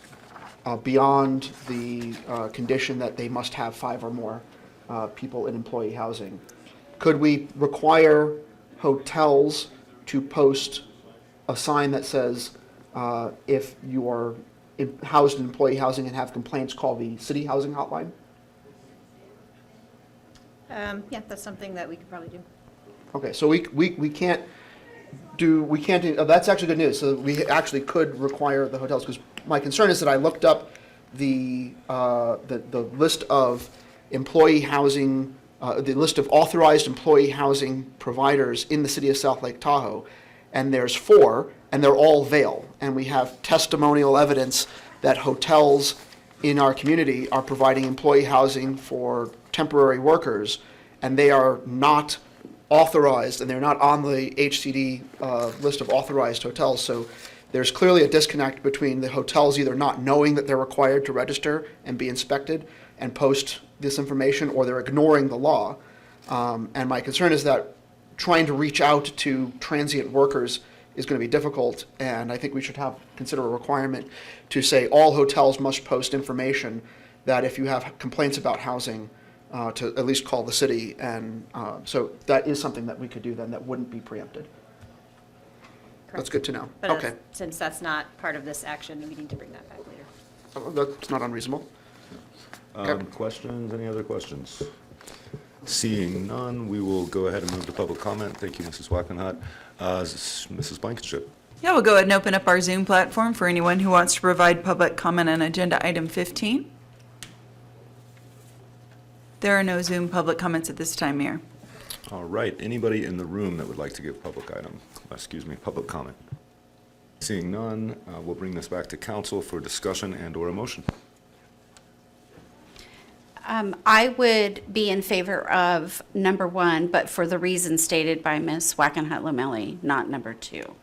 beyond the condition that they must have 5 or more people in employee housing. Could we require hotels to post a sign that says, if you are housed in employee housing and have complaints, call the city housing hotline? Yeah, that's something that we could probably do. Okay, so we can't do, that's actually good news. So we actually could require the hotels, because my concern is that I looked up the list of employee housing, the list of authorized employee housing providers in the city of South Lake Tahoe, and there's 4, and they're all Vail. And we have testimonial evidence that hotels in our community are providing employee housing for temporary workers, and they are not authorized, and they're not on the HCD list of authorized hotels. So there's clearly a disconnect between the hotels either not knowing that they're required to register and be inspected and post this information, or they're ignoring the law. And my concern is that trying to reach out to transient workers is going to be difficult, and I think we should consider a requirement to say all hotels must post information that if you have complaints about housing, to at least call the city, and so that is something that we could do then that wouldn't be preempted. That's good to know. But Okay. since that's not part of this action, we need to bring that back later. That's not unreasonable. Okay. Questions, any other questions? Seeing none, we will go ahead and move to public comment. Thank you, Mrs. Wackenhut. Mrs. Blankenship. Yeah, we'll go ahead and open up our Zoom platform for anyone who wants to provide public comment on agenda item 15. There are no Zoom public comments at this time, Mayor. All right, anybody in the room that would like to give public comment? Seeing none, we'll bring this back to council for discussion and/or a motion. I would be in favor of number 1, but for the reasons stated by Ms. Wackenhut-Lameli, not number 2,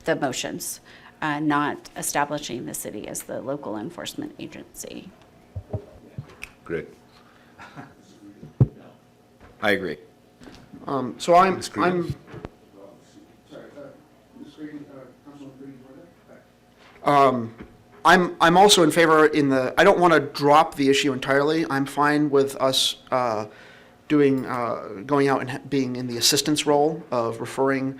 the motions, not establishing the city as the local enforcement agency. Great. I agree. So I'm also in favor I don't want to drop the issue entirely. I'm fine with us going out and being in the assistance role of referring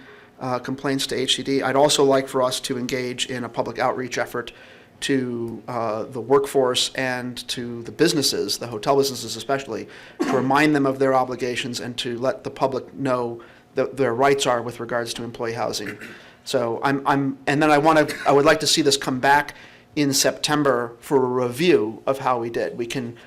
complaints to HCD. I'd also like for us to engage in a public outreach effort to the workforce and to the businesses, the hotel businesses especially, to remind them of their obligations and to let the public know that their rights are with regards to employee housing. So and then I would like to see this come back in September for a review of how we did. We can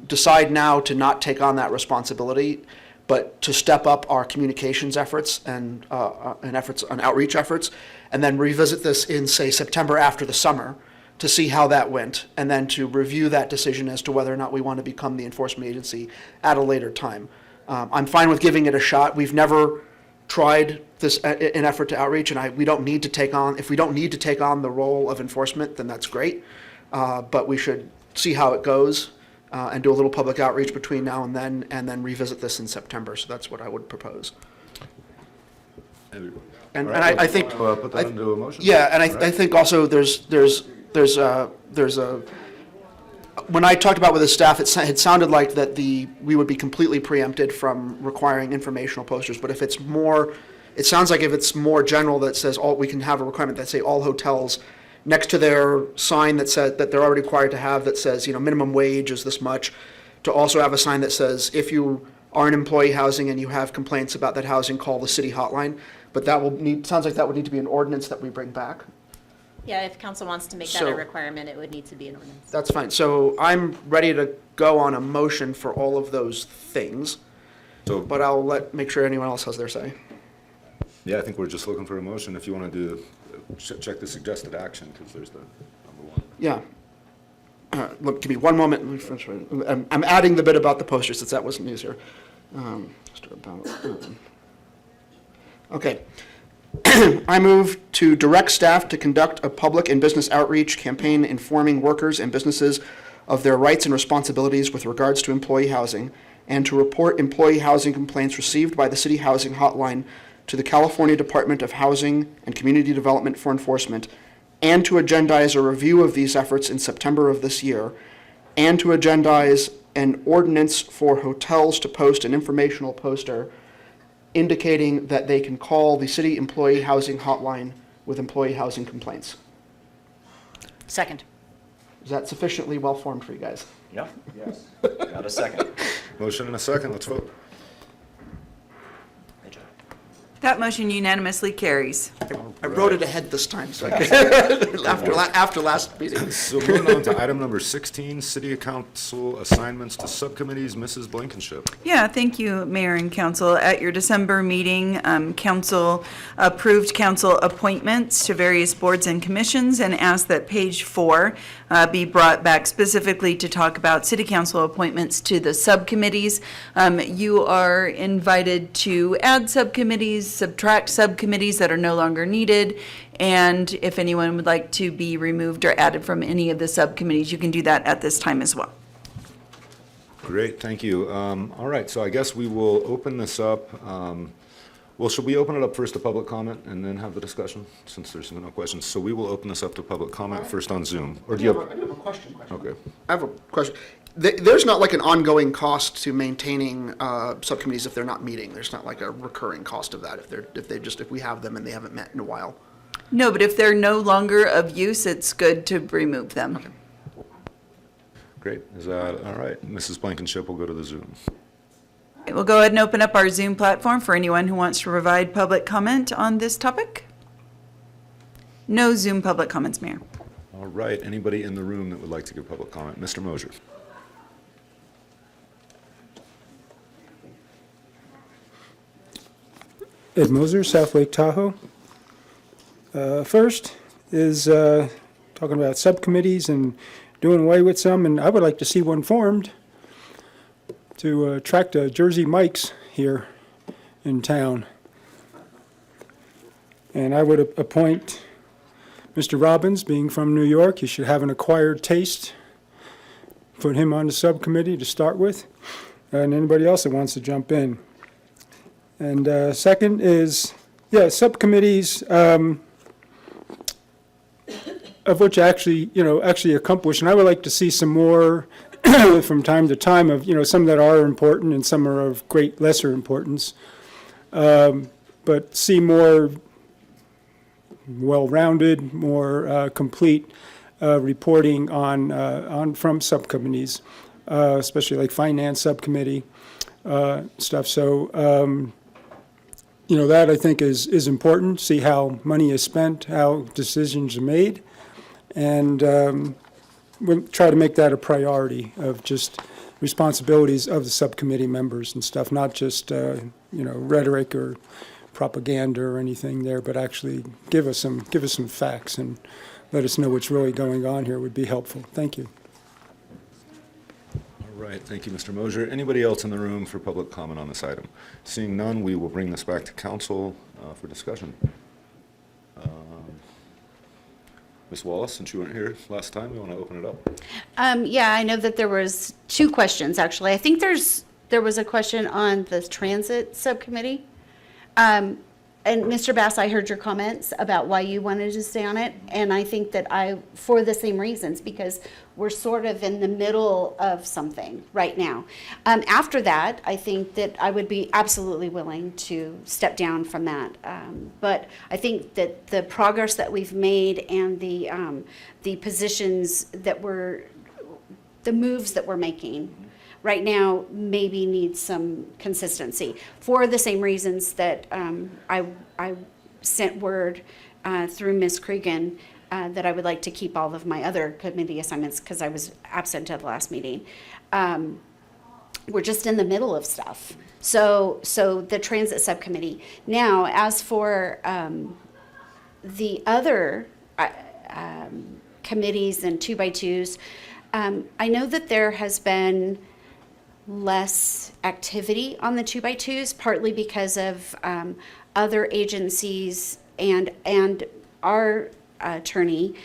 decide now to not take on that responsibility, but to step up our communications efforts and outreach efforts, and then revisit this in, say, September after the summer to see how that went, and then to review that decision as to whether or not we want to become the enforcement agency at a later time. I'm fine with giving it a shot. We've never tried this in effort to outreach, and we don't need to take on, if we don't need to take on the role of enforcement, then that's great. But we should see how it goes and do a little public outreach between now and then revisit this in September. So that's what I would propose. And I think put that into a motion. Yeah, and I think also there's a when I talked about with the staff, it sounded like that we would be completely preempted from requiring informational posters. But if it's more, it sounds like if it's more general that says we can have a requirement that say all hotels next to their sign that says that they're already required to have that says minimum wage is this much, to also have a sign that says if you are in employee housing and you have complaints about that housing, call the city hotline. But sounds like that would need to be an ordinance that we bring back. Yeah, if council wants to make that a requirement, it would need to be an ordinance. That's fine. So I'm ready to go on a motion for all of those things, but I'll make sure anyone else has their say. Yeah, I think we're just looking for a motion. If you want to do, check the suggested action, because there's the number one. Yeah. Look, give me one moment. I'm adding the bit about the posters, since that wasn't easier. Okay. I move to direct staff to conduct a public and business outreach campaign informing workers and businesses of their rights and responsibilities with regards to employee housing, and to report employee housing complaints received by the City Housing Hotline to the California Department of Housing and Community Development for enforcement, and to agendize a review of these efforts in September of this year, and to agendize an ordinance for hotels to post an informational poster indicating that they can call the city employee housing hotline with employee housing complaints. Second. Is that sufficiently well-formed for you guys? Yeah. Yes. Got a second. Motion and a second. Let's vote. That motion unanimously carries. I wrote it ahead this time, so I could, after last meeting. So moving on to item number 16, City Council assignments to subcommittees. Mrs. Blankenship. Yeah, thank you, Mayor and Council. At your December meeting, Council approved council appointments to various boards and commissions and asked that page 4 be brought back specifically to talk about City Council appointments to the subcommittees. You are invited to add subcommittees, subtract subcommittees that are no longer needed, and if anyone would like to be removed or added from any of the subcommittees, you can do that at this time as well. Great, thank you. All right, so I guess we will open this up. Well, should we open it up first to public comment and then have the discussion, since there's no questions? So we will open this up to public comment first on Zoom. Or do you have? I do have a question. Okay. I have a question. There's not like an ongoing cost to maintaining subcommittees if they're not meeting. There's not like a recurring cost of that if we have them and they haven't met in a while. No, but if they're no longer of use, it's good to remove them. Okay. Great, is that, all right, Mrs. Blankenship will go to the Zoom. We'll go ahead and open up our Zoom platform for anyone who wants to provide public comment on this topic. No Zoom public comments, Mayor. All right, anybody in the room that would like to give public comment? Mr. Mosier. Ed Moser, South Lake Tahoe. First is talking about subcommittees and doing away with some, and I would like to see one formed to attract Jersey Mikes here in town. And I would appoint Mr. Robbins, being from New York. He should have an acquired taste. Put him on the subcommittee to start with, and anybody else that wants to jump in. And second is, subcommittees, of which actually accomplish, and I would like to see some more from time to time of, some that are important and some are of great lesser importance. But see more well-rounded, more complete reporting on from subcommittees, especially like finance subcommittee stuff. So, that I think is important. See how money is spent, how decisions are made, And we'll try to make that a priority of just responsibilities of the subcommittee members and stuff, not just, rhetoric or propaganda or anything there, but actually give us some facts and let us know what's really going on here would be helpful. Thank you. All right, thank you, Mr. Mosier. Anybody else in the room for public comment on this item? Seeing none, we will bring this back to council for discussion. Ms. Wallace, since you weren't here last time, we want to open it up. Yeah, I know that there was 2 questions, actually. I think there was a question on the transit subcommittee. And Mr. Bass, I heard your comments about why you wanted to stay on it, and I think that for the same reasons, because we're sort of in the middle of something right now. After that, I think that I would be absolutely willing to step down from that. But I think that the progress that we've made and the positions that the moves that we're making right now maybe needs some consistency for the same reasons that I sent word through Ms. Cregan that I would like to keep all of my other committee assignments because I was absent at the last meeting. We're just in the middle of stuff. So the transit subcommittee. Now, as for the other committees and 2x2s, I know that there has been less activity on the 2x2s, partly because of other agencies and our attorney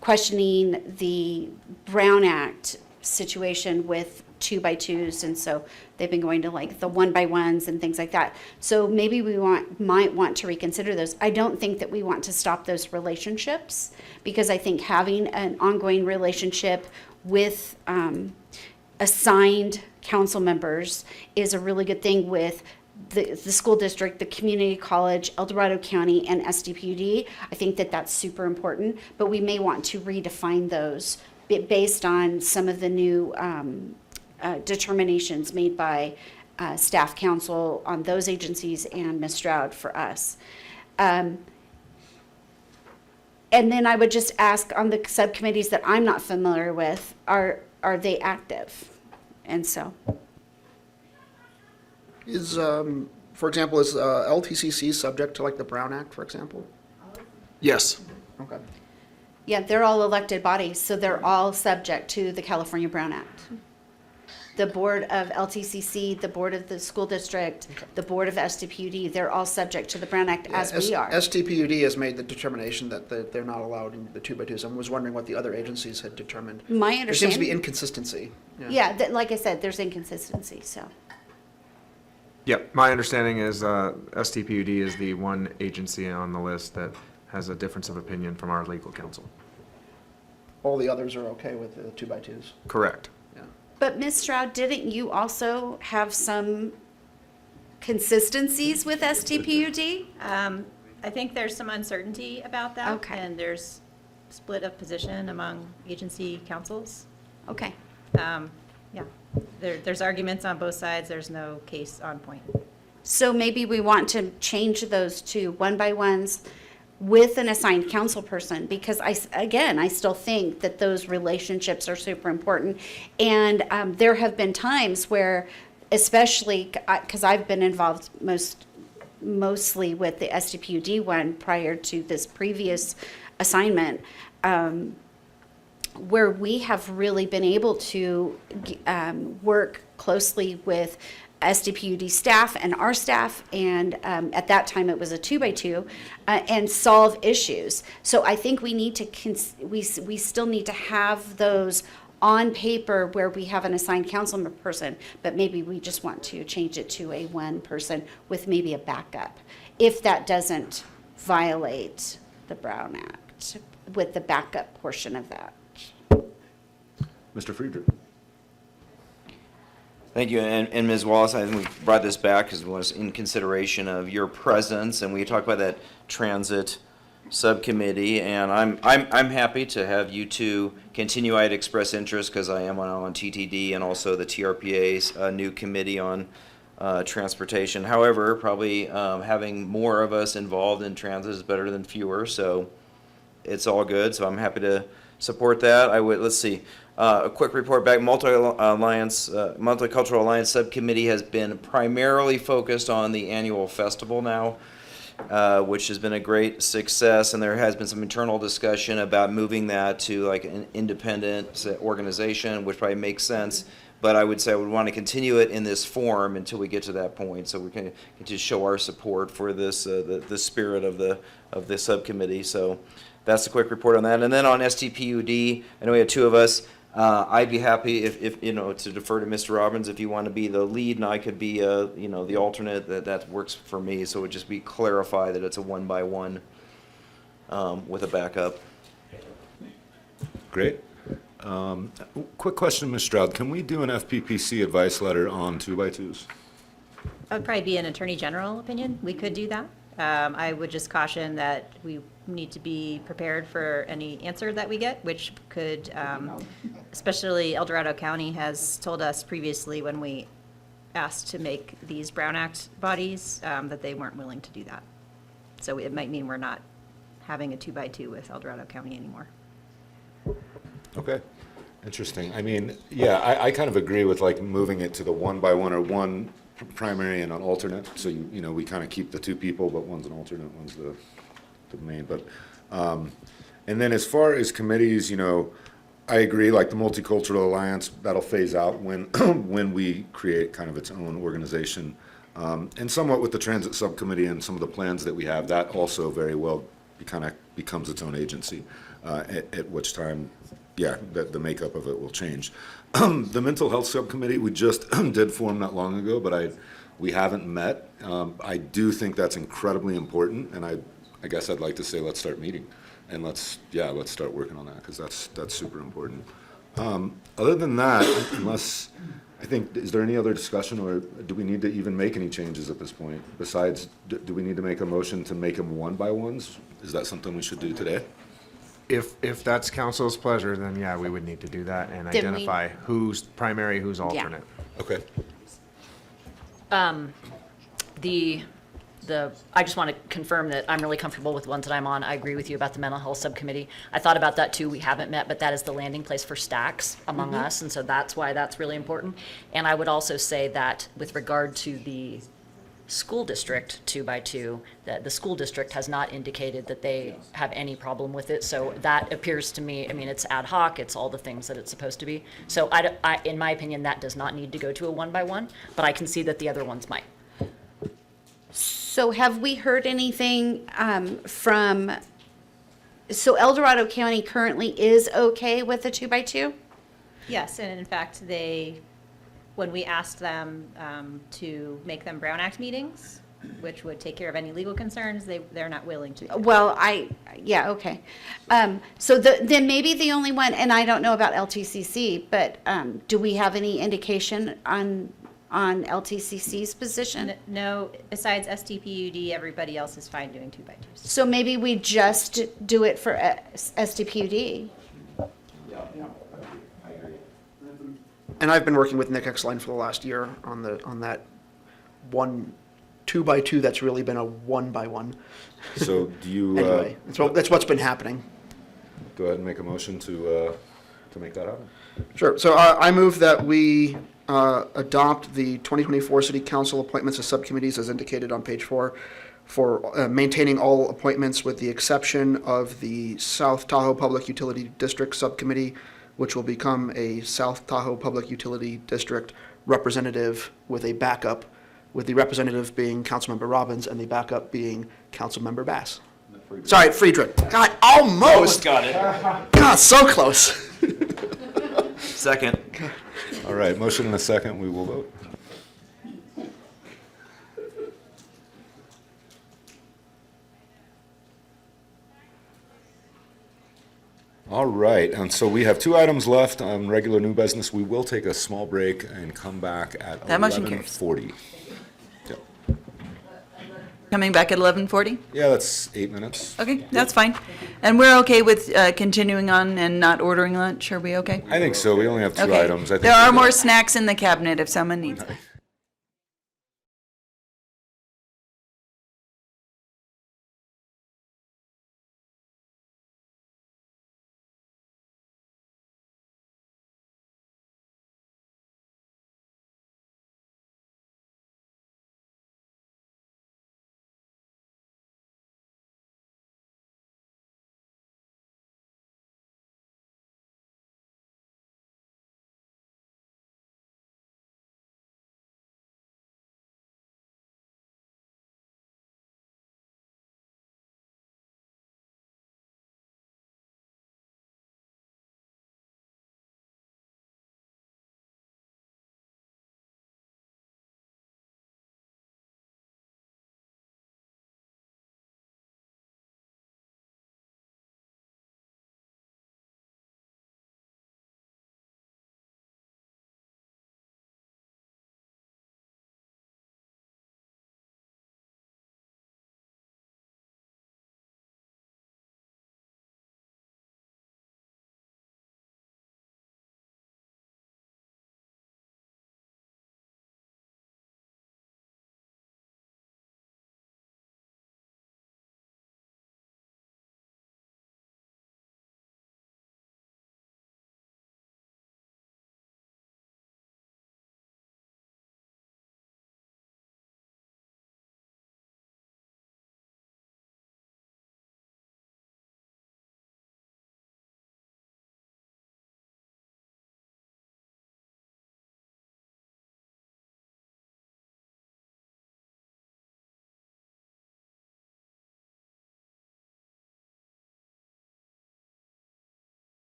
questioning the Brown Act situation with 2x2s, and so they've been going to like the 1x1s and things like that. So maybe we might want to reconsider those. I don't think that we want to stop those relationships, because I think having an ongoing relationship with assigned council members is a really good thing with the school district, the community college, El Dorado County, and SDPUD. I think that that's super important, but we may want to redefine those based on some of the new determinations made by staff council on those agencies and Ms. Stroud for us. And then I would just ask on the subcommittees that I'm not familiar with, are they active? And so. Is, for example, is LTCC subject to like the Brown Act, for example? Yes. Okay. Yeah, they're all elected bodies, so they're all subject to the California Brown Act. The board of LTCC, the board of the school district, the board of SDPUD, they're all subject to the Brown Act, as we are. SDPUD has made the determination that they're not allowed in the 2x2s. I was wondering what the other agencies had determined. My understanding. There seems to be inconsistency. Yeah, like I said, there's inconsistency, so. Yeah, my understanding is STPUD is the one agency on the list that has a difference of opinion from our legal counsel. All the others are okay with the 2x2s. Correct. But Ms. Stroud, didn't you also have some consistencies with STPUD? I think there's some uncertainty about that. Okay. And there's split of position among agency councils. Okay. Yeah, there's arguments on both sides. There's no case on point. So maybe we want to change those to 1x1s with an assigned council person, because I still think that those relationships are super important. And there have been times where, especially because I've been involved mostly with the SDPUD one prior to this previous assignment, where we have really been able to work closely with SDPUD staff and our staff, and at that time it was a 2x2, and solve issues. So I think we need to we still need to have those on paper where we have an assigned council person, but maybe we just want to change it to a one person with maybe a backup, if that doesn't violate the Brown Act, with the backup portion of that. Mr. Friedrich. Thank you, and Ms. Wallace, I think we brought this back because it was in consideration of your presence, and we talked about that transit subcommittee, and I'm happy to have you two continue. I'd express interest because I am on TTD and also the TRPA's new committee on transportation. However, probably having more of us involved in transit is better than fewer, so it's all good, so I'm happy to support that. Let's see, a quick report back. Multicultural Alliance Subcommittee has been primarily focused on the annual festival now, which has been a great success, and there has been some internal discussion about moving that to like an independent organization, which probably makes sense. But I would say I would want to continue it in this form until we get to that point, so we can just show our support for this, the spirit of the subcommittee. So that's a quick report on that. And then on STPUD, I know we have two of us. I'd be happy if to defer to Mr. Robbins if you want to be the lead, and I could be the alternate. That works for me. So it would just be clarify that it's a 1-by-1 with a backup. Great. Quick question, Ms. Stroud. Can we do an FPPC advice letter on 2x2s? That would probably be an attorney general opinion. We could do that. I would just caution that we need to be prepared for any answer that we get, which could, especially El Dorado County has told us previously when we asked to make these Brown Act bodies, that they weren't willing to do that. So it might mean we're not having a 2x2 with El Dorado County anymore. Okay, interesting. I mean, yeah, I kind of agree with like moving it to the 1-by-1 or one primary and an alternate. So we kind of keep the two people, but one's an alternate, one's the main. But and then as far as committees, I agree. Like the Multicultural Alliance, that'll phase out when when we create kind of its own organization, and somewhat with the Transit Subcommittee and some of the plans that we have, that also very well kind of becomes its own agency. At which time, yeah, the makeup of it will change. The Mental Health Subcommittee, we just did form not long ago, but we haven't met. I do think that's incredibly important, and I guess I'd like to say let's start meeting, and let's start working on that, because that's super important. Other than that, is there any other discussion, or do we need to even make any changes at this point? Besides, do we need to make a motion to make them 1-by-1s? Is that something we should do today? If that's council's pleasure, then yeah, we would need to do that and Then identify who's primary, who's alternate. Okay. I just want to confirm that I'm really comfortable with the ones that I'm on. I agree with you about the mental health subcommittee. I thought about that too. We haven't met, but that is the landing place for stacks among us, and so that's why that's really important. And I would also say that with regard to the school district 2x2, that the school district has not indicated that they have any problem with it. So that appears to me, it's ad hoc, it's all the things that it's supposed to be. So in my opinion, that does not need to go to a 1-by-1, but I can see that the other ones might. So have we heard anything so El Dorado County currently is okay with the 2x2? Yes, and in fact, when we asked them to make them Brown Act meetings, which would take care of any legal concerns, they're not willing to. Well, okay. So then maybe the only one, and I don't know about LTCC, but do we have any indication on LTCC's position? No, besides STPUD, everybody else is fine doing 2x2s. So maybe we just do it for STPUD. And I've been working with Nick Exline for the last year on that 2x2 that's really been a 1-by-1. So do you? Anyway, that's what's been happening. Go ahead and make a motion to make that happen. Sure. So I move that we adopt the 2024 City Council appointments of subcommittees as indicated on page 4 for maintaining all appointments with the exception of the South Tahoe Public Utility District Subcommittee, which will become a South Tahoe Public Utility District representative with a backup, with the representative being Councilmember Robbins and the backup being Councilmember Bass. Sorry, Friedrich. God, almost got it. God, so close. Second. All right, motion and a second, we will vote. All right, and so we have 2 items left on regular new business. We will take a small break and come back at That motion carries. 11:40. Yep. Coming back at 11:40? Yeah, that's 8 minutes. Okay, that's fine. And we're okay with continuing on and not ordering lunch? Are we okay? I think so, we only have 2 Okay. items. I think There are we more got- snacks in the cabinet if someone needs them.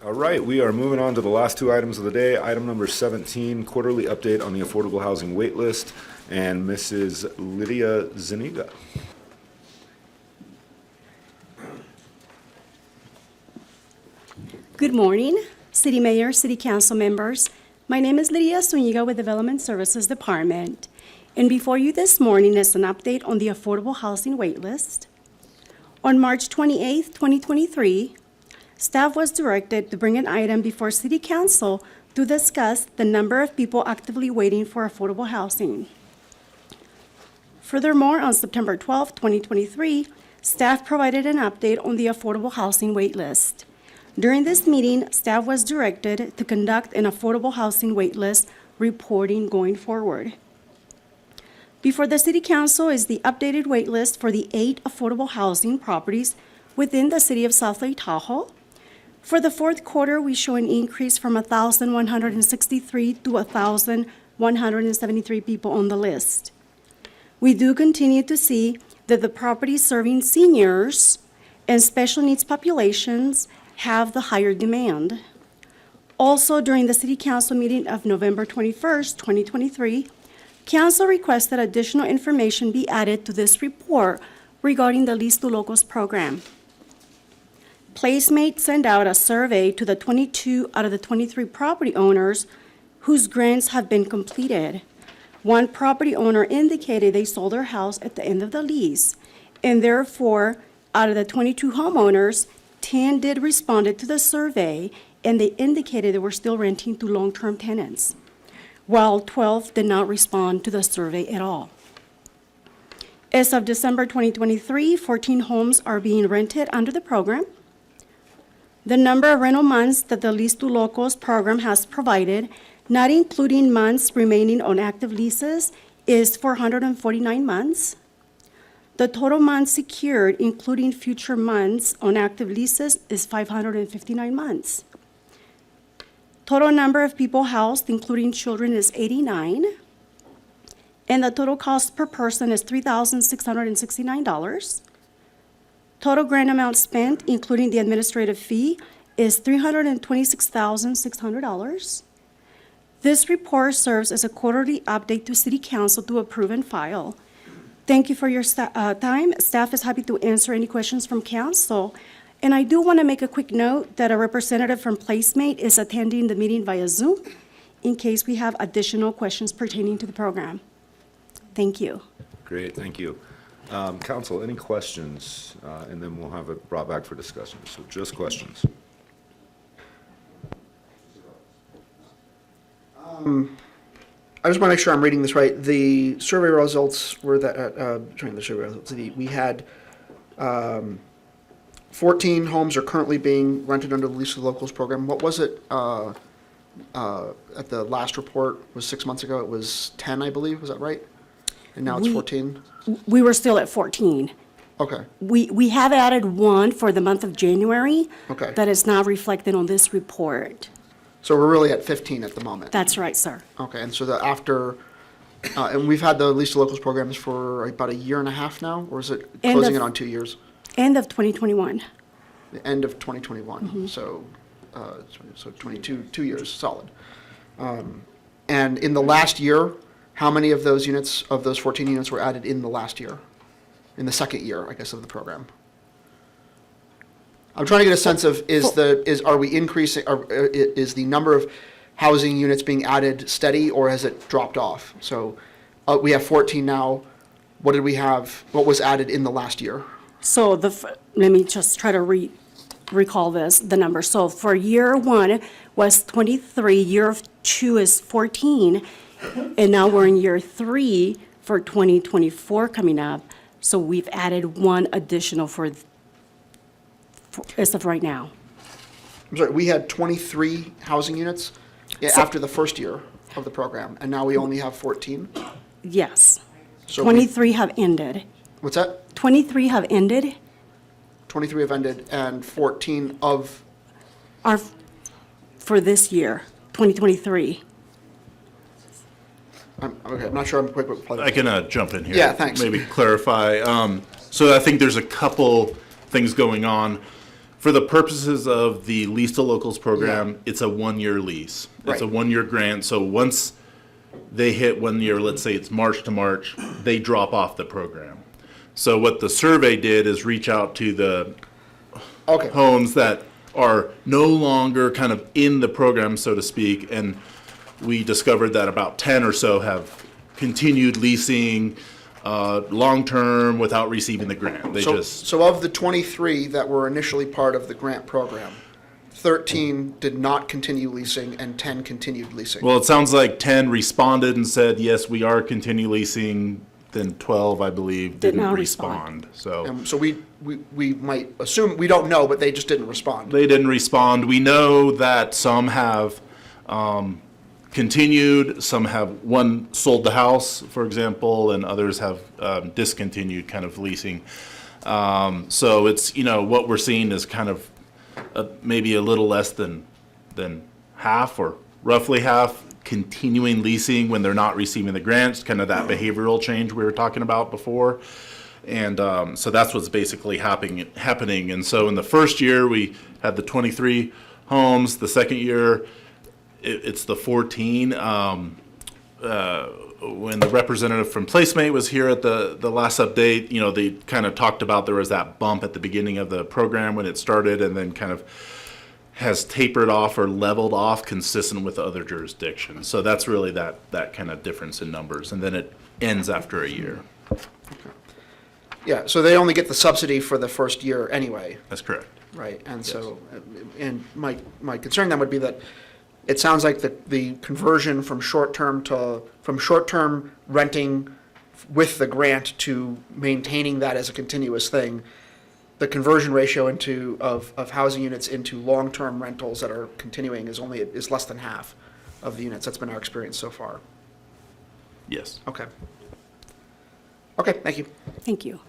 All right, we are moving on to the last two items of the day. Item number 17, quarterly update on the affordable housing wait list, and Mrs. Lydia Zuniga. Good morning, City Mayor, City Council members. My name is Lydia Zuniga with Development Services Department. And before you this morning is an update on the affordable housing wait list. On March 28, 2023, staff was directed to bring an item before City Council to discuss the number of people actively waiting for affordable housing. Furthermore, on September 12, 2023, staff provided an update on the affordable housing wait list. During this meeting, staff was directed to conduct an affordable housing wait list reporting going forward. Before the City Council is the updated wait list for the 8 affordable housing properties within the City of South Lake Tahoe. For the fourth quarter, we show an increase from 1,163 to 1,173 people on the list. We do continue to see that the properties serving seniors and special needs populations have the higher demand. Also, during the City Council meeting of November 21st, 2023, Council requested additional information be added to this report regarding the Lease to Locals program. Placemate sent out a survey to the 22 out of the 23 property owners whose grants have been completed. One property owner indicated they sold their house at the end of the lease, and therefore, out of the 22 homeowners, 10 did respond to the survey, and they indicated they were still renting to long-term tenants, while 12 did not respond to the survey at all. As of December 2023, 14 homes are being rented under the program. The number of rental months that the Lease to Locals program has provided, not including months remaining on active leases, is 449 months. The total months secured, including future months on active leases, is 559 months. Total number of people housed, including children, is 89. And the total cost per person is $3,669. Total grant amount spent, including the administrative fee, is $326,600. This report serves as a quarterly update to City Council to approve and file. Thank you for your time. Staff is happy to answer any questions from Council. And I do want to make a quick note that a representative from Placemate is attending the meeting via Zoom in case we have additional questions pertaining to the program. Thank you. Great, thank you. Council, any questions? And then we'll have it brought back for discussion. So just questions. I just want to make sure I'm reading this right. The survey results were that, during the survey results, we had 14 homes are currently being rented under the Lease to Locals program. What was it at the last report? Was 6 months ago? It was 10, I believe. Was that right? And now it's 14? We were still at 14. Okay. We have added one for the month of January. Okay. That is not reflected on this report. So we're really at 15 at the moment? That's right, sir. Okay, and so after, and we've had the Lease to Locals programs for about a year and a half now, or is it closing in on 2 years? End of 2021. The end of 2021, so 22 years, solid. And in the last year, how many of those units, of those 14 units were added in the last year? In the second year, I guess, of the program? I'm trying to get a sense of, are we increasing, is the number of housing units being added steady, or has it dropped off? So we have 14 now. What did we have, what was added in the last year? So let me just try to recall the number. So for year one was 23, year 2 is 14, and now we're in year 3 for 2024 coming up. So we've added one additional for as of right now. I'm sorry, we had 23 housing units after the first year of the program, and now we only have 14? Yes. So 23 have ended. What's that? 23 have ended. 23 have ended, and 14 of? Are for this year, 2023. Okay, I'm not sure I'm quick with. I can jump in here. Yeah, thanks. Maybe clarify. So I think there's a couple things going on. For the purposes of the Lease to Locals program, it's a one-year lease. It's a Right. one-year grant, so once they hit 1 year, let's say it's March to March, they drop off the program. So what the survey did is reach out to the homes that are no longer kind of in the program, so to speak, and we discovered that about 10 or so have continued leasing long-term without receiving the grant. They just, So of the 23 that were initially part of the grant program, 13 did not continue leasing and 10 continued leasing. well, it sounds like 10 responded and said, yes, we are continue leasing, then 12, I believe, didn't not respond. So So we might assume, we don't know, but they just didn't respond. they didn't respond. We know that some have continued, some have, one sold the house, for example, and others have discontinued kind of leasing. So it's, what we're seeing is kind of maybe a little less than half, or roughly half, continuing leasing when they're not receiving the grants, kind of that behavioral change we were talking about before. And so that's what's basically happening. And so in the first year, we had the 23 homes. The second year, it's the 14. When the representative from Placemate was here at the last update, they kind of talked about there was that bump at the beginning of the program when it started, and then kind of has tapered off or leveled off consistent with other jurisdictions. So that's really that kind of difference in numbers, and then it ends after a year. Yeah, so they only get the subsidy for the first year anyway. That's correct. Right, and so, and my concern then would be that it sounds like the conversion from short-term renting with the grant to maintaining that as a continuous thing, the conversion ratio of housing units into long-term rentals that are continuing is less than half of the units. That's been our experience so far. Yes. Okay. Okay, thank you. Thank you.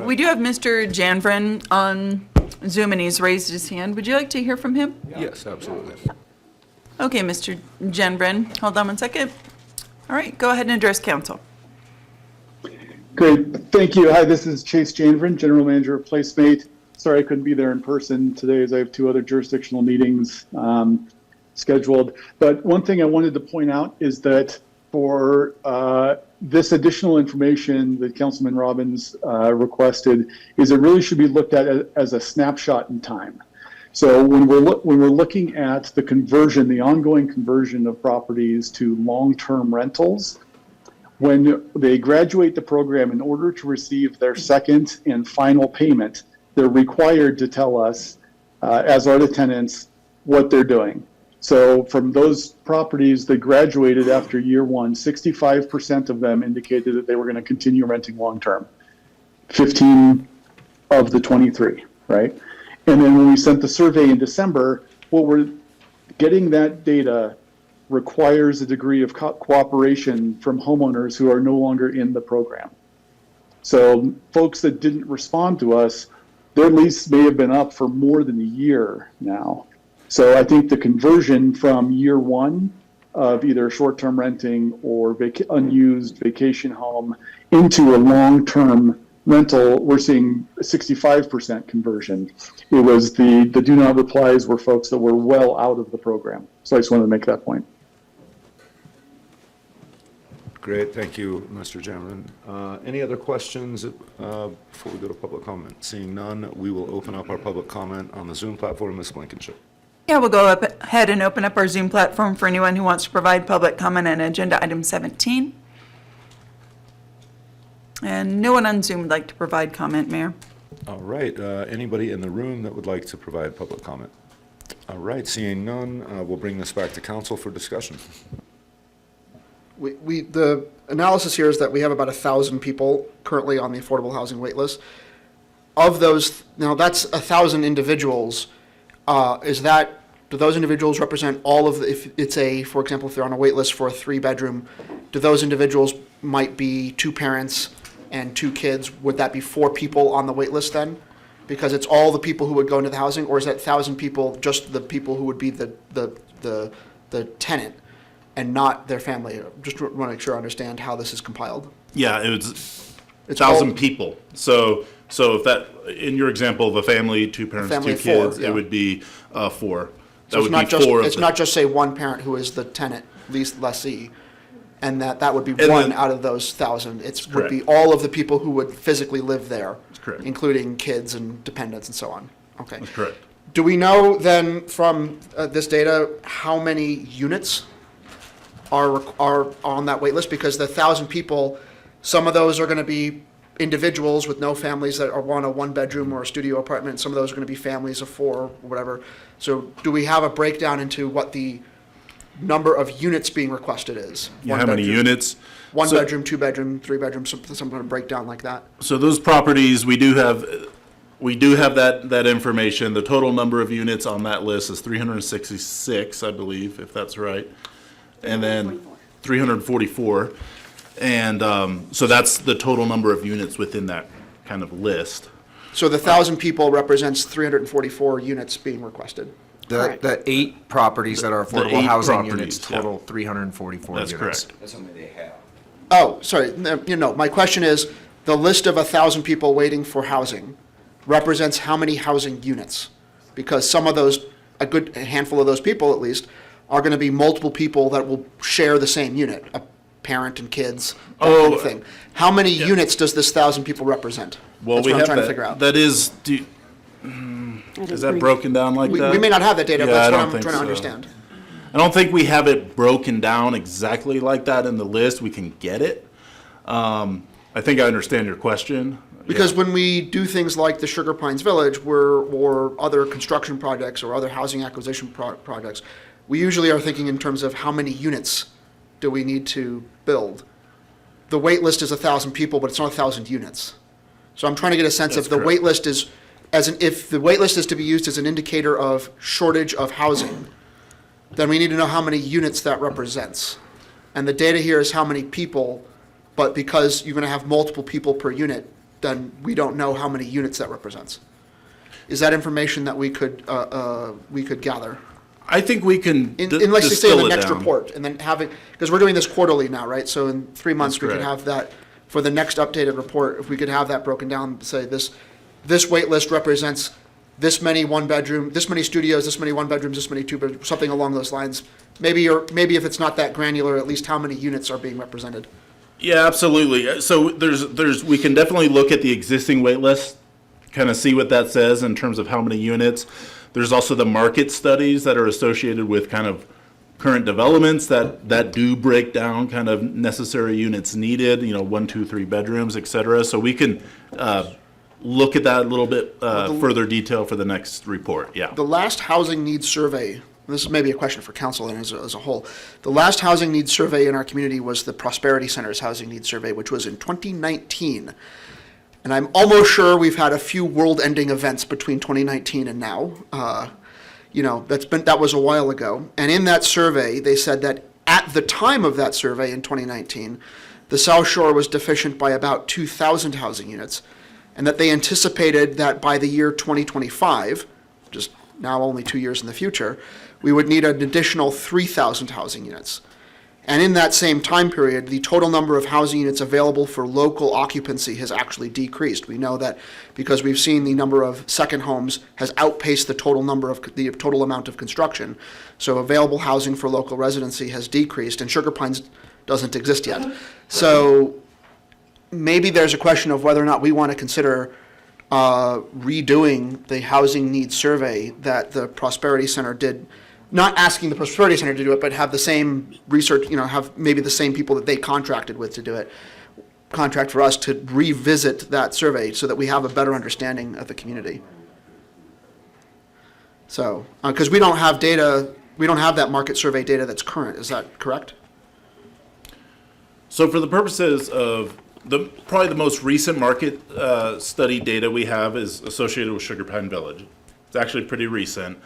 We do have Mr. Janvren on Zoom, and he's raised his hand. Would you like to hear from him? Yes, absolutely. Okay, Mr. Janvren, hold on one second. All right, go ahead and address council. Great, thank you. Hi, this is Chase Janvren, General Manager of Placemate. Sorry I couldn't be there in person today as I have 2 other jurisdictional meetings scheduled. But one thing I wanted to point out is that for this additional information that Councilman Robbins requested, is it really should be looked at as a snapshot in time. So when we're looking at the conversion, the ongoing conversion of properties to long-term rentals, when they graduate the program, in order to receive their second and final payment, they're required to tell us, as are the tenants, what they're doing. So from those properties that graduated after year 1, 65% of them indicated that they were going to continue renting long-term. 15 of the 23, right? And then when we sent the survey in December, what we're getting that data requires a degree of cooperation from homeowners who are no longer in the program. So folks that didn't respond to us, their lease may have been up for more than a year now. So I think the conversion from year 1 of either short-term renting or unused vacation home into a long-term rental, we're seeing 65% conversion. It was the do not replies were folks that were well out of the program. So I just wanted to make that point. Great, thank you, Mr. Janvren. Any other questions before we go to public comment? Seeing none, we will open up our public comment on the Zoom platform. Ms. Blankenship. Yeah, we'll go ahead and open up our Zoom platform for anyone who wants to provide public comment on agenda item 17. And no one on Zoom would like to provide comment, Mayor. All right, anybody in the room that would like to provide public comment? All right, seeing none, we'll bring this back to council for discussion. The analysis here is that we have about 1,000 people currently on the affordable housing wait list. Of those, now that's 1,000 individuals. Do those individuals represent all of the, if it's for example, if they're on a wait list for a 3-bedroom, do those individuals might be 2 parents and 2 kids? Would that be 4 people on the wait list then? Because it's all the people who would go into the housing, or is that 1,000 people just the people who would be the tenant and not their family? Just want to make sure I understand how this is compiled. Yeah, it's 1,000 people. So So if that, in your example of a family, two parents, family two of four, kids, yeah. it would be 4. So That would be 4 of it's the- not just, say, one parent who is the tenant, lessee, and that would be And one then- out of those 1,000. It would be correct. all of the people who would physically live there. That's correct. Including kids and dependents and so on. Okay. That's correct. Do we know then from this data how many units are on that wait list? Because the 1,000 people, some of those are going to be individuals with no families that want a one-bedroom or a studio apartment. Some of those are going to be families of 4 or whatever. So do we have a breakdown into what the number of units being requested is? Yeah, how many units? One So- bedroom, 2 bedroom, 3 bedroom, some kind of breakdown like that. So those properties, we do have that information. The total number of units on that list is 366, I believe, if that's right. And then 344. And so that's the total number of units within that kind of list. So the 1,000 people represents 344 units being requested. The 8 properties that are The affordable 8 housing properties, units yeah. total 344 That's units. correct. That's how many they have. Oh, sorry, my question is, the list of 1,000 people waiting for housing represents how many housing units? Because some of those, a handful of those people at least, are going to be multiple people that will share the same unit, a parent and kids, that kind of thing. How many units does this 1,000 people represent? Well, That's we what I'm have trying to that. figure out. That is, is that broken down like that? We may not have that data, but Yeah, I that's what don't I'm think trying to so. understand. I don't think we have it broken down exactly like that in the list. We can get it. I think I understand your question. Because when we do things like the Sugar Pines Village or other construction projects or other housing acquisition projects, we usually are thinking in terms of how many units do we need to build. The wait list is 1,000 people, but it's not 1,000 units. So I'm trying to get a sense That's if the correct. wait list is, if the wait list is to be used as an indicator of shortage of housing, then we need to know how many units that represents. And the data here is how many people, but because you're going to have multiple people per unit, then we don't know how many units that represents. Is that information that we could gather? I think we can Let's just say in the distill it next down. report, and then have it, because we're doing this quarterly now, right? So in 3 months, That's we could correct. have that, for the next updated report, if we could have that broken down, say this wait list represents this many one-bedroom, this many studios, this many one-bedrooms, this many two-bedrooms, something along those lines. Maybe if it's not that granular, at least how many units are being represented. Yeah, absolutely. So we can definitely look at the existing wait list, kind of see what that says in terms of how many units. There's also the market studies that are associated with kind of current developments that do break down kind of necessary units needed, 1, 2, 3 bedrooms, et cetera. So we can look at that a little bit further detail for the next report, yeah. The last housing needs survey, this is maybe a question for council and as a whole. The last housing needs survey in our community was the Prosperity Center's housing needs survey, which was in 2019. And I'm almost sure we've had a few world-ending events between 2019 and now. That was a while ago. And in that survey, they said that at the time of that survey in 2019, the South Shore was deficient by about 2,000 housing units, and that they anticipated that by the year 2025, just now only 2 years in the future, we would need an additional 3,000 housing units. And in that same time period, the total number of housing units available for local occupancy has actually decreased. We know that because we've seen the number of second homes has outpaced the total amount of construction. So available housing for local residency has decreased, and Sugar Pines doesn't exist yet. So maybe there's a question of whether or not we want to consider redoing the housing needs survey that the Prosperity Center did. Not asking the Prosperity Center to do it, but have the same research, have maybe the same people that they contracted with to do it, contract for us to revisit that survey so that we have a better understanding of the community. So, because we don't have data, we don't have that market survey data that's current, is that correct? So for the purposes of probably the most recent market study data we have is associated with Sugar Pine Village. It's actually pretty recent.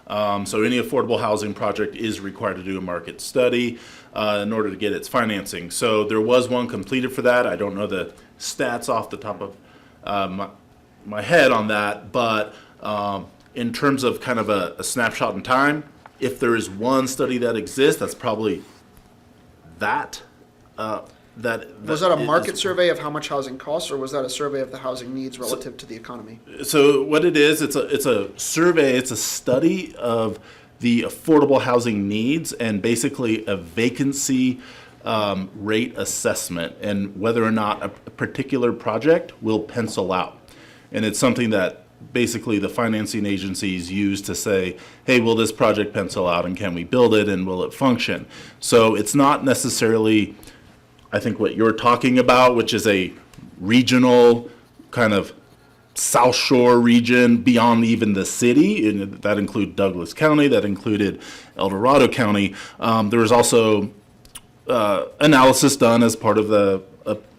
So any affordable housing project is required to do a market study in order to get its financing. So there was one completed for that. I don't know the stats off the top of my head on that, but in terms of kind of a snapshot in time, if there is one study that exists, that's probably that. Was that a is- market survey of how much housing costs, or was that a survey of the housing needs relative to the economy? So what it is, it's a survey, it's a study of the affordable housing needs and basically a vacancy rate assessment and whether or not a particular project will pencil out. And it's something that basically the financing agencies use to say, hey, will this project pencil out and can we build it and will it function? So it's not necessarily, I think, what you're talking about, which is a regional kind of South Shore region beyond even the city, and that included Douglas County, that included El Dorado County. There was also analysis done as part of the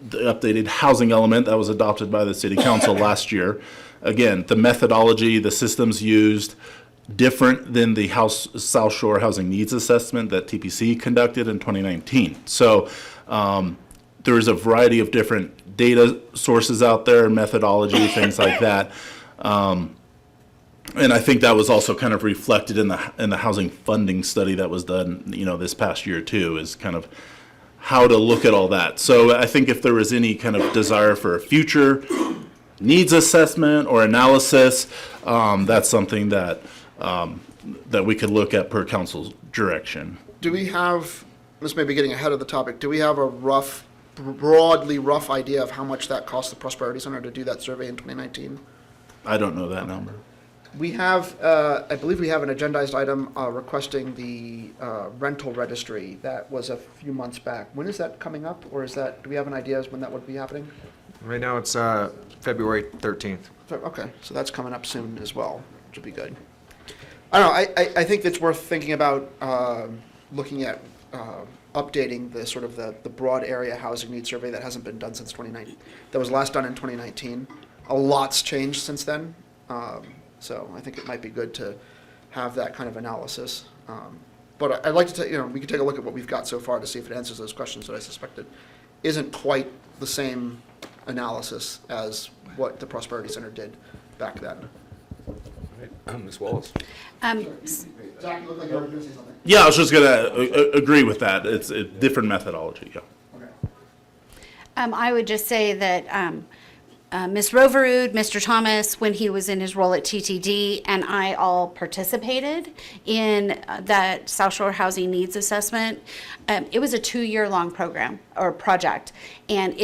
updated housing element that was adopted by the city council last year. Again, the methodology, the systems used, different than the South Shore Housing Needs Assessment that TPC conducted in 2019. So there is a variety of different data sources out there, methodology, things like that. And I think that was also kind of reflected in the housing funding study that was done, this past year too, is kind of how to look at all that. So I think if there was any kind of desire for a future needs assessment or analysis, that's something that that we could look at per council's direction. Do we have, this may be getting ahead of the topic, do we have a broadly rough idea of how much that cost the Prosperity Center to do that survey in 2019? I don't know that number. We have, I believe we have an agendized item requesting the rental registry that was a few months back. When is that coming up, or do we have an idea as when that would be happening? Right now, it's February 13th. Okay, so that's coming up soon as well, which would be good. I don't know, I think it's worth thinking about looking at updating the sort of the broad area housing needs survey that hasn't been done since 2019. That was last done in 2019. A lot's changed since then. So I think it might be good to have that kind of analysis. But I'd like to, we could take a look at what we've got so far to see if it answers those questions that I suspected isn't quite the same analysis as what the Prosperity Center did back then. Ms. Wallace? Zach, you look like you were going to say something. Yeah, I was just going to agree with that. It's a different methodology, yeah. I would just say that Ms. Roverud, Mr. Thomas, when he was in his role at TTD, and I all participated in that South Shore Housing Needs Assessment. It was a 2-year-long program or project, and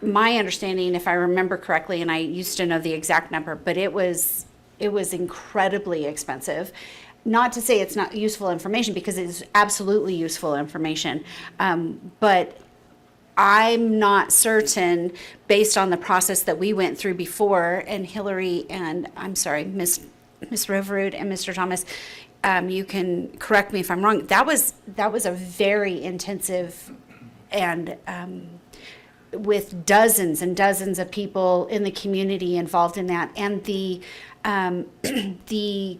my understanding, if I remember correctly, and I used to know the exact number, but it was incredibly expensive. Not to say it's not useful information, because it is absolutely useful information, but I'm not certain, based on the process that we went through before, and Hillary and, Ms. Roverud and Mr. Thomas, you can correct me if I'm wrong, that was a very intensive and with dozens and dozens of people in the community involved in that. And the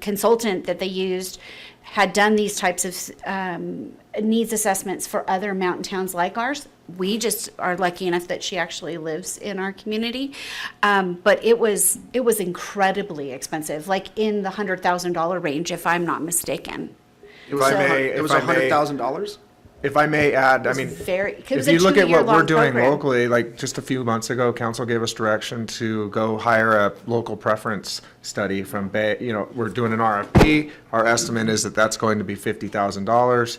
consultant that they used had done these types of needs assessments for other mountain towns like ours. We just are lucky enough that she actually lives in our community. But it was incredibly expensive, like in the $100,000 range, if I'm not mistaken. It was $100,000? If I may add, I mean, if you look at what we're doing locally, like just a few months ago, council gave us direction to go hire a local preference study from Bay. We're doing an RFP. Our estimate is that that's going to be $50,000.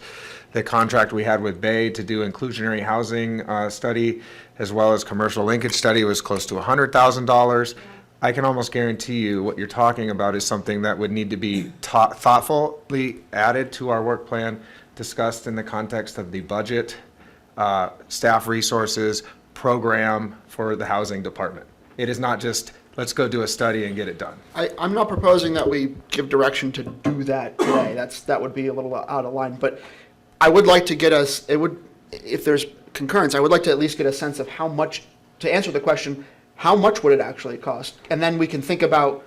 The contract we had with Bay to do inclusionary housing study, as well as commercial linkage study, was close to $100,000. I can almost guarantee you what you're talking about is something that would need to be thoughtfully added to our work plan, discussed in the context of the budget, staff resources, program for the housing department. It is not just, let's go do a study and get it done. I'm not proposing that we give direction to do that today. That would be a little out of line, but I would like to get us, if there's concurrence, I would like to at least get a sense of how much, to answer the question, how much would it actually cost? And then we can think about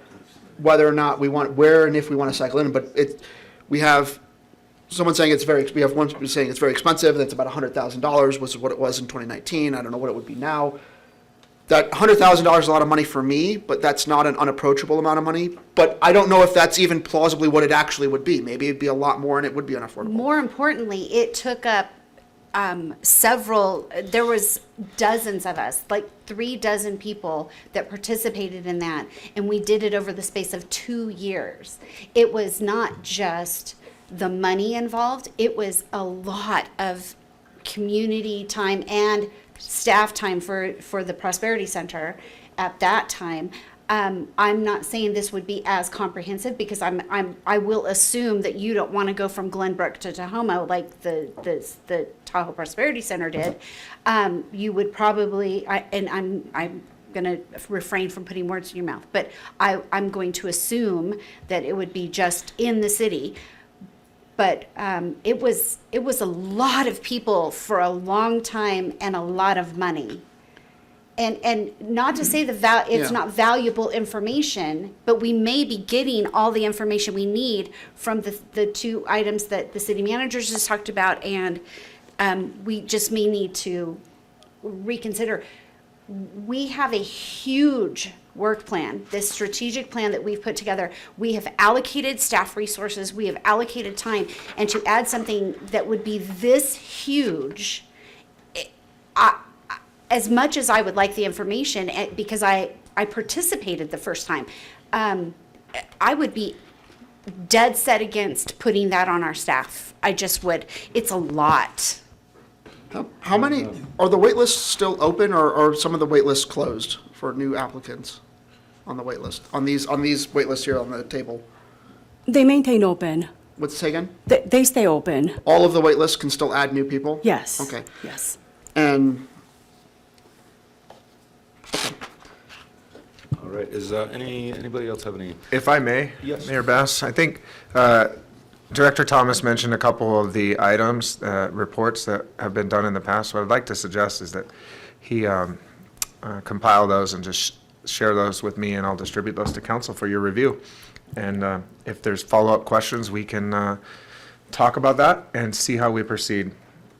whether or not we want, where and if we want to cycle in, but we have someone saying we have one saying it's very expensive, that's about $100,000 was what it was in 2019. I don't know what it would be now. That $100,000 is a lot of money for me, but that's not an unapproachable amount of money. But I don't know if that's even plausibly what it actually would be. Maybe it'd be a lot more and it would be unaffordable. More importantly, it took up there was dozens of us, like 36 people that participated in that, and we did it over the space of 2 years. It was not just the money involved, it was a lot of community time and staff time for the Prosperity Center at that time. I'm not saying this would be as comprehensive because I will assume that you don't want to go from Glenbrook to Tahoe like the Tahoe Prosperity Center did. You would probably, and I'm going to refrain from putting words in your mouth, but I'm going to assume that it would be just in the city. But it was a lot of people for a long time and a lot of money. And not to say it's not valuable information, but we may be getting all the information we need from the 2 items that the city managers just talked about, and we just may need to reconsider. We have a huge work plan, this strategic plan that we've put together. We have allocated staff resources, we have allocated time, and to add something that would be this huge, as much as I would like the information, because I participated the first time, I would be dead set against putting that on our staff. I just would. It's a lot. How many, are the wait lists still open, or are some of the wait lists closed for new applicants on the wait list? On these wait lists here on the table? They maintain open. What's it again? They stay open. All of the wait lists can still add new people? Yes. Okay. Yes. And All right, is anybody else have any? If I may, Yes. Mayor Bass, I think Director Thomas mentioned a couple of the items, reports that have been done in the past. What I'd like to suggest is that he compile those and just share those with me, and I'll distribute those to council for your review. And if there's follow-up questions, we can talk about that and see how we proceed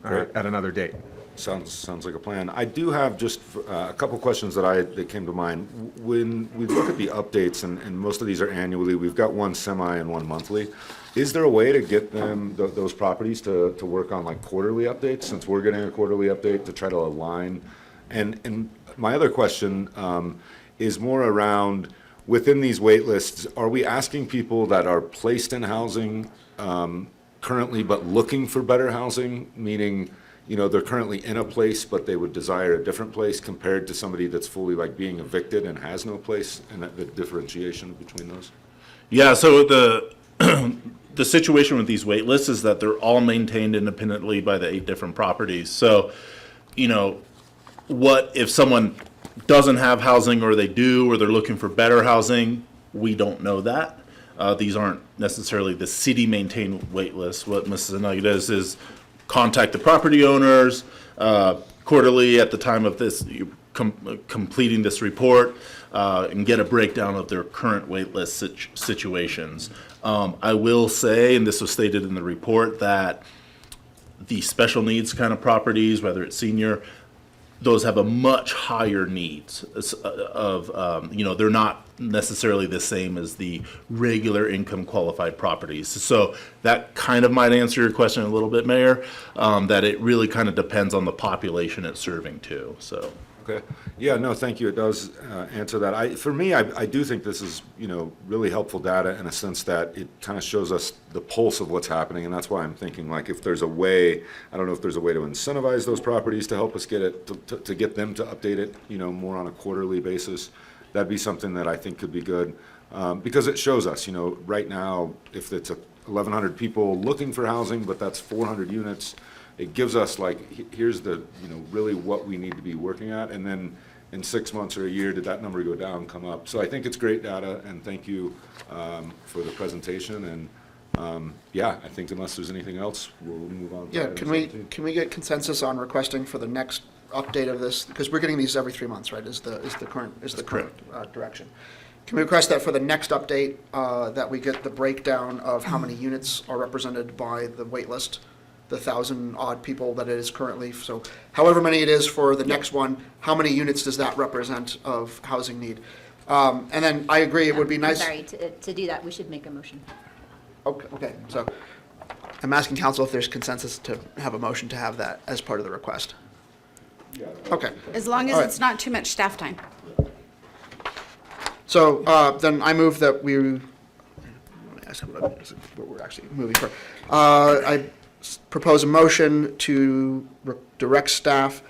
at another date. Sounds like a plan. I do have just a couple questions that came to mind. When we look at the updates, and most of these are annually, we've got one semi and one monthly. Is there a way to get them, those properties to work on like quarterly updates, since we're getting a quarterly update to try to align? And my other question is more around, within these wait lists, are we asking people that are placed in housing currently but looking for better housing, meaning, you know, they're currently in a place, but they would desire a different place, compared to somebody that's fully like being evicted and has no place, and the differentiation between those? Yeah, so the situation with these wait lists is that they're all maintained independently by the 8 different properties. So, you know, what if someone doesn't have housing, or they do, or they're looking for better housing? We don't know that. These aren't necessarily the city-maintained wait lists. What Mrs. Anaya does is contact the property owners quarterly at the time of this, completing this report, and get a breakdown of their current wait list situations. I will say, and this was stated in the report, that the special needs kind of properties, whether it's senior, those have a much higher needs of, you know, they're not necessarily the same as the regular income qualified properties. So that kind of might answer your question a little bit, Mayor, that it really kind of depends on the population it's serving too, so. Okay. Yeah, no, thank you. It does answer that. For me, I do think this is, you know, really helpful data in a sense that it kind of shows us the pulse of what's happening, and that's why I'm thinking, like, if there's a way, I don't know if there's a way to incentivize those properties to help us get it, to get them to update it, you know, more on a quarterly basis. That'd be something that I think could be good, because it shows us, you know, right now, if it's 1,100 people looking for housing, but that's 400 units, it gives us like, here's the, you know, really what we need to be working at. And then in 6 months or a year, did that number go down, come up? So I think it's great data, and thank you for the presentation. And yeah, I think unless there's anything else, we'll move on. yeah, can we get consensus on requesting for the next update of this? Because we're getting these every 3 months, right? Is the current direction. Can we request that for the next update, that we get the breakdown of how many units are represented by the wait list? The 1,000-odd people that it is currently. So however many it is for the next one, how many units does that represent of housing need? And then I agree, it would be nice. I'm sorry, to do that, we should make a motion. Okay, so I'm asking council if there's consensus to have a motion to have that as part of the request. Okay. As long as All right. it's not too much staff time. So then I move that we, let me ask what we're actually moving for. I propose a motion to direct staff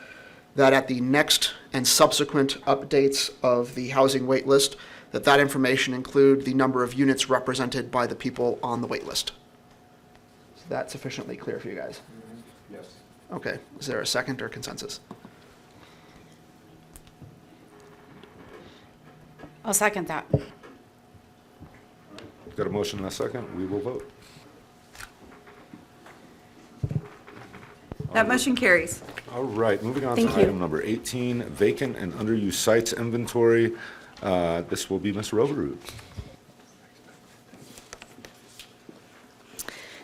that at the next and subsequent updates of the housing wait list, that information include the number of units represented by the people on the wait list. Is that sufficiently clear for you guys? Yes. Okay. Is there a second or consensus? I'll second that. Got a motion and a second, we will vote. That motion carries. All right, moving on to Thank you. item number 18, vacant and underused sites inventory. This will be Ms. Roverud.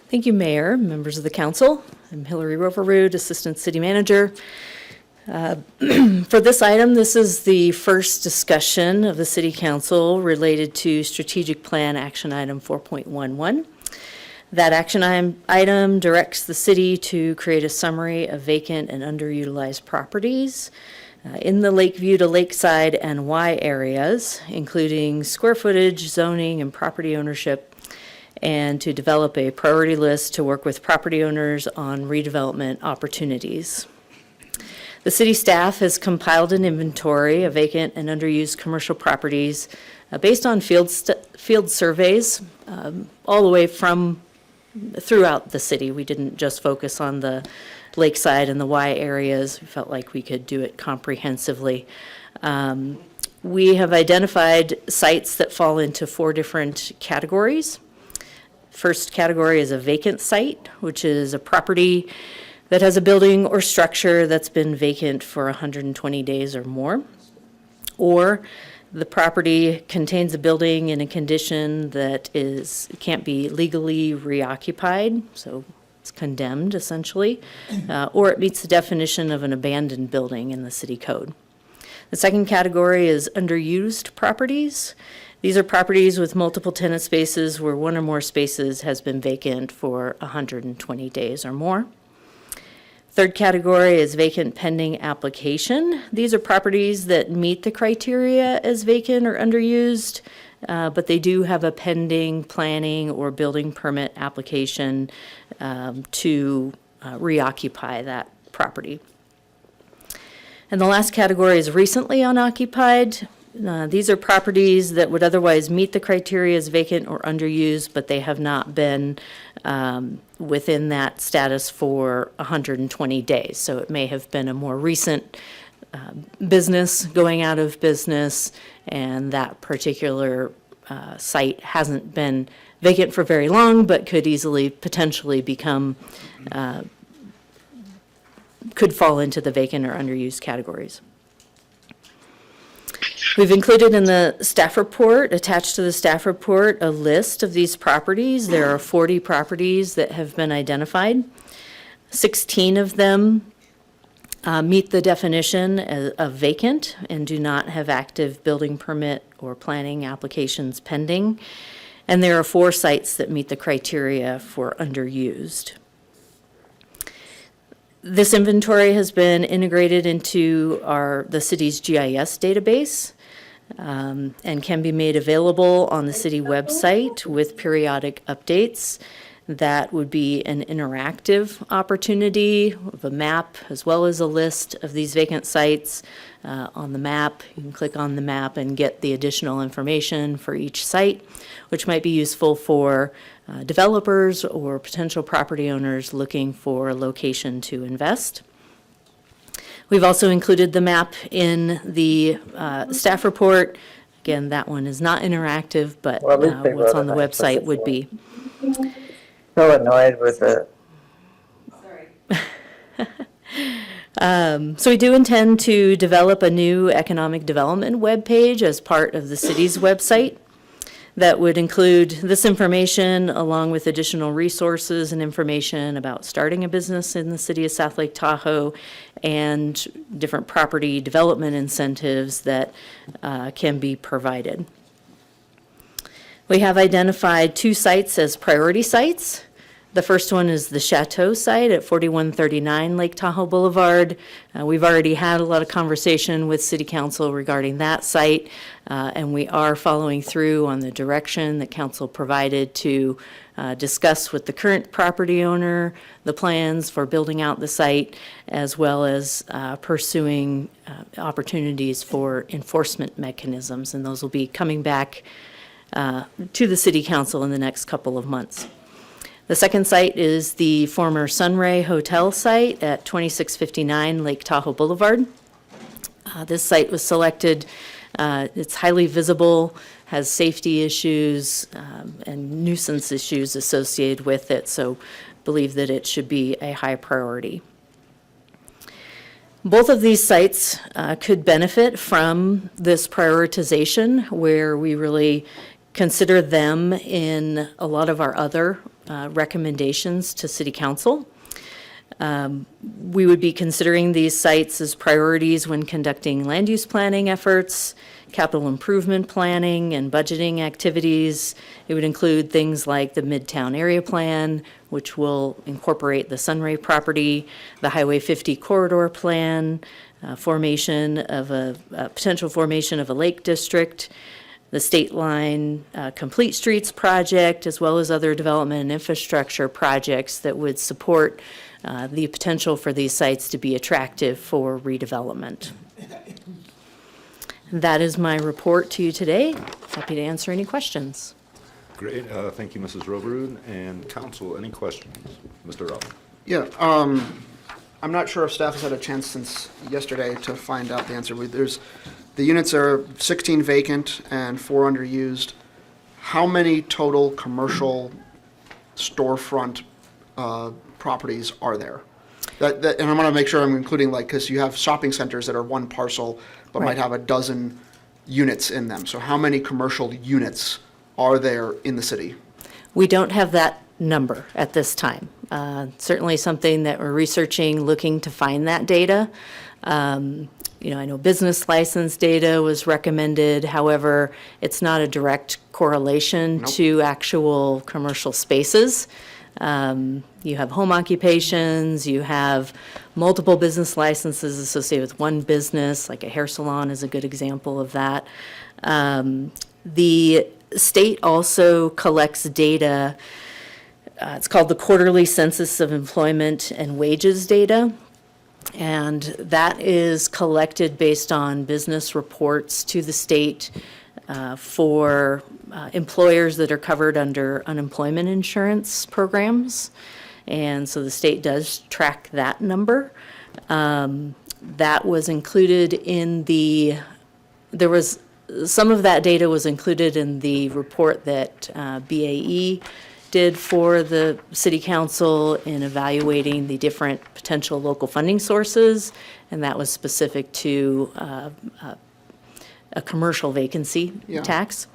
Thank you, Mayor, members of the council. I'm Hillary Roverud, Assistant City Manager. For this item, this is the first discussion of the City Council related to Strategic Plan Action Item 4.11. That action item directs the city to create a summary of vacant and underutilized properties in the Lakeview to Lakeside and Y areas, including square footage, zoning, and property ownership, and to develop a priority list to work with property owners on redevelopment opportunities. The city staff has compiled an inventory of vacant and underused commercial properties based on field surveys all the way throughout the city. We didn't just focus on the Lakeside and the Y areas. We felt like we could do it comprehensively. We have identified sites that fall into 4 different categories. First category is a vacant site, which is a property that has a building or structure that's been vacant for 120 days or more, or the property contains a building in a condition that can't be legally reoccupied, so it's condemned essentially, or it meets the definition of an abandoned building in the city code. The second category is underused properties. These are properties with multiple tenant spaces where one or more spaces has been vacant for 120 days or more. Third category is vacant pending application. These are properties that meet the criteria as vacant or underused, but they do have a pending planning or building permit application to reoccupy that property. And the last category is recently unoccupied. These are properties that would otherwise meet the criteria as vacant or underused, but they have not been within that status for 120 days. So it may have been a more recent business going out of business, and that particular site hasn't been vacant for very long, but could easily potentially become, could fall into the vacant or underused categories. We've included in the staff report, attached to the staff report, a list of these properties. There are 40 properties that have been identified. 16 of them meet the definition of vacant and do not have active building permit or planning applications pending. And there are 4 sites that meet the criteria for underused. This inventory has been integrated into the city's GIS database and can be made available on the city website with periodic updates. That would be an interactive opportunity of a map as well as a list of these vacant sites. On the map, you can click on the map and get the additional information for each site, which might be useful for developers or potential property owners looking for a location to invest. We've also included the map in the staff report. Again, that one is not interactive, but what's on the website would be. So annoyed with it. So we do intend to develop a new economic development webpage as part of the city's website that would include this information along with additional resources and information about starting a business in the city of South Lake Tahoe and different property development incentives that can be provided. We have identified 2 sites as priority sites. The first one is the Chateau site at 4139 Lake Tahoe Boulevard. We've already had a lot of conversation with City Council regarding that site, and we are following through on the direction that Council provided to discuss with the current property owner the plans for building out the site, as well as pursuing opportunities for enforcement mechanisms, and those will be coming back to the City Council in the next couple of months. The second site is the former Sunray Hotel site at 2659 Lake Tahoe Boulevard. This site was selected, it's highly visible, has safety issues and nuisance issues associated with it, so believe that it should be a high priority. Both of these sites could benefit from this prioritization, where we really consider them in a lot of our other recommendations to City Council. We would be considering these sites as priorities when conducting land use planning efforts, capital improvement planning, and budgeting activities. It would include things like the Midtown Area Plan, which will incorporate the Sunray property, the Highway 50 Corridor Plan, potential formation of a lake district, the State Line Complete Streets project, as well as other development and infrastructure projects that would support the potential for these sites to be attractive for redevelopment. That is my report to you today. Happy to answer any questions. Great. Thank you, Mrs. Roverud. And council, any questions? Mr. Robb. Yeah, I'm not sure if staff has had a chance since yesterday to find out the answer. The units are 16 vacant and 4 underused. How many total commercial storefront properties are there? And I want to make sure I'm including, because you have shopping centers that are one parcel, but Right. might have a dozen units in them. So how many commercial units are there in the city? We don't have that number at this time. Certainly something that we're researching, looking to find that data. I know business license data was recommended. However, it's not a direct correlation to actual commercial spaces. You have home occupations, you have multiple business licenses associated with one business, like a hair salon is a good example of that. The state also collects data, it's called the Quarterly Census of Employment and Wages Data. And that is collected based on business reports to the state for employers that are covered under unemployment insurance programs. And so the state does track that number. That was included in some of that data was included in the report that BAE did for the City Council in evaluating the different potential local funding sources, and that was specific to a commercial vacancy tax.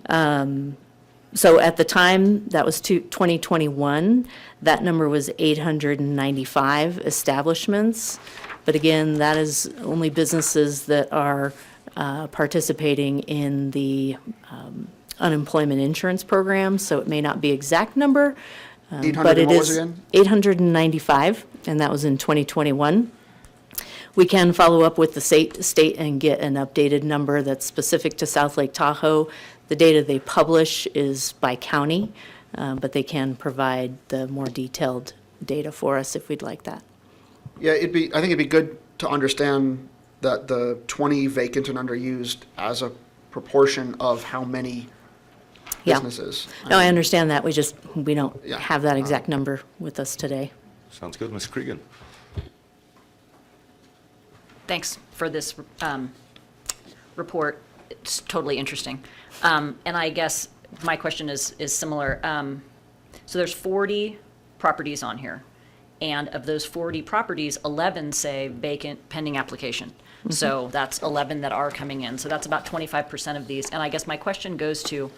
So at the time, that was 2021, that number was 895 establishments. But again, that is only businesses that are participating in the unemployment insurance program, so it may not be exact number, but it is 895, and that was in 2021. We can follow up with the state and get an updated number that's specific to South Lake Tahoe. The data they publish is by county, but they can provide the more detailed data for us if we'd like that. Yeah, I think it'd be good to understand that the 20 vacant and underused as a proportion of how many businesses. No, I understand that. We don't have that exact number with us today. Sounds good. Ms. Cregan. Thanks for this report. It's totally interesting. And I guess my question is similar. So there's 40 properties on here. And of those 40 properties, 11 say vacant pending application. Mm-hmm. So that's 11 that are coming in. So that's about 25% of these. And I guess my question goes to,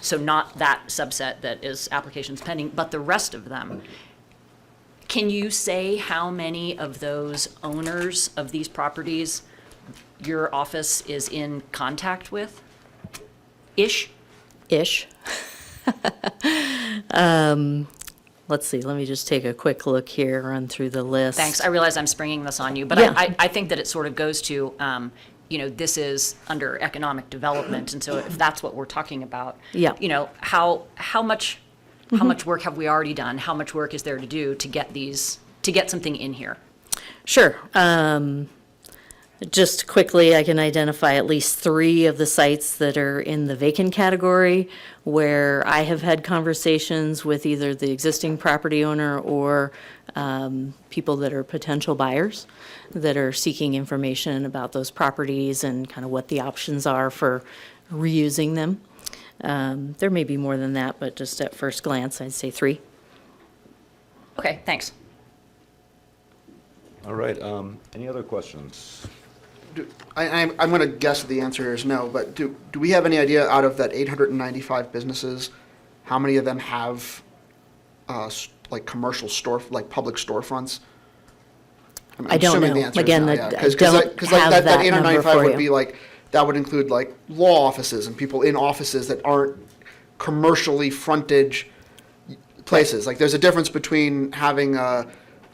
so not that subset that is applications pending, but the rest of them. Can you say how many of those owners of these properties your office is in contact with? Ish? Ish. Let's see, let me just take a quick look here, run through the list. Thanks. I realize I'm springing this on you, but Yeah. I think that it sort of goes to, this is under economic development, and so if that's what we're talking about, Yeah. how much work have we already done? How much work is there to do to get something in here? Sure. Just quickly, I can identify at least 3 of the sites that are in the vacant category where I have had conversations with either the existing property owner or people that are potential buyers that are seeking information about those properties and kind of what the options are for reusing them. There may be more than that, but just at first glance, I'd say 3. Okay, thanks. All right, any other questions? I'm going to guess the answer here is no, but do we have any idea out of that 895 businesses, how many of them have like commercial like public storefronts? I'm I don't assuming know. the answer Again, is no, I yeah. don't have that number 895 for would you. be like, that would include like law offices and people in offices that aren't commercially frontage places. Like there's a difference between having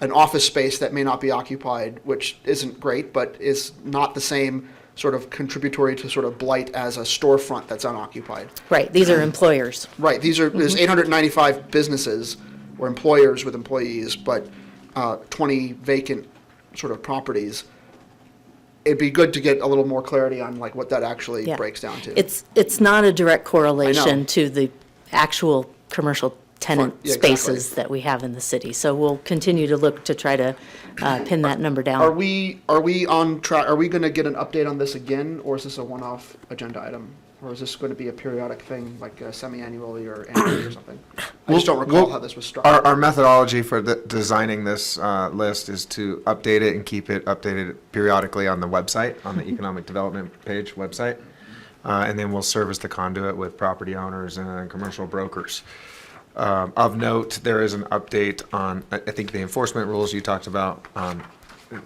an office space that may not be occupied, which isn't great, but is not the same sort of contributory to sort of blight as a storefront that's unoccupied. Right, these are employers. Right, there's 895 businesses or employers with employees, but 20 vacant sort of properties. It'd be good to get a little more clarity on like what that actually Yeah. breaks down to. It's not a direct I correlation know. to the actual commercial tenant Yeah, exactly. spaces that we have in the city. So we'll continue to look to try to pin that number down. Are we on track? Are we going to get an update on this again, or is this a one-off agenda item? Or is this going to be a periodic thing, like semi-annually or annually or something? I just don't recall how this was structured. Our methodology for designing this list is to update it and keep it updated periodically on the website, on the Economic Development page website. And then we'll serve as the conduit with property owners and commercial brokers. Of note, there is an update on, I think, the enforcement rules you talked about.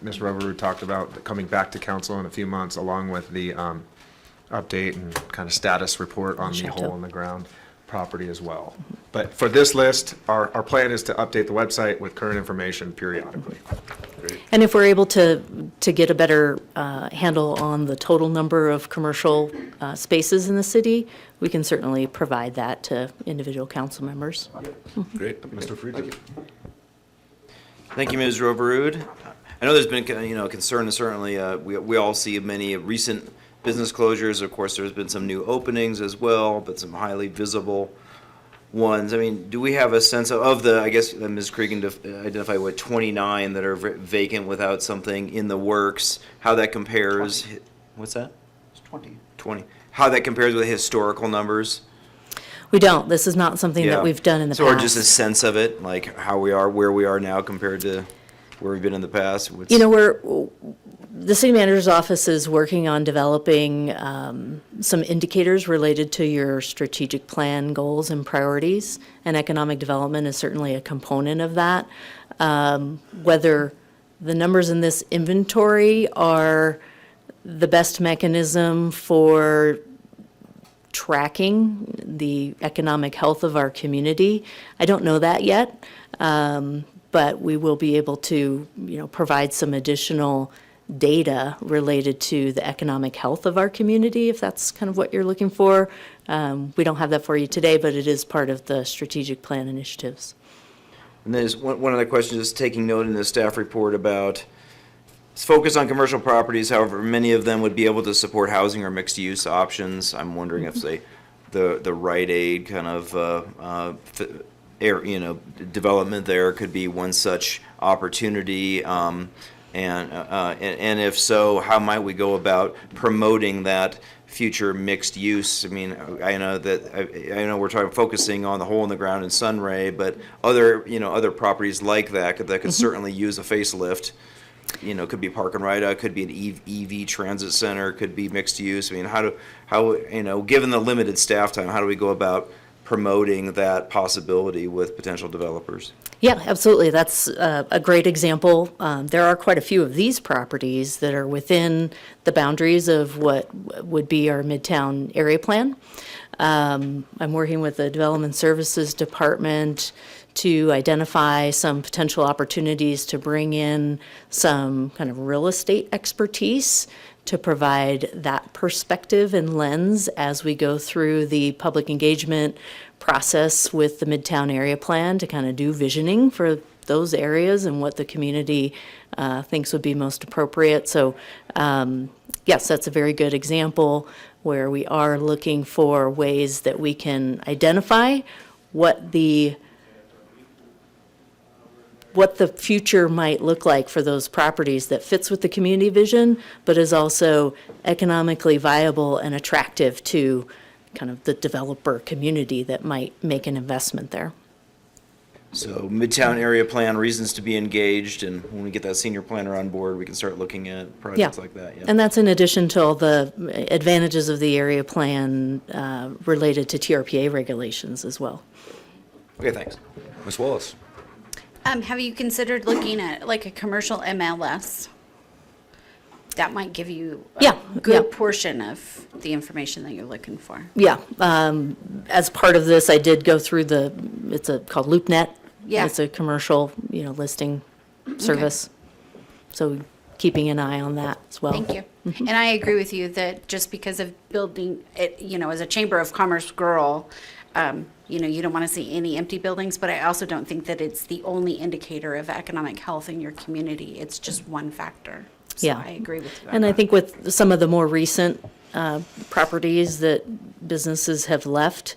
Ms. Roverud talked about coming back to council in a few months, along with the update and kind of status report on the Chateau. hole in the ground property as well. But for this list, our plan is to update the website with current information periodically. And if we're able to get a better handle on the total number of commercial spaces in the city, we can certainly provide that to individual council members. Great, Mr. Friedrich. Thank you, Ms. Roverud. I know there's been, concern, certainly, we all see many recent business closures. Of course, there's been some new openings as well, but some highly visible ones. I mean, do we have a sense of I guess Ms. Cregan identified, 29 that are vacant without something in the works, how that compares? 20. What's that? It's 20. 20. How that compares with historical numbers? We don't. This is not something Yeah. that we've done in the So, past. or just a sense of it, like where we are now compared to where we've been in the past? The city manager's office is working on developing some indicators related to your strategic plan goals and priorities, and economic development is certainly a component of that. Whether the numbers in this inventory are the best mechanism for tracking the economic health of our community, I don't know that yet, but we will be able to, provide some additional data related to the economic health of our community, if that's kind of what you're looking for. We don't have that for you today, but it is part of the strategic plan initiatives. And there's one other question, just taking note in the staff report about focus on commercial properties, however, many of them would be able to support housing or mixed-use options. I'm wondering if, say, the Rite Aid kind of development there could be one such opportunity. And if so, how might we go about promoting that future mixed use? I mean, I know we're focusing on the hole in the ground in Sunray, but other properties like that could certainly use a facelift. Could be Park and Ride, could be an EV transit center, could be mixed use. I mean, how given the limited staff time, how do we go about promoting that possibility with potential developers? Yeah, absolutely. That's a great example. There are quite a few of these properties that are within the boundaries of what would be our Midtown area plan. I'm working with the Development Services Department to identify some potential opportunities to bring in some kind of real estate expertise to provide that perspective and lens as we go through the public engagement process with the Midtown Area Plan to kind of do visioning for those areas and what the community thinks would be most appropriate. So yes, that's a very good example where we are looking for ways that we can identify what the future might look like for those properties that fits with the community vision, but is also economically viable and attractive to kind of the developer community that might make an investment there. So Midtown Area Plan, reasons to be engaged, and when we get that senior planner on board, we can start looking at projects like that. Yeah. And that's in addition to all the advantages of the area plan related to TRPA regulations as well. Okay, thanks. Ms. Wallace? Have you considered looking at like a commercial MLS? That might give you a good portion of the information that you're looking for. Yeah, as part of this, I did go through it's called LoopNet. Yeah. It's a commercial, listing service. So keeping an eye on that as well. Thank you. And I agree with you that just because of building it, as a Chamber of Commerce girl, you don't want to see any empty buildings, but I also don't think that it's the only indicator of economic health in your community. It's just one factor. So Yeah. I agree with you on And I that. think with some of the more recent properties that businesses have left,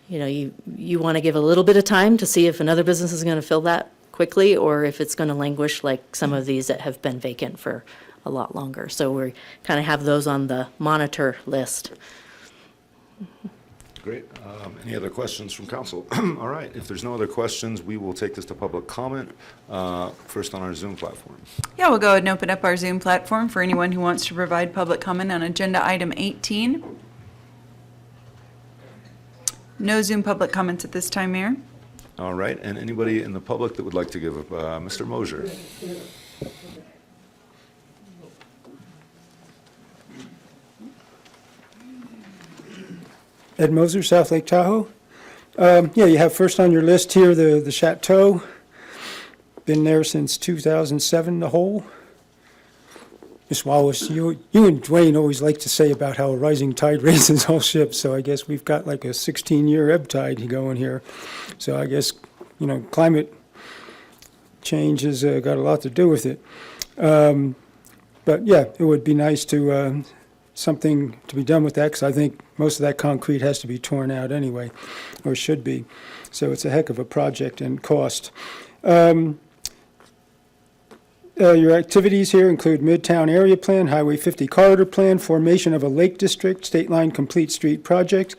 you want to give a little bit of time to see if another business is going to fill that quickly or if it's going to languish like some of these that have been vacant for a lot longer. So we kind of have those on the monitor list. Great. Any other questions from council? All right, if there's no other questions, we will take this to public comment, first on our Zoom platform. Yeah, we'll go ahead and open up our Zoom platform for anyone who wants to provide public comment on agenda item 18. No Zoom public comments at this time, Mayor. All right, and anybody in the public that would like to give, Mr. Mosier? Ed Moser, South Lake Tahoe. You have first on your list here the Chateau. Been there since 2007, the whole. Ms. Wallace, you and Dwayne always like to say about how a rising tide raises all ships, so I guess we've got like a 16-year ebb tide going here. So I guess, climate change has got a lot to do with it. But yeah, it would be nice to something to be done with that, because I think most of that concrete has to be torn out anyway, or should be. So it's a heck of a project and cost. Your activities here include Midtown Area Plan, Highway 50 Corridor Plan, formation of a Lake District, State Line Complete Street Project.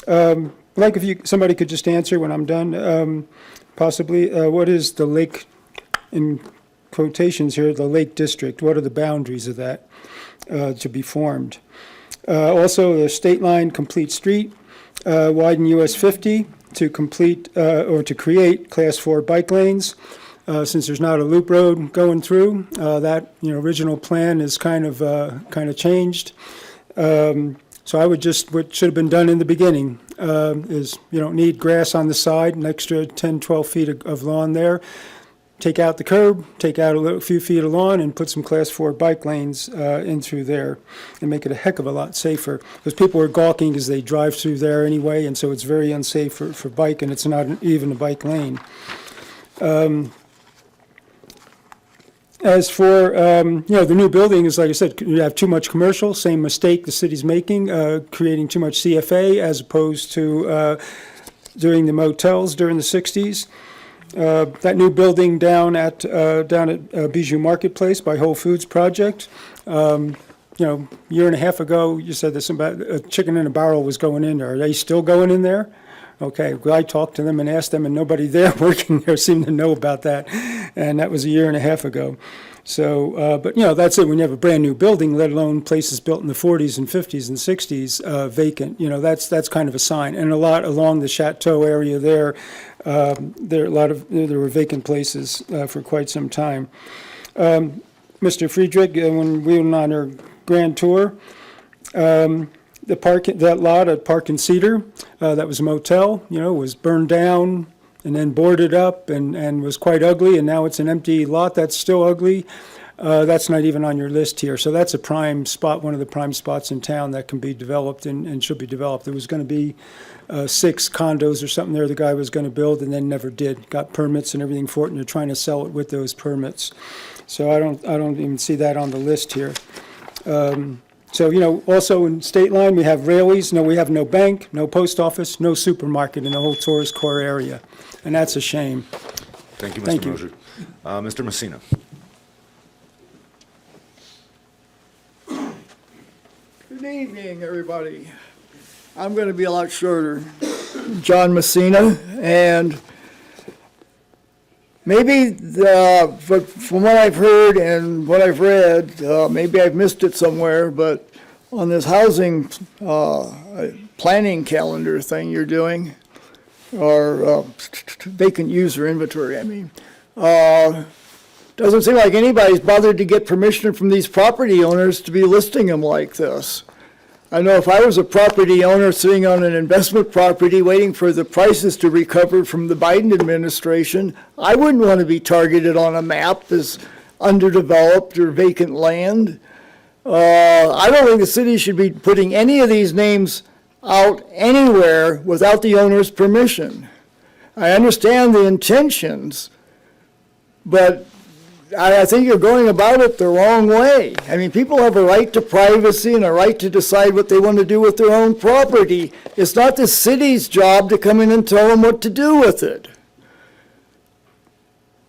Like if somebody could just answer when I'm done, possibly, what is the lake, in quotations here, the Lake District? What are the boundaries of that to be formed? Also, the State Line Complete Street, widen US 50 to complete, or to create Class 4 bike lanes. Since there's not a loop road going through, that original plan is kind of changed. So I would what should have been done in the beginning is you don't need grass on the side, an extra 10, 12 feet of lawn there. Take out the curb, take out a few feet of lawn, and put some Class 4 bike lanes in through there, and make it a heck of a lot safer. Because people are gawking as they drive through there anyway, and so it's very unsafe for bike, and it's not even a bike lane. As for, the new building is, like I said, you have too much commercial, same mistake the city's making, creating too much CFA as opposed to doing the motels during the 60s. That new building down at Bijou Marketplace by Whole Foods Project, year and a half ago, you said that a chicken in a barrel was going in there. Are they still going in there? Okay, well, I talked to them and asked them, and nobody there working there seemed to know about that, and that was a year and a half ago. So, but, that's it. When you have a brand-new building, let alone places built in the 40s and 50s and 60s, vacant, that's kind of a sign. And a lot along the Chateau area there, there were vacant places for quite some time. Mr. Friedrich, when we went on our grand tour, that lot at Park and Cedar, that was a motel, was burned down and then boarded up and was quite ugly, and now it's an empty lot that's still ugly. That's not even on your list here. So that's a prime spot, one of the prime spots in town that can be developed and should be developed. There was going to be 6 condos or something there the guy was going to build and then never did. Got permits and everything for it, and they're trying to sell it with those permits. So I don't even see that on the list here. So, also in State Line, we have Raley's. No, we have no bank, no post office, no supermarket in the whole tourist core area. And that's a shame. Thank you, Mr. Thank you. Moser. Mr. Messina. Good evening, everybody. I'm going to be a lot shorter. John Messina, and maybe from what I've heard and what I've read, maybe I've missed it somewhere, but on this housing planning calendar thing you're doing, or vacant user inventory, doesn't seem like anybody's bothered to get permission from these property owners to be listing them like this. I know if I was a property owner sitting on an investment property waiting for the prices to recover from the Biden administration, I wouldn't want to be targeted on a map as underdeveloped or vacant land. I don't think the city should be putting any of these names out anywhere without the owner's permission. I understand the intentions, but I think you're going about it the wrong way. People have a right to privacy and a right to decide what they want to do with their own property. It's not the city's job to come in and tell them what to do with it.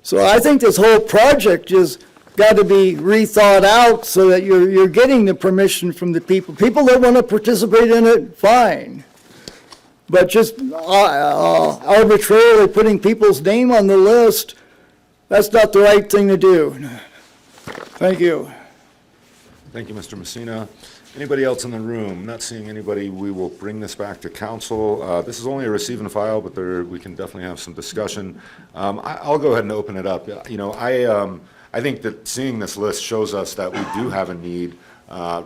So I think this whole project has got to be rethought out so that you're getting the permission from the people. People that want to participate in it, fine. But just arbitrarily putting people's name on the list, that's not the right thing to do. Thank you. Thank you, Mr. Messina. Anybody else in the room? Not seeing anybody, we will bring this back to council. This is only a receive and file, but we can definitely have some discussion. I'll go ahead and open it up. I think that seeing this list shows us that we do have a need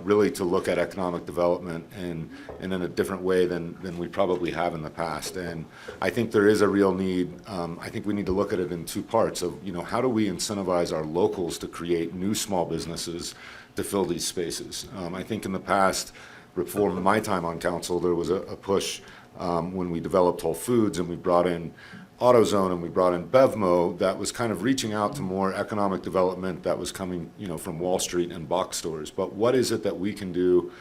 really to look at economic development and in a different way than we probably have in the past. And I think there is a real need. I think we need to look at it in 2 parts of, how do we incentivize our locals to create new small businesses to fill these spaces? I think in the past, before my time on council, there was a push when we developed Whole Foods and we brought in AutoZone and we brought in BevMo that was kind of reaching out to more economic development that was coming, from Wall Street and box stores. But what is it that we can do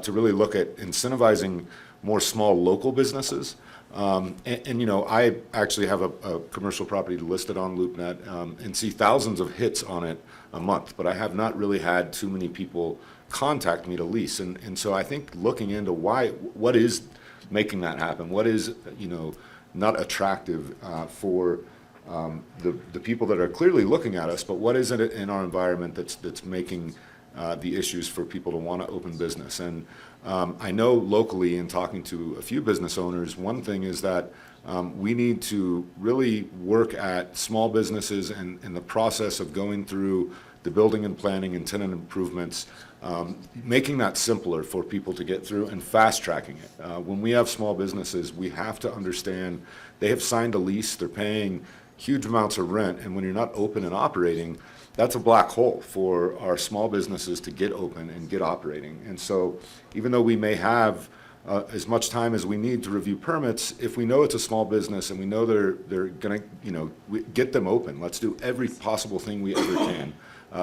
to really look at incentivizing more small local businesses? I actually have a commercial property listed on LoopNet and see thousands of hits on it a month, but I have not really had too many people contact me to lease. And so I think looking into what is making that happen, what is, not attractive for the people that are clearly looking at us, but what is it in our environment that's making the issues for people to want to open business? And I know locally in talking to a few business owners, one thing is that we need to really work at small businesses and the process of going through the building and planning and tenant improvements, making that simpler for people to get through and fast tracking it. When we have small businesses, we have to understand they have signed a lease, they're paying huge amounts of rent, and when you're not open and operating, that's a black hole for our small businesses to get open and get operating. And so even though we may have as much time as we need to review permits, if we know it's a small business and we know they're going to, get them open, let's do every possible thing we ever can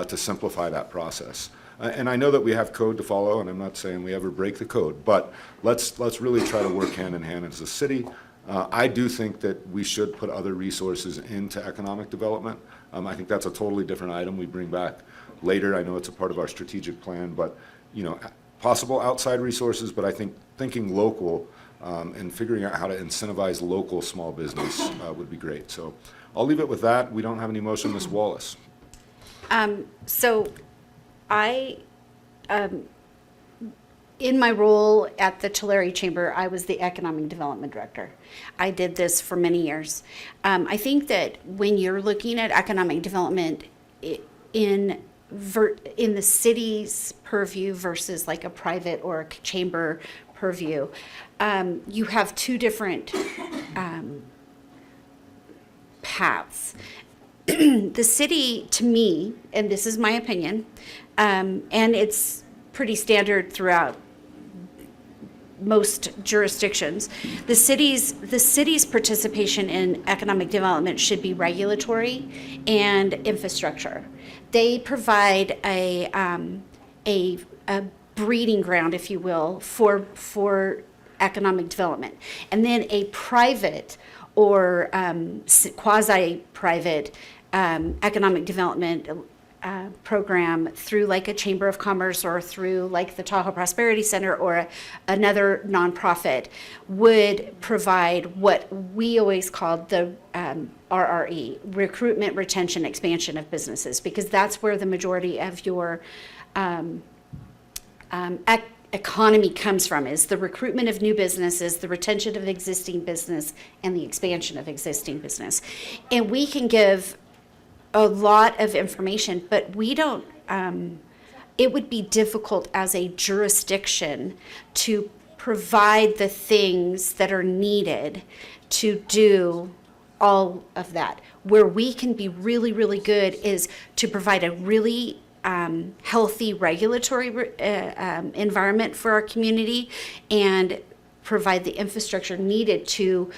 to simplify that process. And I know that we have code to follow, and I'm not saying we ever break the code, but let's really try to work hand in hand as a city. I do think that we should put other resources into economic development. I think that's a totally different item we bring back later. I know it's a part of our strategic plan, but possible outside resources, but I think thinking local and figuring out how to incentivize local small business would be great. So I'll leave it with that. We don't have any motion, Ms. Wallace. So I, in my role at the Tulare Chamber, I was the Economic Development Director. I did this for many years. I think that when you're looking at economic development in the city's purview versus like a private or a chamber purview, you have two different paths. The city, to me, and this is my opinion, and it's pretty standard throughout most jurisdictions, the city's participation in economic development should be regulatory and infrastructure. They provide a breeding ground, if you will, for economic development. And then a private or quasi-private economic development program through like a Chamber of Commerce or through like the Tahoe Prosperity Center or another nonprofit would provide what we always called the RRE, recruitment, retention, expansion of businesses, because that's where the majority of your economy comes from, is the recruitment of new businesses, the retention of existing business, and the expansion of existing business. And we can give a lot of information, but we don't, it would be difficult as a jurisdiction to provide the things that are needed to do all of that. Where we can be really, really good is to provide a really healthy regulatory environment for our community and provide the infrastructure needed to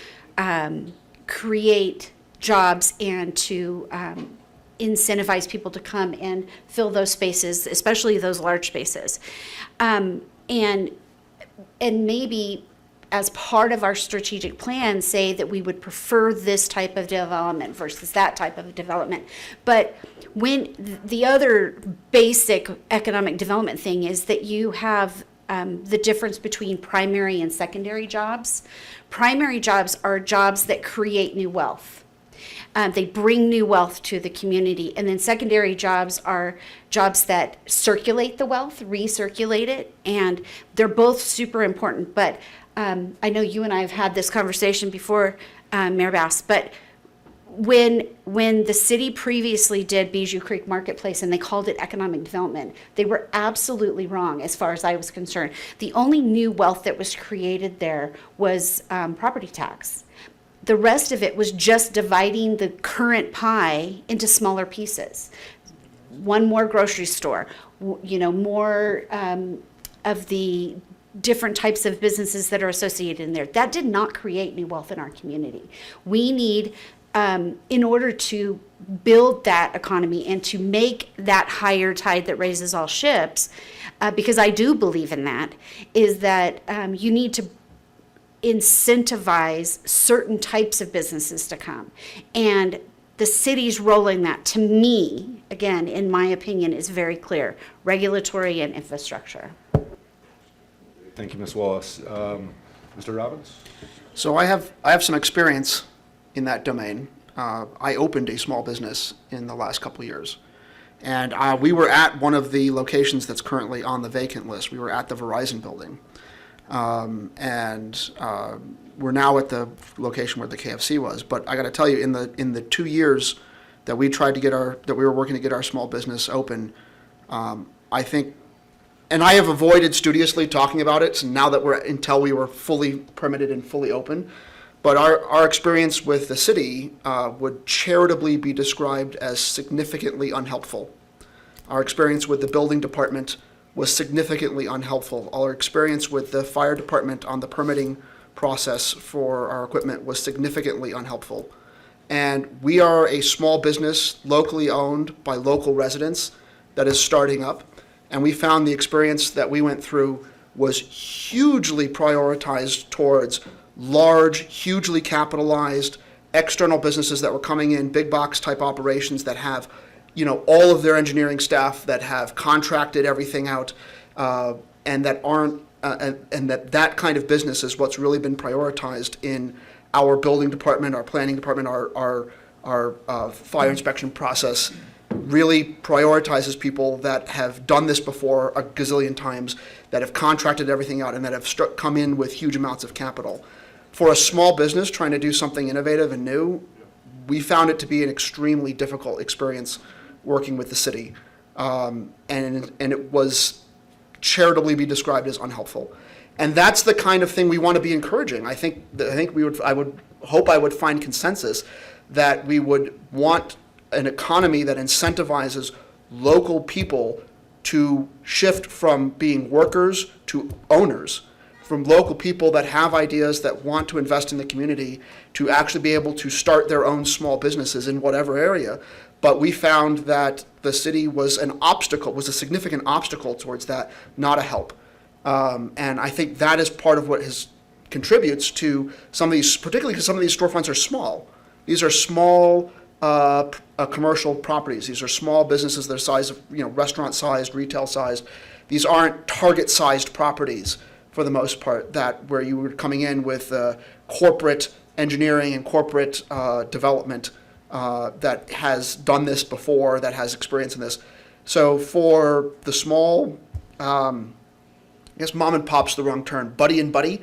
create jobs and to incentivize people to come and fill those spaces, especially those large spaces. And maybe as part of our strategic plan, say that we would prefer this type of development versus that type of development. But when the other basic economic development thing is that you have the difference between primary and secondary jobs. Primary jobs are jobs that create new wealth. They bring new wealth to the community. And then secondary jobs are jobs that circulate the wealth, recirculate it, and they're both super important. But I know you and I have had this conversation before, Mayor Bass, but when the city previously did Bijou Creek Marketplace and they called it economic development, they were absolutely wrong as far as I was concerned. The only new wealth that was created there was property tax. The rest of it was just dividing the current pie into smaller pieces. One more grocery store, more of the different types of businesses that are associated in there. That did not create new wealth in our community. We need, in order to build that economy and to make that higher tide that raises all ships, because I do believe in that, is that you need to incentivize certain types of businesses to come. And the city's role in that, to me, again, in my opinion, is very clear: regulatory and infrastructure. Thank you, Ms. Wallace. Mr. Robbins? So I have some experience in that domain. I opened a small business in the last couple of years. And we were at one of the locations that's currently on the vacant list. We were at the Verizon building. We're now at the location where the KFC was. But I got to tell you, in the 2 years that we were working to get our small business open, I think, and I have avoided studiously talking about it now that until we were fully permitted and fully open. But our experience with the city would charitably be described as significantly unhelpful. Our experience with the building department was significantly unhelpful. Our experience with the fire department on the permitting process for our equipment was significantly unhelpful. And we are a small business locally owned by local residents that is starting up. And we found the experience that we went through was hugely prioritized towards large, hugely capitalized external businesses that were coming in, big box type operations that have, all of their engineering staff that have contracted everything out, and that aren't, and that kind of business is what's really been prioritized in our building department, our planning department, our fire inspection process. really prioritizes people that have done this before a gazillion times, that have contracted everything out, and that have come in with huge amounts of capital. For a small business trying to do something innovative and new, we found it to be an extremely difficult experience working with the city. And it was charitably be described as unhelpful. And that's the kind of thing we want to be encouraging. I would hope I would find consensus that we would want an economy that incentivizes local people to shift from being workers to owners, from local people that have ideas that want to invest in the community to actually be able to start their own small businesses in whatever area. But we found that the city was a significant obstacle towards that, not a help. And I think that is part of what contributes to some of these, particularly because some of these storefronts are small. These are small commercial properties. These are small businesses that are size of, restaurant-sized, retail-sized. These aren't Target-sized properties for the most part, where you were coming in with corporate engineering and corporate development that has done this before, that has experience in this. So for the small, I guess mom and pop's the wrong term, buddy and buddy,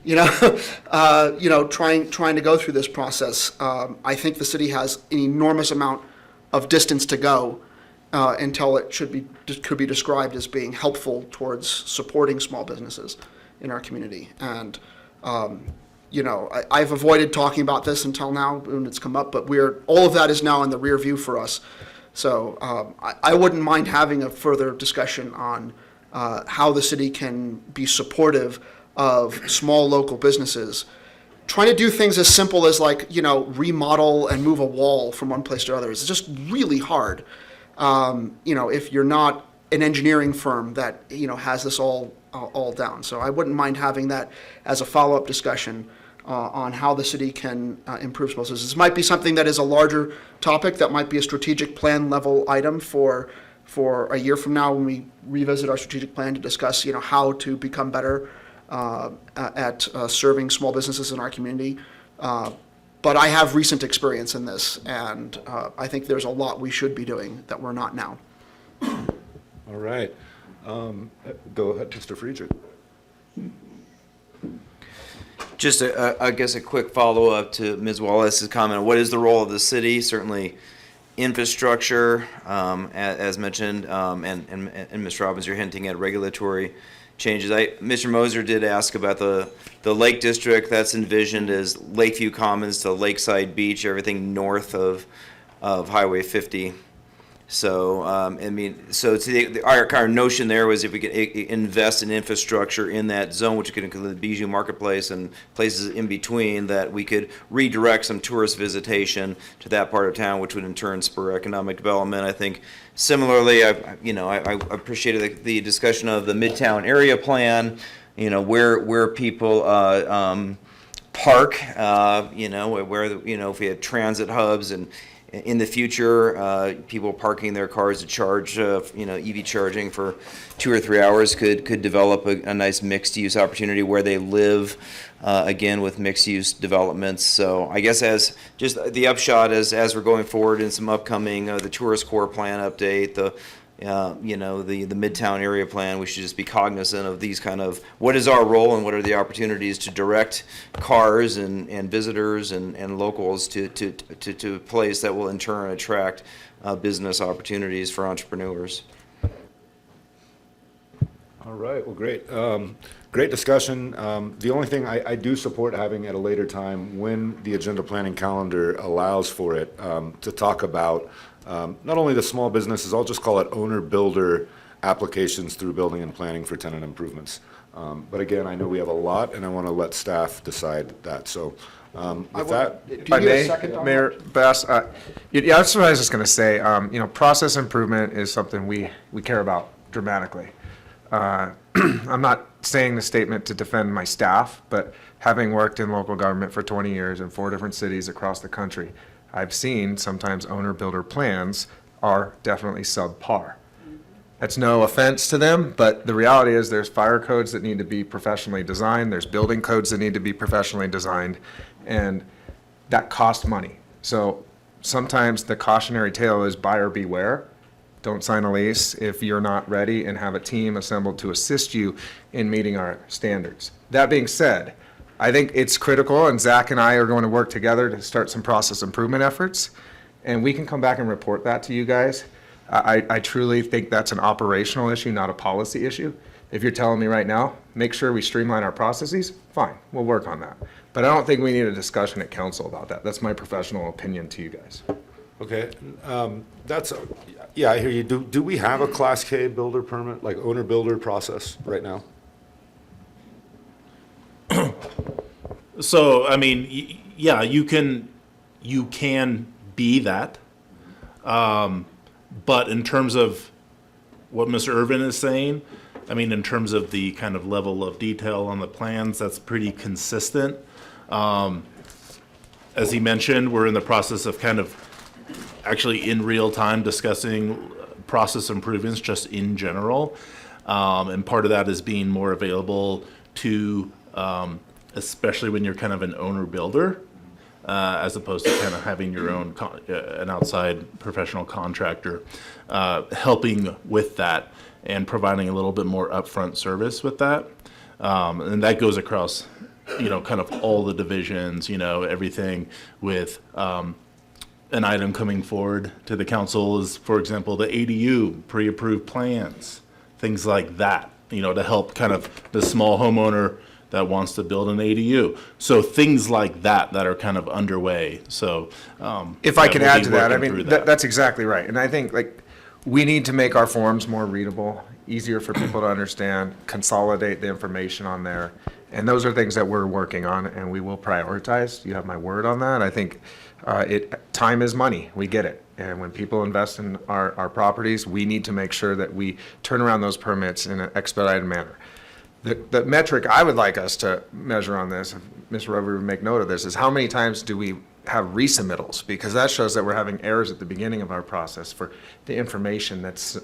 trying to go through this process. I think the city has an enormous amount of distance to go until it could be described as being helpful towards supporting small businesses in our community. And I've avoided talking about this until now when it's come up, but all of that is now in the rear view for us. So I wouldn't mind having a further discussion on how the city can be supportive of small local businesses. Trying to do things as simple as remodel and move a wall from one place to another is just really hard. If you're not an engineering firm that has this all down. So I wouldn't mind having that as a follow-up discussion on how the city can improve small businesses. This might be something that is a larger topic, that might be a strategic plan level item for a year from now when we revisit our strategic plan to discuss how to become better at serving small businesses in our community. But I have recent experience in this, and I think there's a lot we should be doing that we're not now. All right. Go ahead, Mr. Friedrich. Just, I guess, a quick follow-up to Ms. Wallace's comment. What is the role of the city? Certainly infrastructure, as mentioned, and Ms. Robbins, you're hinting at regulatory changes. Mr. Moser did ask about the Lake District. That's envisioned as Lakeview Commons to Lakeside Beach, everything north of Highway 50. So, our notion there was if we could invest in infrastructure in that zone, which could include the Bijou Marketplace and places in between, that we could redirect some tourist visitation to that part of town, which would in turn spur economic development. I think similarly, I appreciated the discussion of the Midtown Area Plan, where people park, where if we had transit hubs and in the future, people parking their cars to charge, EV charging for 2 or 3 hours could develop a nice mixed-use opportunity where they live, again, with mixed-use developments. So I guess as just the upshot as we're going forward in some upcoming, the Tourist Core Plan update, the Midtown Area Plan, we should just be cognizant of these kind of, what is our role and what are the opportunities to direct cars and visitors and locals to a place that will in turn attract business opportunities for entrepreneurs. All right, well, great. Great discussion. The only thing I do support having at a later time, when the agenda planning calendar allows for it, to talk about not only the small businesses, I'll just call it owner-builder applications through building and planning for tenant improvements. But again, I know we have a lot, and I want to let staff decide that. So with that. If I may, Mayor Bass, that's what I was just going to say. Process improvement is something we care about dramatically. I'm not saying the statement to defend my staff, but having worked in local government for 20 years in 4 different cities across the country, I've seen sometimes owner-builder plans are definitely subpar. That's no offense to them, but the reality is there's fire codes that need to be professionally designed, there's building codes that need to be professionally designed, and that costs money. So sometimes the cautionary tale is buyer beware, Don't sign a lease if you're not ready, and have a team assembled to assist you in meeting our standards. That being said, I think it's critical, and Zach and I are going to work together to start some process improvement efforts, and we can come back and report that to you guys. I truly think that's an operational issue, not a policy issue. If you're telling me right now, make sure we streamline our processes, fine, we'll work on that. But I don't think we need a discussion at council about that. That's my professional opinion to you guys. Okay, yeah, I hear you. Do we have a Class K builder permit, like owner-builder process right now? So, I mean, yeah, you can be that. But in terms of what Mr. Irvin is saying, I mean, in terms of the kind of level of detail on the plans, that's pretty consistent. As he mentioned, we're in the process of kind of actually in real time discussing process improvements just in general. And part of that is being more available to, especially when you're kind of an owner builder, as opposed to kind of having your own, an outside professional contractor, helping with that and providing a little bit more upfront service with that. And that goes across, kind of all the divisions, everything with, an item coming forward to the council is, for example, the ADU, pre-approved plans, things like that, to help kind of the small homeowner that wants to build an ADU. So things like that are kind of underway. So if I can we'll add be to that, I working mean, through that. that's exactly right. And I think we need to make our forms more readable, easier for people to understand, consolidate the information on there. And those are things that we're working on, and we will prioritize. You have my word on that. I think time is money. We get it. And when people invest in our properties, we need to make sure that we turn around those permits in an expedited manner. The metric I would like us to measure on this, if Mr. Rover would make note of this, is how many times do we have resubmittals? Because that shows that we're having errors at the beginning of our process for the information that's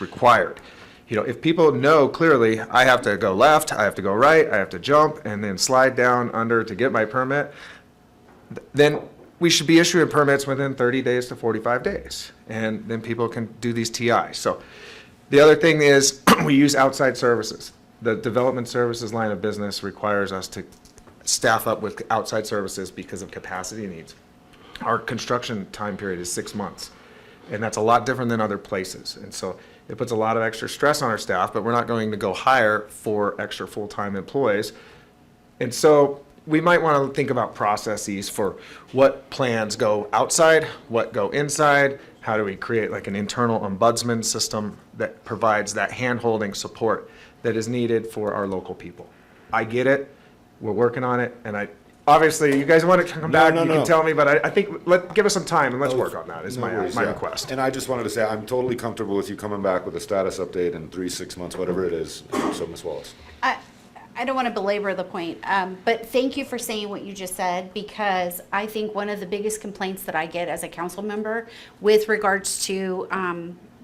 required. If people know clearly, I have to go left, I have to go right, I have to jump, and then slide down under to get my permit, then we should be issuing permits within 30 days to 45 days. And then people can do these TIs. So the other thing is we use outside services. The development services line of business requires us to staff up with outside services because of capacity needs. Our construction time period is 6 months, and that's a lot different than other places. And so it puts a lot of extra stress on our staff, but we're not going to go hire 4 extra full-time employees. And so we might want to think about processes for what plans go outside, what go inside. How do we create like an internal ombudsman system that provides that hand-holding support that is needed for our local people? I get it. We're working on it. And obviously, you guys want to come back, you can tell me, but I think give us some time and let's work on that is my request. And I just wanted to say, I'm totally comfortable with you coming back with a status update in 3, 6 months, whatever it is. So, Ms. Wallace. I don't want to belabor the point, but thank you for saying what you just said, because I think one of the biggest complaints that I get as a council member with regards to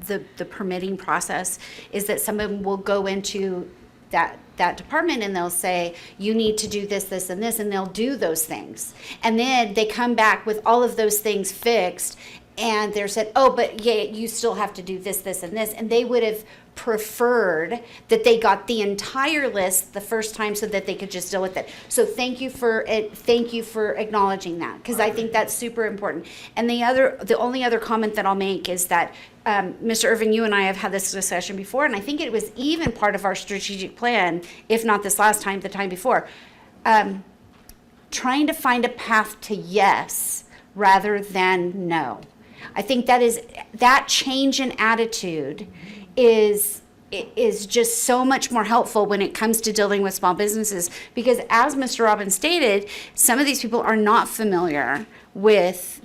the permitting process is that someone will go into that department and they'll say, you need to do this, this, and this, and they'll do those things. And then they come back with all of those things fixed, and they're said, oh, but yeah, you still have to do this, this, and this. And they would have preferred that they got the entire list the first time so that they could just deal with it. So thank you for acknowledging that, because I think that's super important. And the only other comment that I'll make is that Mr. Irvin, you and I have had this discussion before, and I think it was even part of our strategic plan, if not this last time, the time before, trying to find a path to yes rather than no. I think that change in attitude is just so much more helpful when it comes to dealing with small businesses, because as Mr. Robbins stated, some of these people are not familiar with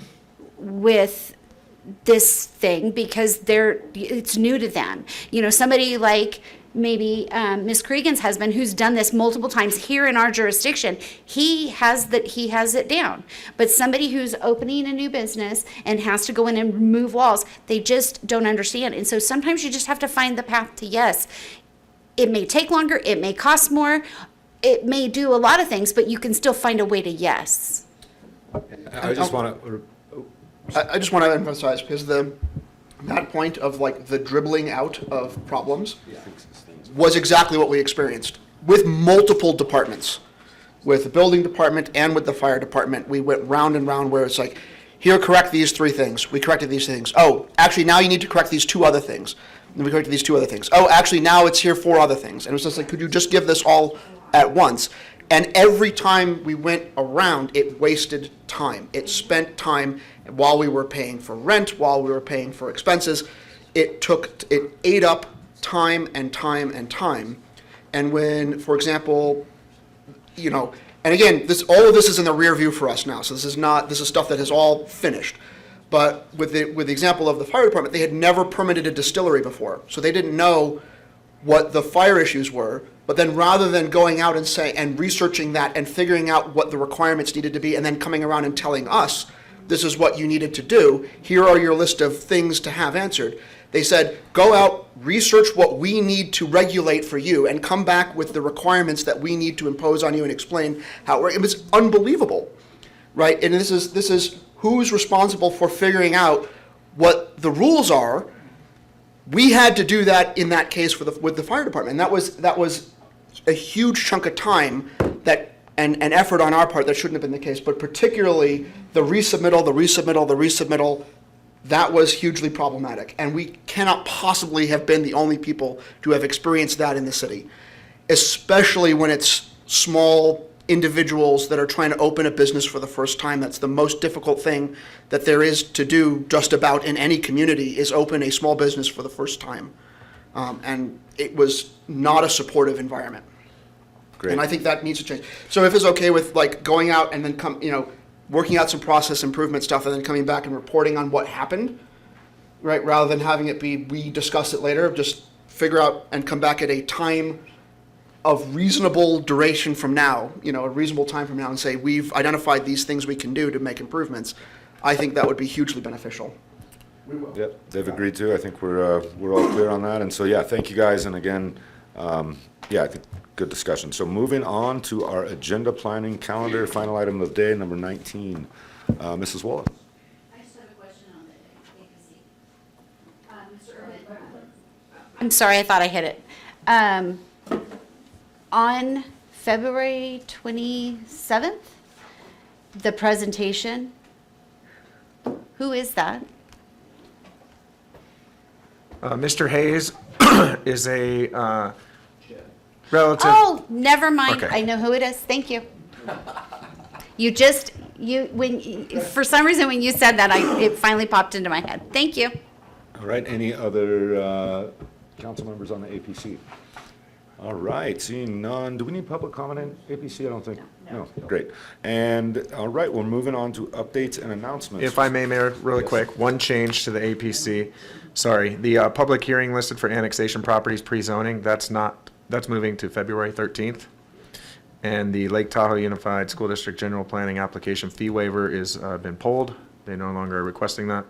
this thing because it's new to them. Somebody like maybe Ms. Cregan's husband, who's done this multiple times here in our jurisdiction, he has it down. But somebody who's opening a new business and has to go in and remove walls, they just don't understand. And so sometimes you just have to find the path to yes. It may take longer, it may cost more, it may do a lot of things, but you can still find a way to yes. I just want to emphasize, because the that point of like the dribbling out of problems was exactly what we experienced with multiple departments. With the building department and with the fire department, we went round and round where it's like, here, correct these 3 things. We corrected these things. Oh, actually, now you need to correct these 2 other things. And we corrected these 2 other things. Oh, actually, now it's here 4 other things. And it was just like, could you just give this all at once? And every time we went around, it wasted time. It spent time while we were paying for rent, while we were paying for expenses. It ate up time and time and time. And when, for example, you know, and again, all of this is in the rear view for us now. So this is stuff that has all finished. But with the example of the fire department, they had never permitted a distillery before. So they didn't know what the fire issues were. But then rather than going out and researching that and figuring out what the requirements needed to be and then coming around and telling us, this is what you needed to do, here are your list of things to have answered, they said, go out, research what we need to regulate for you and come back with the requirements that we need to impose on you and explain how it works. It was unbelievable, right? And this is who's responsible for figuring out what the rules are. We had to do that in that case with the fire department. And that was a huge chunk of time and effort on our part that shouldn't have been the case, but particularly the resubmittal, that was hugely problematic. And we cannot possibly have been the only people to have experienced that in the city, especially when it's small individuals that are trying to open a business for the first time. That's the most difficult thing that there is to do just about in any community, is open a small business for the first time. And it was not a supportive environment. Great. And I think that needs to change. So if it's okay with like going out and then working out some process improvement stuff and then coming back and reporting on what happened, right? Rather than having it be, we discuss it later, just figure out and come back at a time of reasonable duration from now, a reasonable time from now, and say, we've identified these things we can do to make improvements. I think that would be hugely beneficial. We will. Yep, they've agreed to. I think we're all clear on that. And so, yeah, thank you guys. And again, I think good discussion. So moving on to our agenda planning calendar, final item of the day, number 19. Mrs. Waller. I just have a question on the APC. Mr. Irvin. I'm sorry, I thought I hit it. On February 27th, the presentation, who is that? Mr. Hayes is a relative. Oh, never mind. Okay. I know who it is. Thank you. For some reason, when you said that, it finally popped into my head. Thank you. All right, any other council members on the APC? All right, seeing none. Do we need public comment in APC? I don't think. No. Great. And all right, we're moving on to updates and announcements. If I may, Mayor, really quick, one change to the APC. Sorry, the public hearing listed for annexation properties pre-zoning, that's moving to February 13th. And the Lake Tahoe Unified School District General Planning application fee waiver is been pulled. They no longer are requesting that.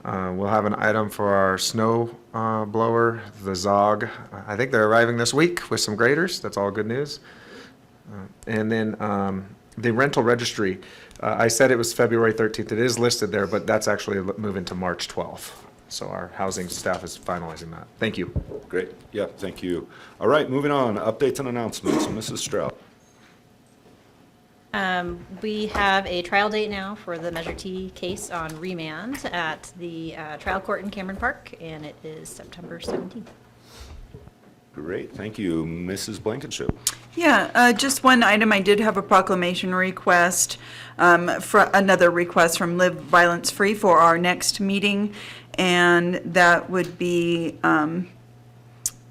We'll have an item for our snow blower, the Zog. I think they're arriving this week with some graders. That's all good news. And then the rental registry, I said it was February 13th. It is listed there, but that's actually moving to March 12th. So our housing staff is finalizing that. Thank you. Great. Yeah, thank you. All right, moving on. Updates and announcements. Mrs. Strout. We have a trial date now for the Measure T case on remand at the trial court in Cameron Park, and it is September 17th. Great, thank you. Mrs. Blankenship. Yeah, just one item. I did have a proclamation request, for another request from Live Violence Free for our next meeting, and that would be,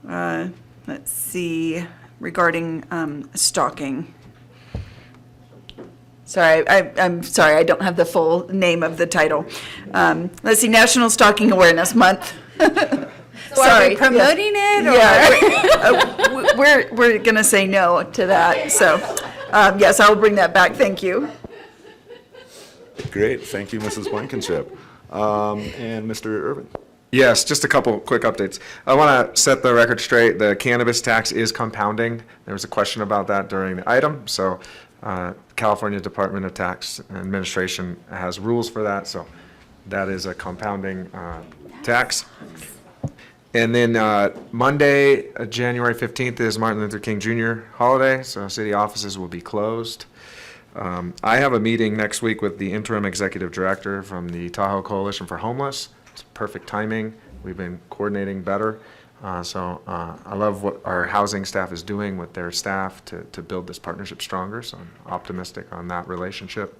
let's see, regarding stalking. Sorry, I'm sorry, I don't have the full name of the title. Let's see, National Stalking Awareness Month. So are we promoting it? Or? Yeah, we're going to say no to that. So, yes, I will bring that back. Thank you. Great, thank you, Mrs. Blankenship. And Mr. Irvin. Yes, just a couple quick updates. I want to set the record straight. The cannabis tax is compounding. There was a question about that during the item. So California Department of Tax Administration has rules for that. So that is a compounding tax. And then Monday, January 15th is Martin Luther King Jr. holiday, so city offices will be closed. I have a meeting next week with the interim executive director from the Tahoe Coalition for Homeless. It's perfect timing. We've been coordinating better. So I love what our housing staff is doing with their staff to build this partnership stronger, so I'm optimistic on that relationship.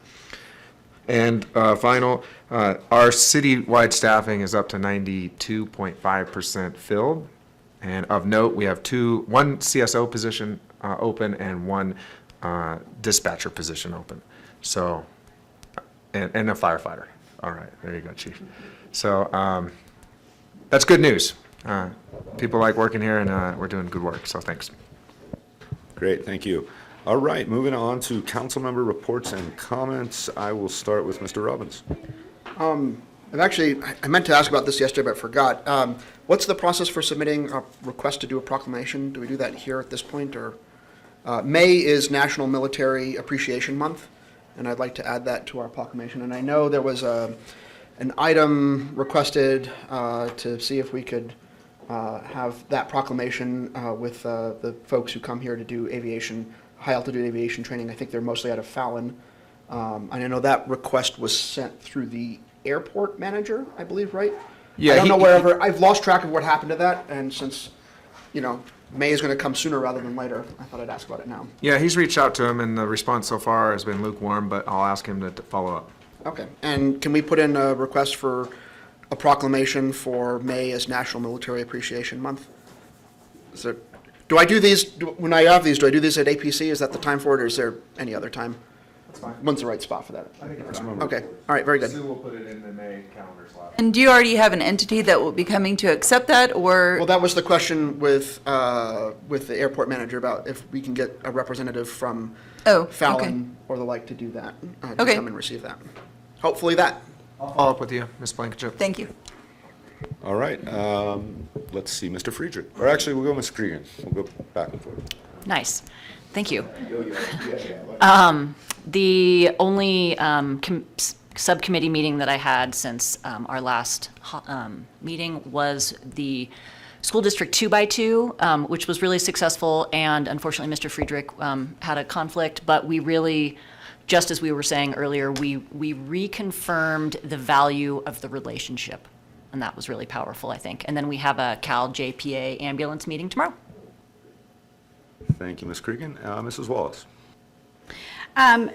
And final, our citywide staffing is up to 92.5% filled. And of note, we have one CSO position open and one dispatcher position open. So, and a firefighter. All right, there you go, Chief. So that's good news. People like working here, and we're doing good work, so thanks. Great, thank you. All right, moving on to council member reports and comments. I will start with Mr. Robbins. I meant to ask about this yesterday, but forgot. What's the process for submitting a request to do a proclamation? Do we do that here at this point, or? May is National Military Appreciation Month, and I'd like to add that to our proclamation. And I know there was an item requested to see if we could have that proclamation with the folks who come here to do high altitude aviation training. I think they're mostly out of Fallon. And I know that request was sent through the airport manager, I believe, right? Yeah, I don't know wherever. I've lost track of what happened to that, and since, May is going to come sooner rather than later, I thought I'd ask about it now. Yeah, he's reached out to him, and the response so far has been lukewarm, but I'll ask him to follow up. Okay, and can we put in a request for a proclamation for May as National Military Appreciation Month? Do I do these, when I have these, do I do these at APC? Is that the time for it, or is there any other time? That's fine. When's the right spot for that? I think it's fine. Okay, all right, very good. Sue will put it in the May calendar slot. And do you already have an entity that will be coming to accept that, or? Well, that was the question with the airport manager about if we can get a representative from Fallon or the like to do that, to come and receive that. Hopefully that. I'll follow up with you, Ms. Blankenship. Thank you. All right, let's see, Mr. Friedrich. Or actually, we'll go Mr. Cregan. We'll go back and forth. Nice. Thank you. The only subcommittee meeting that I had since our last meeting was the School District 2x2, which was really successful, and unfortunately Mr. Friedrich had a conflict, but we really, just as we were saying earlier, we reconfirmed the value of the relationship, and that was really powerful, I think. And then we have a Cal JPA ambulance meeting tomorrow. Thank you, Ms. Cregan. Mrs. Wallace. I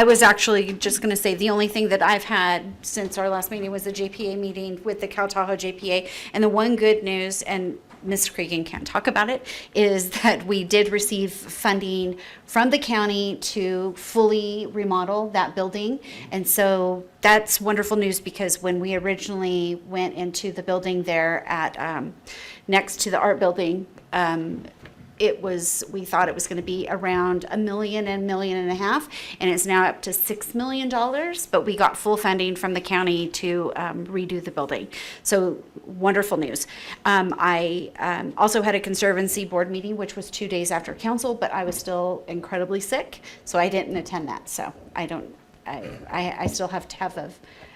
was actually just going to say the only thing that I've had since our last meeting was the JPA meeting with the Cal Tahoe JPA. And the one good news, and Ms. Cregan can't talk about it, is that we did receive funding from the county to fully remodel that building. And so that's wonderful news, because when we originally went into the building there at next to the art building, we thought it was going to be around $1 million and $1.5 million, and it's now up to $6 million. But we got full funding from the county to redo the building. So wonderful news. I also had a Conservancy board meeting, which was 2 days after council, but I was still incredibly sick, so I didn't attend that. So I still have to have a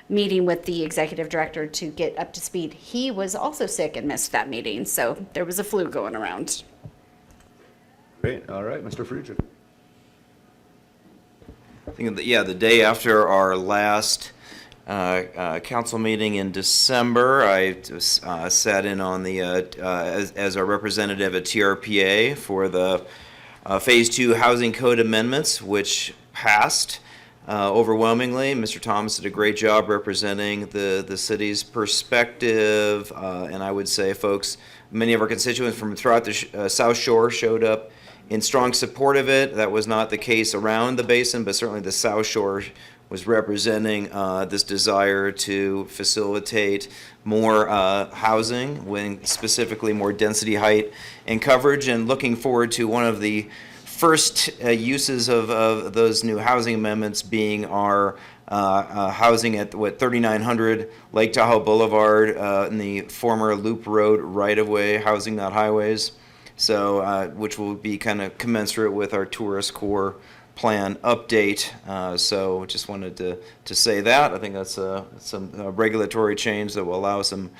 meeting with the executive director to get up to speed. He was also sick and missed that meeting, so there was a flu going around. Great. All right, Mr. Friedrich. I think the day after our last council meeting in December, I sat in on the as our representative at TRPA for the Phase 2 Housing Code amendments, which passed overwhelmingly. Mr. Thomas did a great job representing the city's perspective, and I would say, folks, many of our constituents from throughout the South Shore showed up in strong support of it. That was not the case around the basin, but certainly the South Shore was representing this desire to facilitate more housing, specifically more density, height, and coverage, and looking forward to one of the first uses of those new housing amendments being our housing at 3900 Lake Tahoe Boulevard in the former Loop Road right-of-way, housing, not highways. So, which will be kind of commensurate with our tourist core plan update. So just wanted to say that. I think that's some regulatory change that will allow some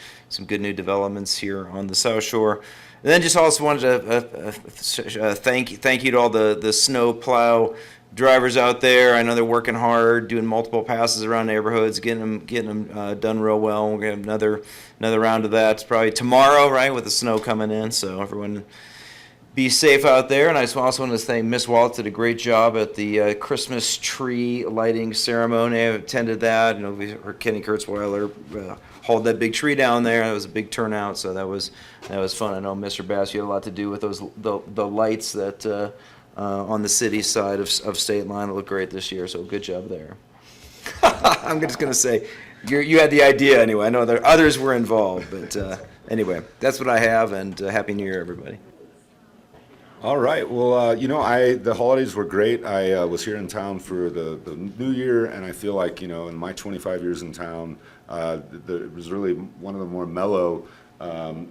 good new developments here on the South Shore. And then just also wanted to thank you to all the snow plow drivers out there. I know they're working hard, doing multiple passes around neighborhoods, getting them done real well. We're gonna have another round of that. It's probably tomorrow, right, with the snow coming in. So everyone, be safe out there. And I just also want to thank Miss Waltz, did a great job at the Christmas tree lighting ceremony. I attended that. You know, we heard Kenny Kurtzweiler hauled that big tree down there. It was a big turnout, so that was fun. I know Mr. Bass, you had a lot to do with the lights that on the city side of State Line. It looked great this year, so good job there. I'm just going to say, you had the idea anyway. I know there others were involved, but anyway, that's what I have, and Happy New Year, everybody. All right. Well, the holidays were great. I was here in town for the New Year, and I feel like, in my 25 years in town, it was really one of the more mellow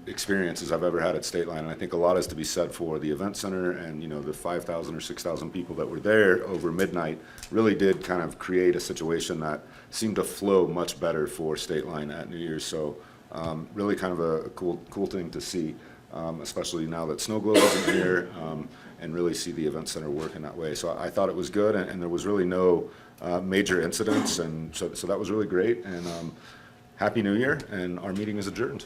experiences I've ever had at State Line. And I think a lot is to be said for the event center, and the 5,000 or 6,000 people that were there over midnight really did kind of create a situation that seemed to flow much better for State Line at New Year's. So really kind of a cool thing to see, especially now that Snow Globe isn't here, and really see the event center work in that way. So I thought it was good, and there was really no major incidents, and so that was really great. And Happy New Year, and our meeting is adjourned.